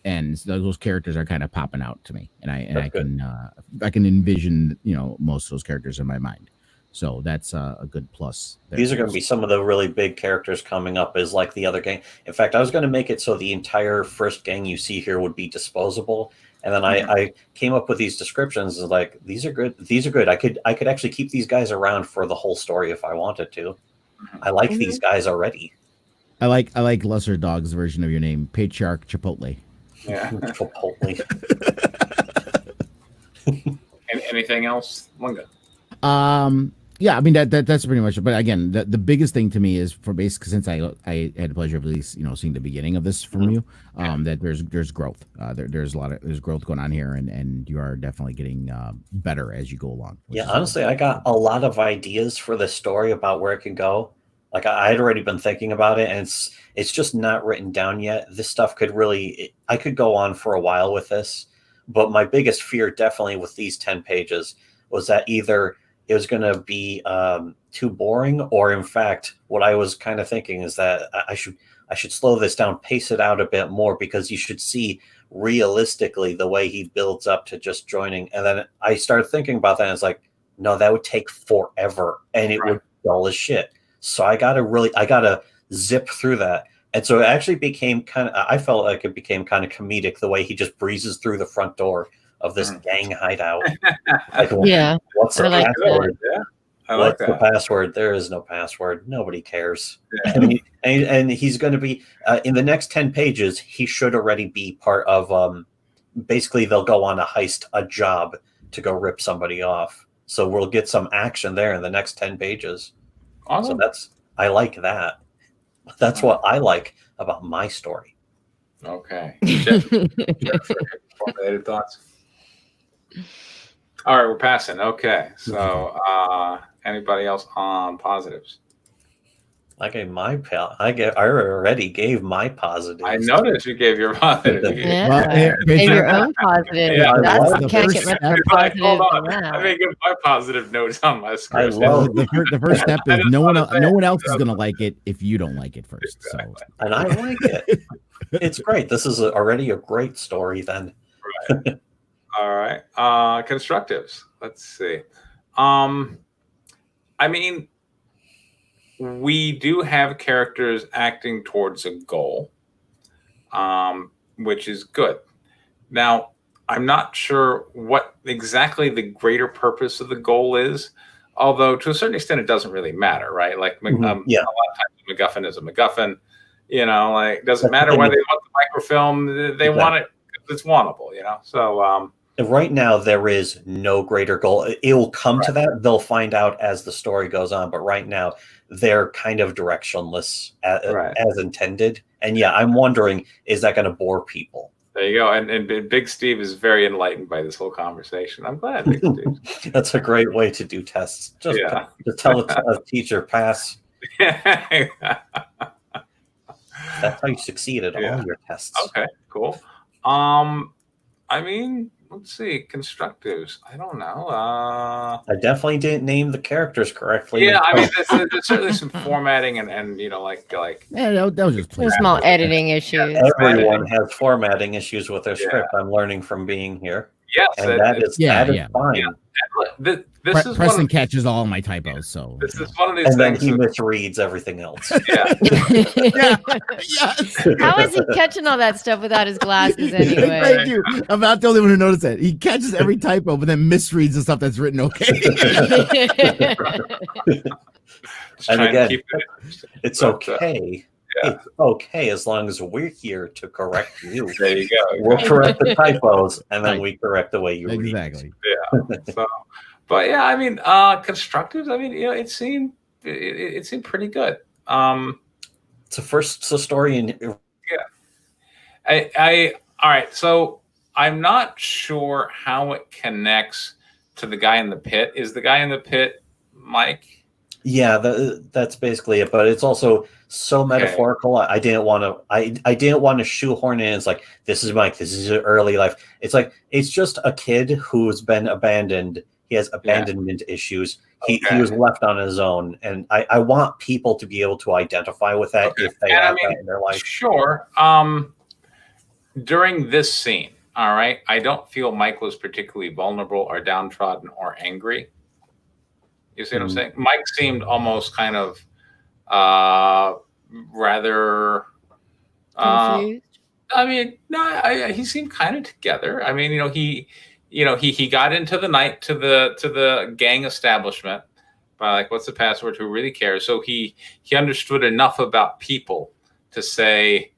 and those characters are kind of popping out to me, and I can envision most of those characters in my mind. So that's a good plus. These are going to be some of the really big characters coming up as like the other gang. In fact, I was going to make it so the entire first gang you see here would be disposable. And then I came up with these descriptions like, these are good. These are good. I could actually keep these guys around for the whole story if I wanted to. I like these guys already. I like Lesser Dog's version of your name, Patriarch Chipotle. Yeah. Chipotle. Anything else, Lunga? Yeah, I mean that's pretty much it. But again, the biggest thing to me is for basically since I had the pleasure of at least seeing the beginning of this from you, that there's growth. There's growth going on here, and you are definitely getting better as you go along. Yeah, honestly, I got a lot of ideas for this story about where it can go. Like I had already been thinking about it, and it's just not written down yet. This stuff could really, I could go on for a while with this, but my biggest fear definitely with these 10 pages was that either it was going to be too boring, or in fact, what I was kind of thinking is that I should slow this down, pace it out a bit more, because you should see realistically the way he builds up to just joining. And then I started thinking about that, and it's like, no, that would take forever, and it would be dull as shit. So I gotta zip through that. And so it actually became I felt like it became kind of comedic the way he just breezes through the front door of this gang hideout. Like, yeah. What's the password? Yeah. What's the password? There is no password. Nobody cares. Yeah. And he's going to be in the next 10 pages. He should already be part of. Basically, they'll go on a job to go rip somebody off. So we'll get some action there in the next 10 pages. Awesome. So I like that. That's what I like about my story. Okay. Formulated thoughts. All right, we're passing. Okay, so anybody else on positives? I already gave my positives. I noticed you gave your positive. Yeah, gave your own positive. Yeah, Can't get much more positive than that. I may give my positive notes on my script. The first step is no one else is going to like it if you don't like it first. Exactly. So, and I like it. It's great. This is already a great story. Then. Right. All right. Constructives. Let's see. I mean, we do have characters acting towards a goal, which is good. Now, I'm not sure what exactly the greater purpose of the goal is, although to a certain extent it doesn't really matter, right? Like a lot of times a MacGuffin is a MacGuffin. Like it doesn't matter whether they want the microfilm, they want it because it's wantable, So right now there is no greater goal. It will come to that. They'll find out as the story goes on, but right now they're kind of directionless as intended. And yeah, I'm wondering, is that going to bore people? There you go. And Big Steve is very enlightened by this whole conversation. I'm glad, Big Steve. That's a great way to do tests. Just tell a teacher, pass. That's how you succeed at all your tests. Okay, cool. I mean, let's see, constructives. I don't know. I definitely didn't name the characters correctly. Yeah, I mean, there's certainly some formatting and like. Yeah, that was just small editing issues. Everyone has formatting issues with their script. I'm learning from being here. Yes, and that is fine. Yeah. Preston catches all my typos, so this is one of these and things. Then he misreads everything else. Yeah. Yes. How is he catching all that stuff without his glasses anyway? Thank you. I'm not the only one who noticed that. He catches every typo, but then misreads the stuff that's written okay. And again, it's okay. It's okay as long as we're here to correct you. There you go. We'll correct the typos, and then we correct the way you read. Exactly. Yeah. So, but yeah, I mean, constructives. I mean, it seemed pretty good. It's a story in. Yeah. All right. So I'm not sure how it connects to the guy in the pit. Is the guy in the pit Mike? Yeah, that's basically it. But it's also so metaphorical. I didn't want to shoehorn in. It's like, this is Mike. This is his early life. It's like, it's just a kid who's been abandoned. He has abandonment issues. He was left on his own. And I want people to be able to identify with that if they have that in their life. Sure. during this scene, all right, I don't feel Mike was particularly vulnerable or downtrodden or angry. You see what I'm saying? Mike seemed almost kind of rather Confused. I mean, no, he seemed kind of together. I mean, he got into the night to the gang establishment by like, what's the password? Who really cares? So he understood enough about people to say,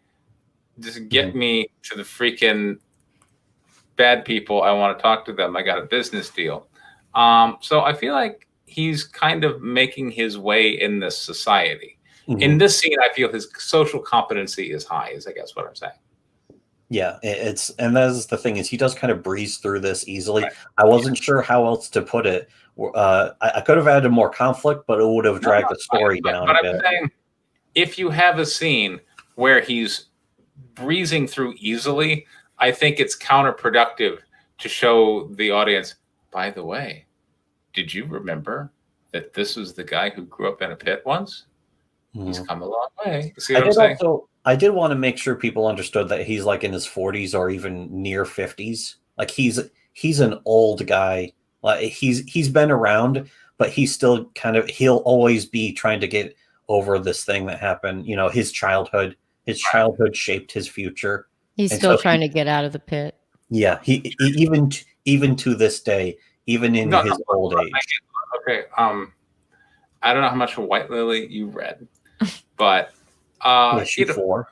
just get me to the freaking bad people. I want to talk to them. I got a business deal. So I feel like he's kind of making his way in this society. In this scene, I feel his social competency is high, is I guess what I'm saying. Yeah, and that's the thing is he does kind of breeze through this easily. Right. I wasn't sure how else to put it. I could have added more conflict, but it would have dragged the story down a bit. I'm saying, if you have a scene where he's breezing through easily, I think it's counterproductive to show the audience, by the way, did you remember that this was the guy who grew up in a pit once? He's come a long way. See what I'm saying? I did want to make sure people understood that he's like in his 40s or even near 50s. Like he's an old guy. Like he's been around, but he's still he'll always be trying to get over this thing that happened. You know, his childhood shaped his future. He's still trying to get out of the pit. Yeah, he even to this day, even in his old age. Okay, I don't know how much of White Lily you read, but issue 4.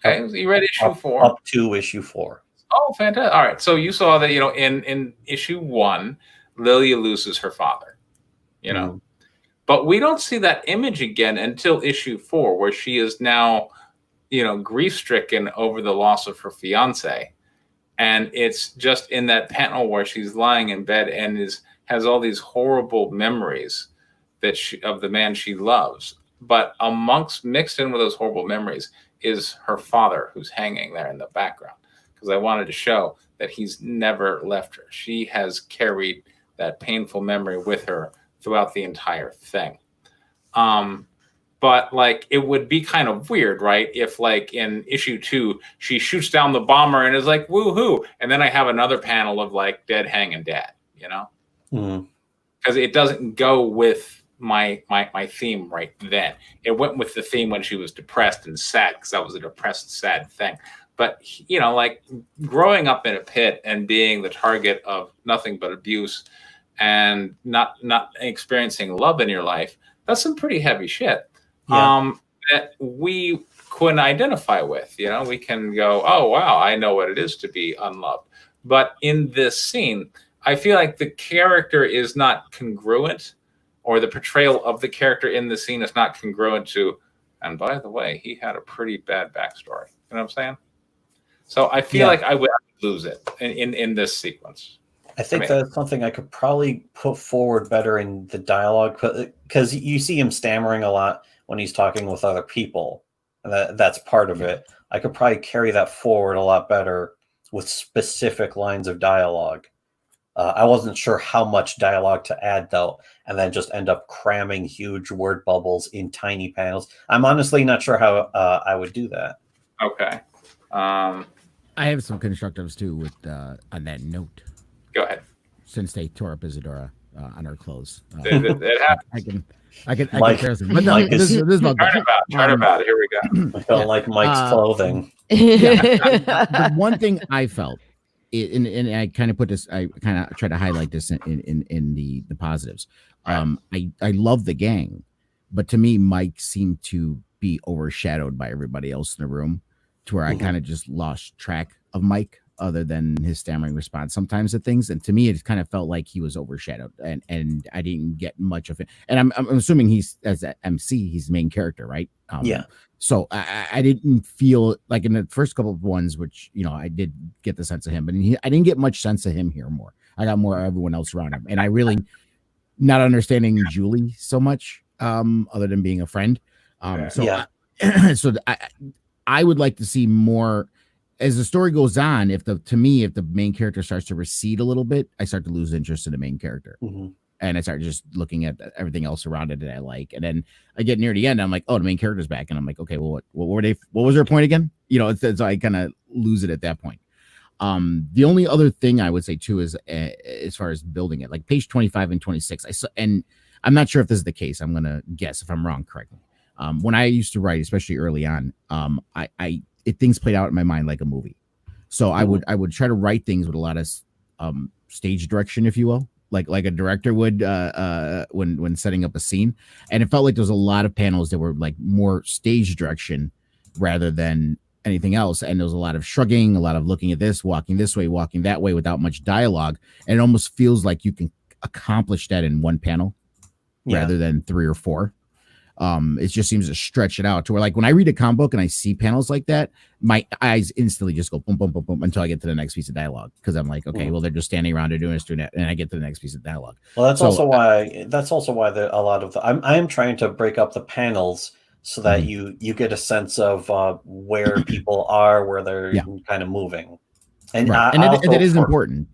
Okay, so you read issue 4 up to issue 4. Oh, fantastic! All right, so you saw that in issue 1, Lilia loses her father, but we don't see that image again until issue 4, where she is now, grief stricken over the loss of her fiance, and it's just in that panel where she's lying in bed and has all these horrible memories of the man she loves. But mixed in with those horrible memories is her father, who's hanging there in the background. Because I wanted to show that he's never left her. She has carried that painful memory with her throughout the entire thing. But like, it would be kind of weird, right? If like in issue 2, she shoots down the bomber and is like, woohoo. And then I have another panel of like dead hanging dad, Because it doesn't go with my theme right then. It went with the theme when she was depressed and sad, because that was a depressed, sad thing. But like growing up in a pit and being the target of nothing but abuse and not experiencing love in your life, that's some pretty heavy shit. Yeah. That we couldn't identify with. We can go, oh wow, I know what it is to be unloved. But in this scene, I feel like the character is not congruent, or the portrayal of the character in the scene is not congruent to, and by the way, he had a pretty bad backstory. You know what I'm saying? So I feel like I would lose it in this sequence. I think that's something I could probably put forward better in the dialogue, because you see him stammering a lot when he's talking with other people. And that's part of it. I could probably carry that forward a lot better with specific lines of dialogue. I wasn't sure how much dialogue to add, though, and then just end up cramming huge word bubbles in tiny panels. I'm honestly not sure how I would do that. Okay. I have some constructives, too, with on that note. Go ahead. Since they tore up Isadora on her clothes. It happens. I can share some. But no, this is about turnabout. Here we go. I felt like Mike's clothing. The one thing I felt, and I kind of put this, I kind of try to highlight this in the positives. I love the gang, but to me, Mike seemed to be overshadowed by everybody else in the room, to where I kind of just lost track of Mike, other than his stammering response sometimes to things. And to me, it kind of felt like he was overshadowed, and I didn't get much of it. And I'm assuming he's, as a MC, he's the main character, right? Yeah. So I didn't feel like in the first couple of ones, which, I did get the sense of him, but I didn't get much sense of him here more. I got more of everyone else around him. And I really not understanding Julie so much, other than being a friend. So I would like to see more as the story goes on. If the main character starts to recede a little bit, I start to lose interest in the main character. And I start just looking at everything else around it that I like. And then I get near the end, I'm like, oh, the main character's back. And I'm like, okay, well, what was their point again? So I kind of lose it at that point. The only other thing I would say too is as far as building it, like page 25 and 26, I saw, and I'm not sure if this is the case. I'm gonna guess if I'm wrong. Correct me. When I used to write, especially early on, things played out in my mind like a movie. So I would try to write things with a lot of stage direction, if you will, like a director would when setting up a scene. And it felt like there was a lot of panels that were like more stage direction rather than anything else. And there was a lot of shrugging, a lot of looking at this, walking this way, walking that way without much dialogue. And it almost feels like you can accomplish that in one panel rather than 3 or 4. It just seems to stretch it out to where, like, when I read a comic book and I see panels like that, my eyes instantly just go boom, boom, boom, boom until I get to the next piece of dialogue. Because I'm like, okay, well, they're just standing around, they're doing this, doing that, and I get to the next piece of dialogue. Well, that's also why a lot of I am trying to break up the panels so that you get a sense of where people are, where they're kind of moving, and it is important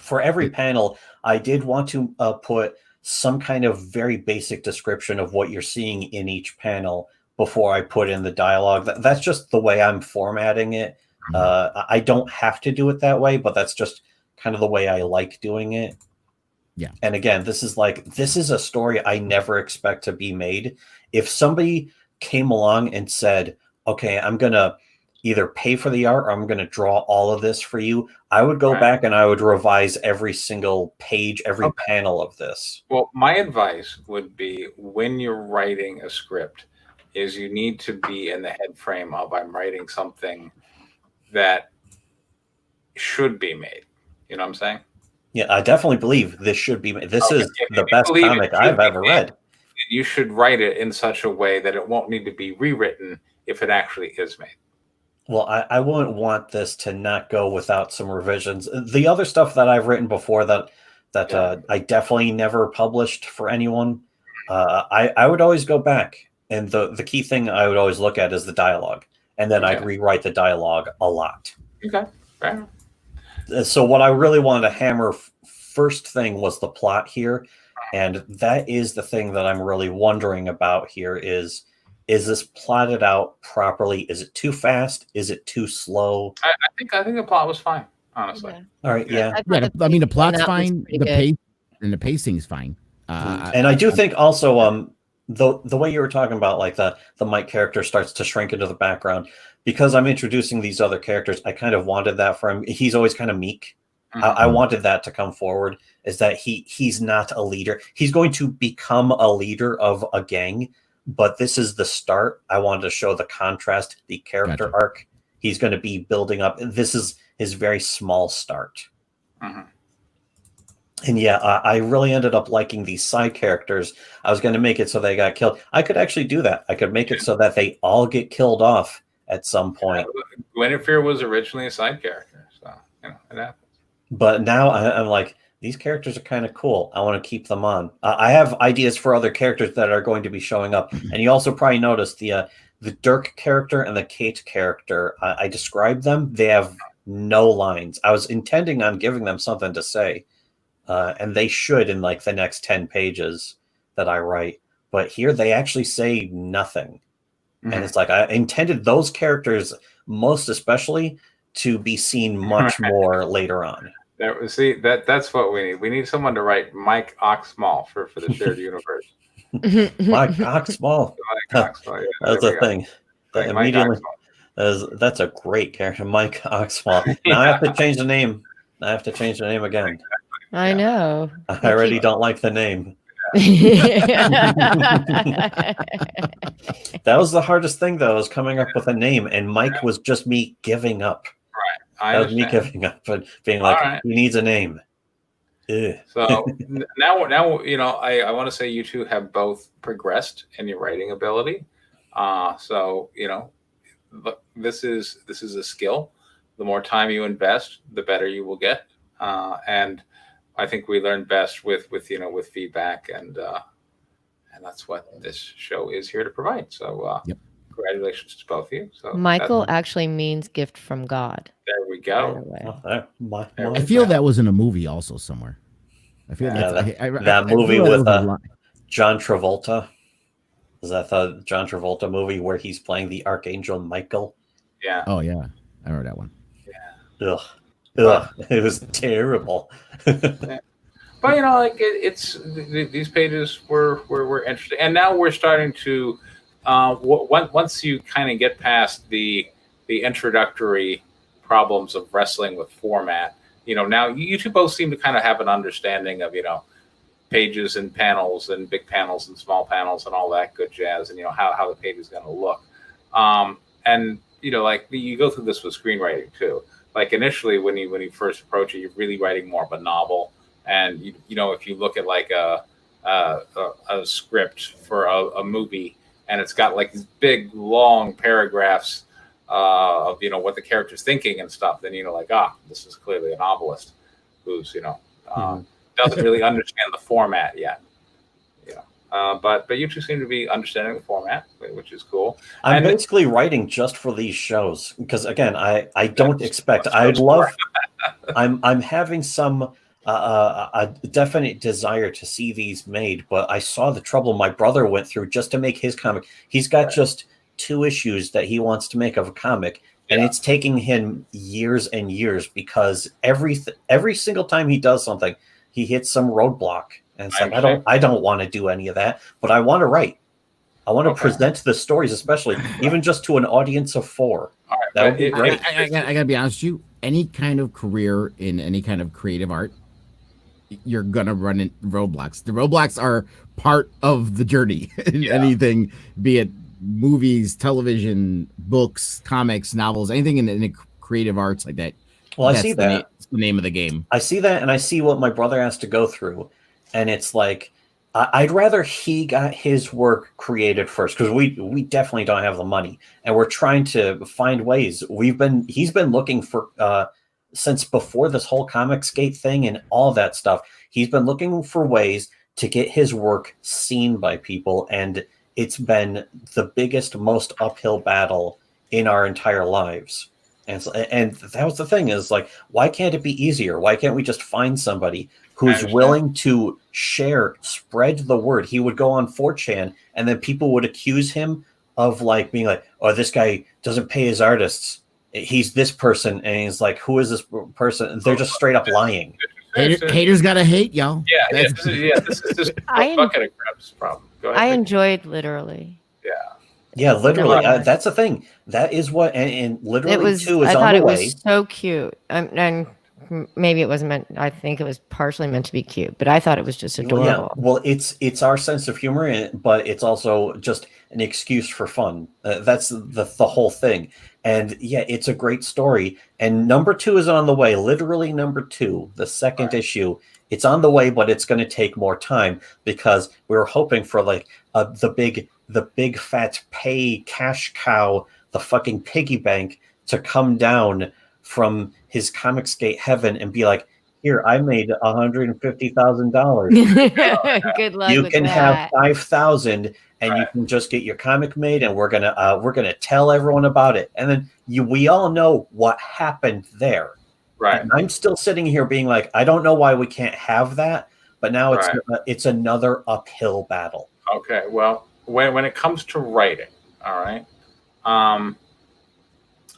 for every panel. I did want to put some kind of very basic description of what you're seeing in each panel before I put in the dialogue. That's just the way I'm formatting it. I don't have to do it that way, but that's just kind of the way I like doing it. Yeah. And again, this is a story I never expect to be made. If somebody came along and said, okay, I'm going to either pay for the art or I'm going to draw all of this for you, I would go back and I would revise every single page, every panel of this. Well, my advice would be, when you're writing a script, is you need to be in the head frame of, I'm writing something that should be made. You know what I'm saying? Yeah, I definitely believe this should be made. This is the best comic I've ever read. You should write it in such a way that it won't need to be rewritten if it actually is made. Well, I wouldn't want this to not go without some revisions. The other stuff that I've written before that I definitely never published for anyone, I would always go back. And the key thing I would always look at is the dialogue. And then I'd rewrite the dialogue a lot. Okay, fair. So what I really wanted to hammer first thing was the plot here. And that is the thing that I'm really wondering about here is this plotted out properly? Is it too fast? Is it too slow? I think the plot was fine, honestly. Yeah. All right, yeah. I mean, the plot's fine. The pace and the pacing's fine. And I do think also the way you were talking about, like the Mike character starts to shrink into the background, because I'm introducing these other characters. I kind of wanted that for him. He's always kind of meek. I wanted that to come forward, is that he's not a leader. He's going to become a leader of a gang, but this is the start. I wanted to show the contrast, the character arc. He's going to be building up. This is his very small start. And yeah, I really ended up liking these side characters. I was going to make it so they got killed. I could actually do that. I could make it so that they all get killed off at some point. Guinevere was originally a side character, so it happens. But now I'm like, these characters are kind of cool. I want to keep them on. I have ideas for other characters that are going to be showing up. And you also probably noticed the Dirk character and the Kate character. I described them. They have no lines. I was intending on giving them something to say. And they should in like the next 10 pages that I write. But here they actually say nothing. And it's like I intended those characters most especially to be seen much more later on. That's what we need. We need someone to write Mike Oxmall for the shared universe. Mike Oxmall. That's a thing. Immediately, that's a great character, Mike Oxmall. Now I have to change the name. I have to change the name again. I know. I already don't like the name. That was the hardest thing, though, was coming up with a name, and Mike was just me giving up. That was me giving up and being like, he needs a name. Ugh. So now, I want to say you two have both progressed in your writing ability. So this is a skill. The more time you invest, the better you will get. And I think we learn best with feedback, and that's what this show is here to provide. So congratulations to both of you. So Michael actually means gift from God. There we go. I feel that was in a movie also somewhere. I feel that movie with John Travolta. Is that the John Travolta movie where he's playing the Archangel Michael? Yeah. Oh yeah. I remember that one. Ugh. Ugh. It was terrible. But you know, like these pages were interesting, and now we're starting to once you kind of get past the introductory problems of wrestling with format, you know, now you two both seem to kind of have an understanding of, you know, pages and panels and big panels and small panels and all that good jazz, and you know how the page is going to look. And you know, like you go through this with screenwriting too. Like initially, when you first approach it, you're really writing more of a novel. And you know, if you look at like a script for a movie, and it's got like these big long paragraphs of, you know, what the character's thinking and stuff, then you know, like, this is clearly a novelist who's, you know, doesn't really understand the format yet. You know, but you two seem to be understanding the format, which is cool. I'm basically writing just for these shows because, again, I don't expect. I'd love. I'm having some. A definite desire to see these made, but I saw the trouble my brother went through just to make his comic. He's got just 2 issues that he wants to make of a comic, and it's taking him years and years because every single time he does something, he hits some roadblock, and it's like I don't want to do any of that, but I want to write. I want to present the stories, especially even just to an audience of 4. Right, that would be great. I gotta be honest with you. Any kind of career in any kind of creative art, you're gonna run into roadblocks. The roadblocks are part of the journey in anything, be it movies, television, books, comics, novels, anything in the creative arts like that. Well, I see that. That's the name of the game. I see that, and I see what my brother has to go through, and it's like I'd rather he got his work created first because we definitely don't have the money, and we're trying to find ways. He's been looking for. Since before this whole Comicsgate thing and all that stuff, he's been looking for ways to get his work seen by people, and it's been the biggest, most uphill battle in our entire lives. And that was the thing is like, why can't it be easier? Why can't we just find somebody who's willing to share, spread the word? He would go on 4chan, and then people would accuse him of like being like, oh, this guy doesn't pay his artists. He's this person, and he's like, who is this person? They're just straight up lying. Haters gotta hate, y'all. This is just bucket of crabs problem. Go ahead. I enjoyed literally. Yeah, literally. That's the thing. That is what, and literally it was, 2 is I on thought the it way. was so cute, and maybe it wasn't meant. I think it was partially meant to be cute, but I thought it was just adorable. Well, it's our sense of humor, but it's also just an excuse for fun. That's the whole thing. And yeah, it's a great story. And number 2 is on the way. Literally number 2, the second issue. It's on the way, but it's going to take more time because we were hoping for like the big fat pay cash cow, the fucking piggy bank, to come down from his Comicsgate heaven and be like, here, I made $150,000. Good luck. You with can that. have 5,000, and you can just get your comic made, and we're gonna tell everyone about it. And then we all know what happened there. Right. And I'm still sitting here being like, I don't know why we can't have that, but now it's another uphill battle. Okay. Well, when it comes to writing, all right.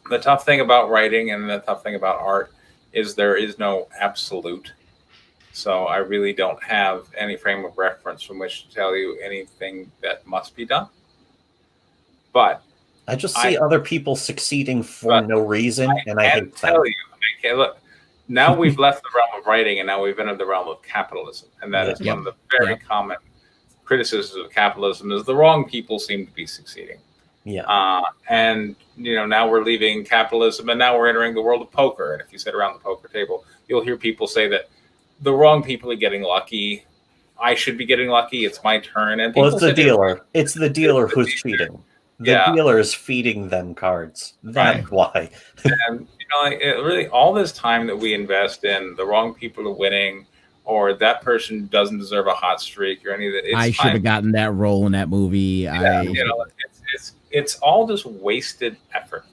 The tough thing about writing and the tough thing about art is there is no absolute. So I really don't have any frame of reference from which to tell you anything that must be done. But I just see other people succeeding for no reason, and I hate that. Okay, look, now we've left the realm of writing, and now we've entered the realm of capitalism, and that is one of the very common criticisms of capitalism is the wrong people seem to be succeeding. Yeah. And you know, now we're leaving capitalism, and now we're entering the world of poker. And if you sit around the poker table, you'll hear people say that the wrong people are getting lucky. I should be getting lucky. It's my turn. And it's the dealer. It's the dealer who's cheating. The dealer is feeding them cards. That's why. And you know, really, all this time that we invest in the wrong people are winning, or that person doesn't deserve a hot streak, or any of that. I should have gotten that role in that movie. Yeah, you know, it's all just wasted effort.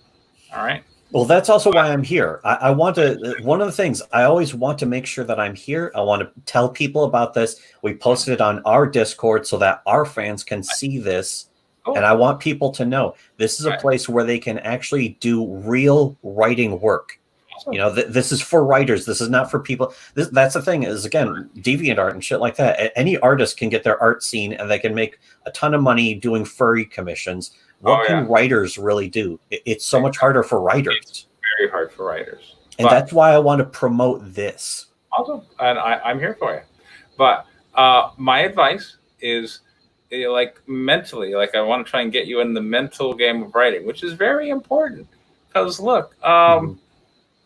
All right. Well, that's also why I'm here. I want to, one of the things I always want to make sure that I'm here. I want to tell people about this. We posted it on our Discord so that our fans can see this. And I want people to know this is a place where they can actually do real writing work. You know, this is for writers. This is not for people. That's the thing is, again, DeviantArt and shit like that. Any artist can get their art seen and they can make a ton of money doing furry commissions. What can writers really do? It's so much harder for writers. It's very hard for writers. And that's why I want to promote this. Awesome. And I'm here for you. But my advice is, like, mentally, like, I want to try and get you in the mental game of writing, which is very important. Because, look,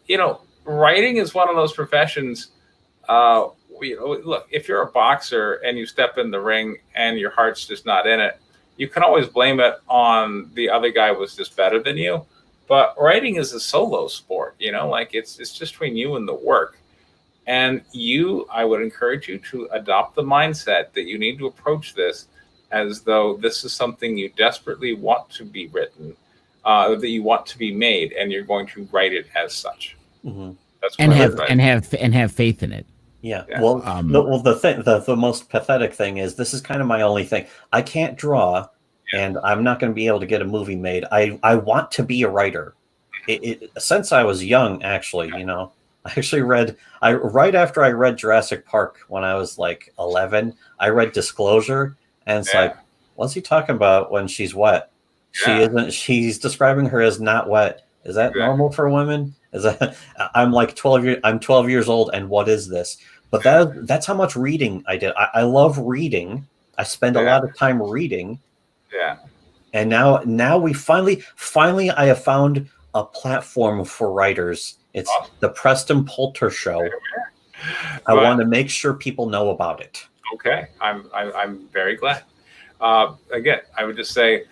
you know, writing is one of those professions. Look, if you're a boxer and you step in the ring and your heart's just not in it, you can always blame it on the other guy was just better than you. But writing is a solo sport, you know, like it's just between you and the work. And I would encourage you to adopt the mindset that you need to approach this as though this is something you desperately want to be written, that you want to be made, and you're going to write it as such. Mm-hmm. That's have faith in it. Yeah. Well, the most pathetic thing is this is kind of my only thing. I can't draw, and I'm not going to be able to get a movie made. I want to be a writer. Since I was young, actually, you know, I actually right after I read Jurassic Park when I was like 11, I read Disclosure, and it's like, what's he talking about when she's wet? She's describing her as not wet. Is that normal for women? I'm 12 years old, and what is this? But that's how much reading I did. I love reading. I spend a lot of time reading. Yeah. And now we finally I have found a platform for writers. It's the Preston Poulter Show. I want to make sure people know about it. Okay. I'm very glad. Again, I would just say,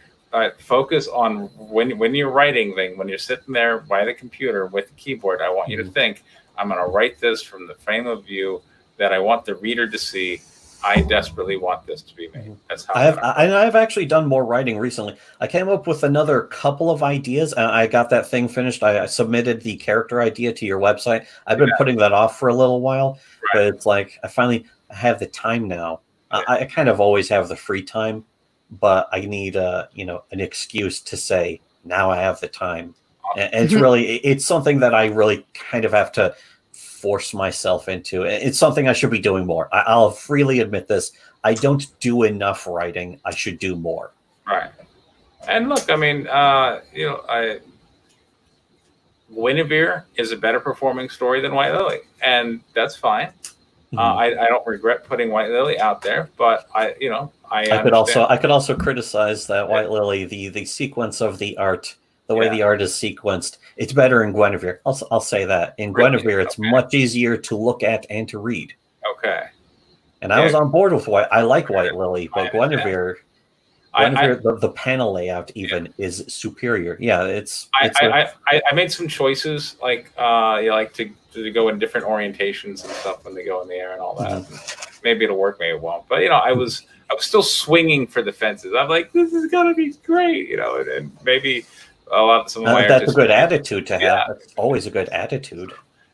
focus on when you're writing when you're sitting there by the computer with the keyboard, I want you to think, I'm going to write this from the frame of view that I want the reader to see. I desperately want this to be made. That's how I've actually done more writing recently. I came up with another couple of ideas. I got that thing finished. I submitted the character idea to your website. I've been putting that off for a little while, but it's like I finally have the time now. I kind of always have the free time, but I need an excuse to say now I have the time. And it's something that I really kind of have to force myself into. It's something I should be doing more. I'll freely admit this. I don't do enough writing. I should do more. Right. And look, I mean, Guinevere is a better performing story than White Lily, and that's fine. I don't regret putting White Lily out there, but I could also criticize that White Lily, the sequence of the art, the way the art is sequenced. It's better in Guinevere. I'll say that. In Guinevere, it's much easier to look at and to read. Okay. And I was on board with I like White Lily, but Guinevere, the panel layout even is superior. Yeah, I made some choices, like to go in different orientations and stuff when they go in the air and all that. Maybe it'll work, maybe it won't. But I was still swinging for the fences. I'm like, this is gonna be great, and maybe some of my that's a good attitude to have. That's always a good attitude,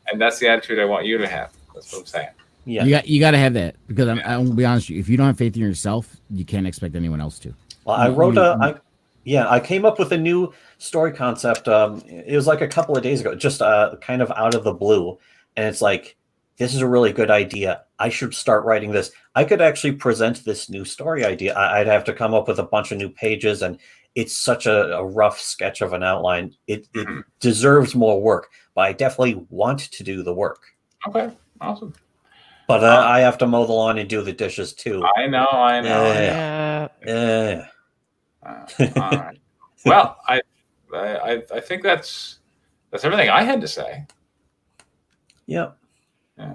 and that's the attitude I want you to have. That's what I'm saying. Yeah, you got to have that, because I will be honest with you. If you don't have faith in yourself, you can't expect anyone else to. Well, I came up with a new story concept. It was like a couple of days ago, just kind of out of the blue, and it's like, this is a really good idea. I should start writing this. I could actually present this new story idea. I'd have to come up with a bunch of new pages, and it's such a rough sketch of an outline. It deserves more work, but I definitely want to do the work. Okay, awesome. But I have to mow the lawn and do the dishes too. I know. Yeah. All right. Well, I think that's everything I had to say. Yep. Yeah.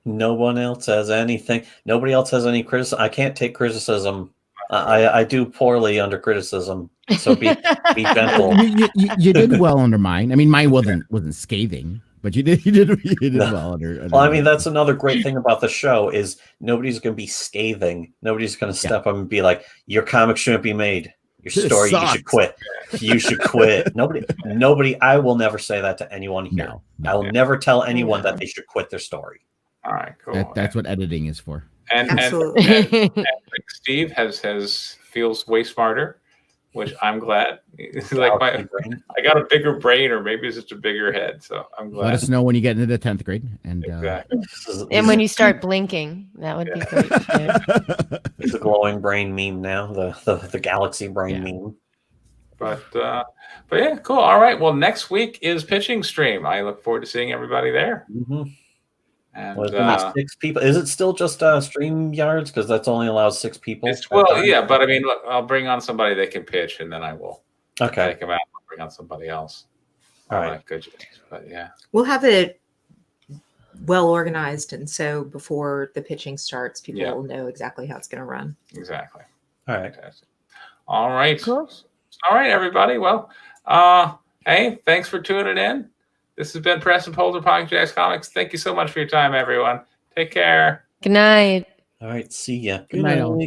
No one else has anything. Nobody else has any criticism. I can't take criticism. I do poorly under criticism, so be gentle. You did well under mine. I mean, mine wasn't scathing, but you did well under. Well, I mean, that's another great thing about the show is nobody's going to be scathing. Nobody's going to step up and be like, "Your comic shouldn't be made. Your story, you should quit. You should quit." Nobody. I will never say that to anyone here. No, I will never tell anyone that they should quit their story. All right, cool. That's what editing is for. And Steve feels way smarter which I'm glad. Galaxy I got a bigger brain, or maybe it's just a bigger head. So I'm glad. Let us know when you get into the 10th grade. And Exactly. And when you start blinking, that would be great. Too. It's a glowing brain meme now. The galaxy brain meme. But yeah, cool. All right. Well, next week is pitching stream. I look forward to seeing everybody there. Mm-hmm. And well, 6 people. Is it still just StreamYards? Because that's only allows 6 people. Yeah, but I mean, look, I'll bring on somebody that can pitch, and then I will take them out and bring on somebody else. All right, good. But yeah, we'll have it well organized, and so before the pitching starts, people will know exactly how it's going to run. Exactly. All right. Fantastic. All right. Cool. All right, everybody. Well, hey, thanks for tuning in. This has been Preston Polder, Pocket Jacks Comics. Thank you so much for your time, everyone. Take care. Good night. All right. See ya. Good night, all.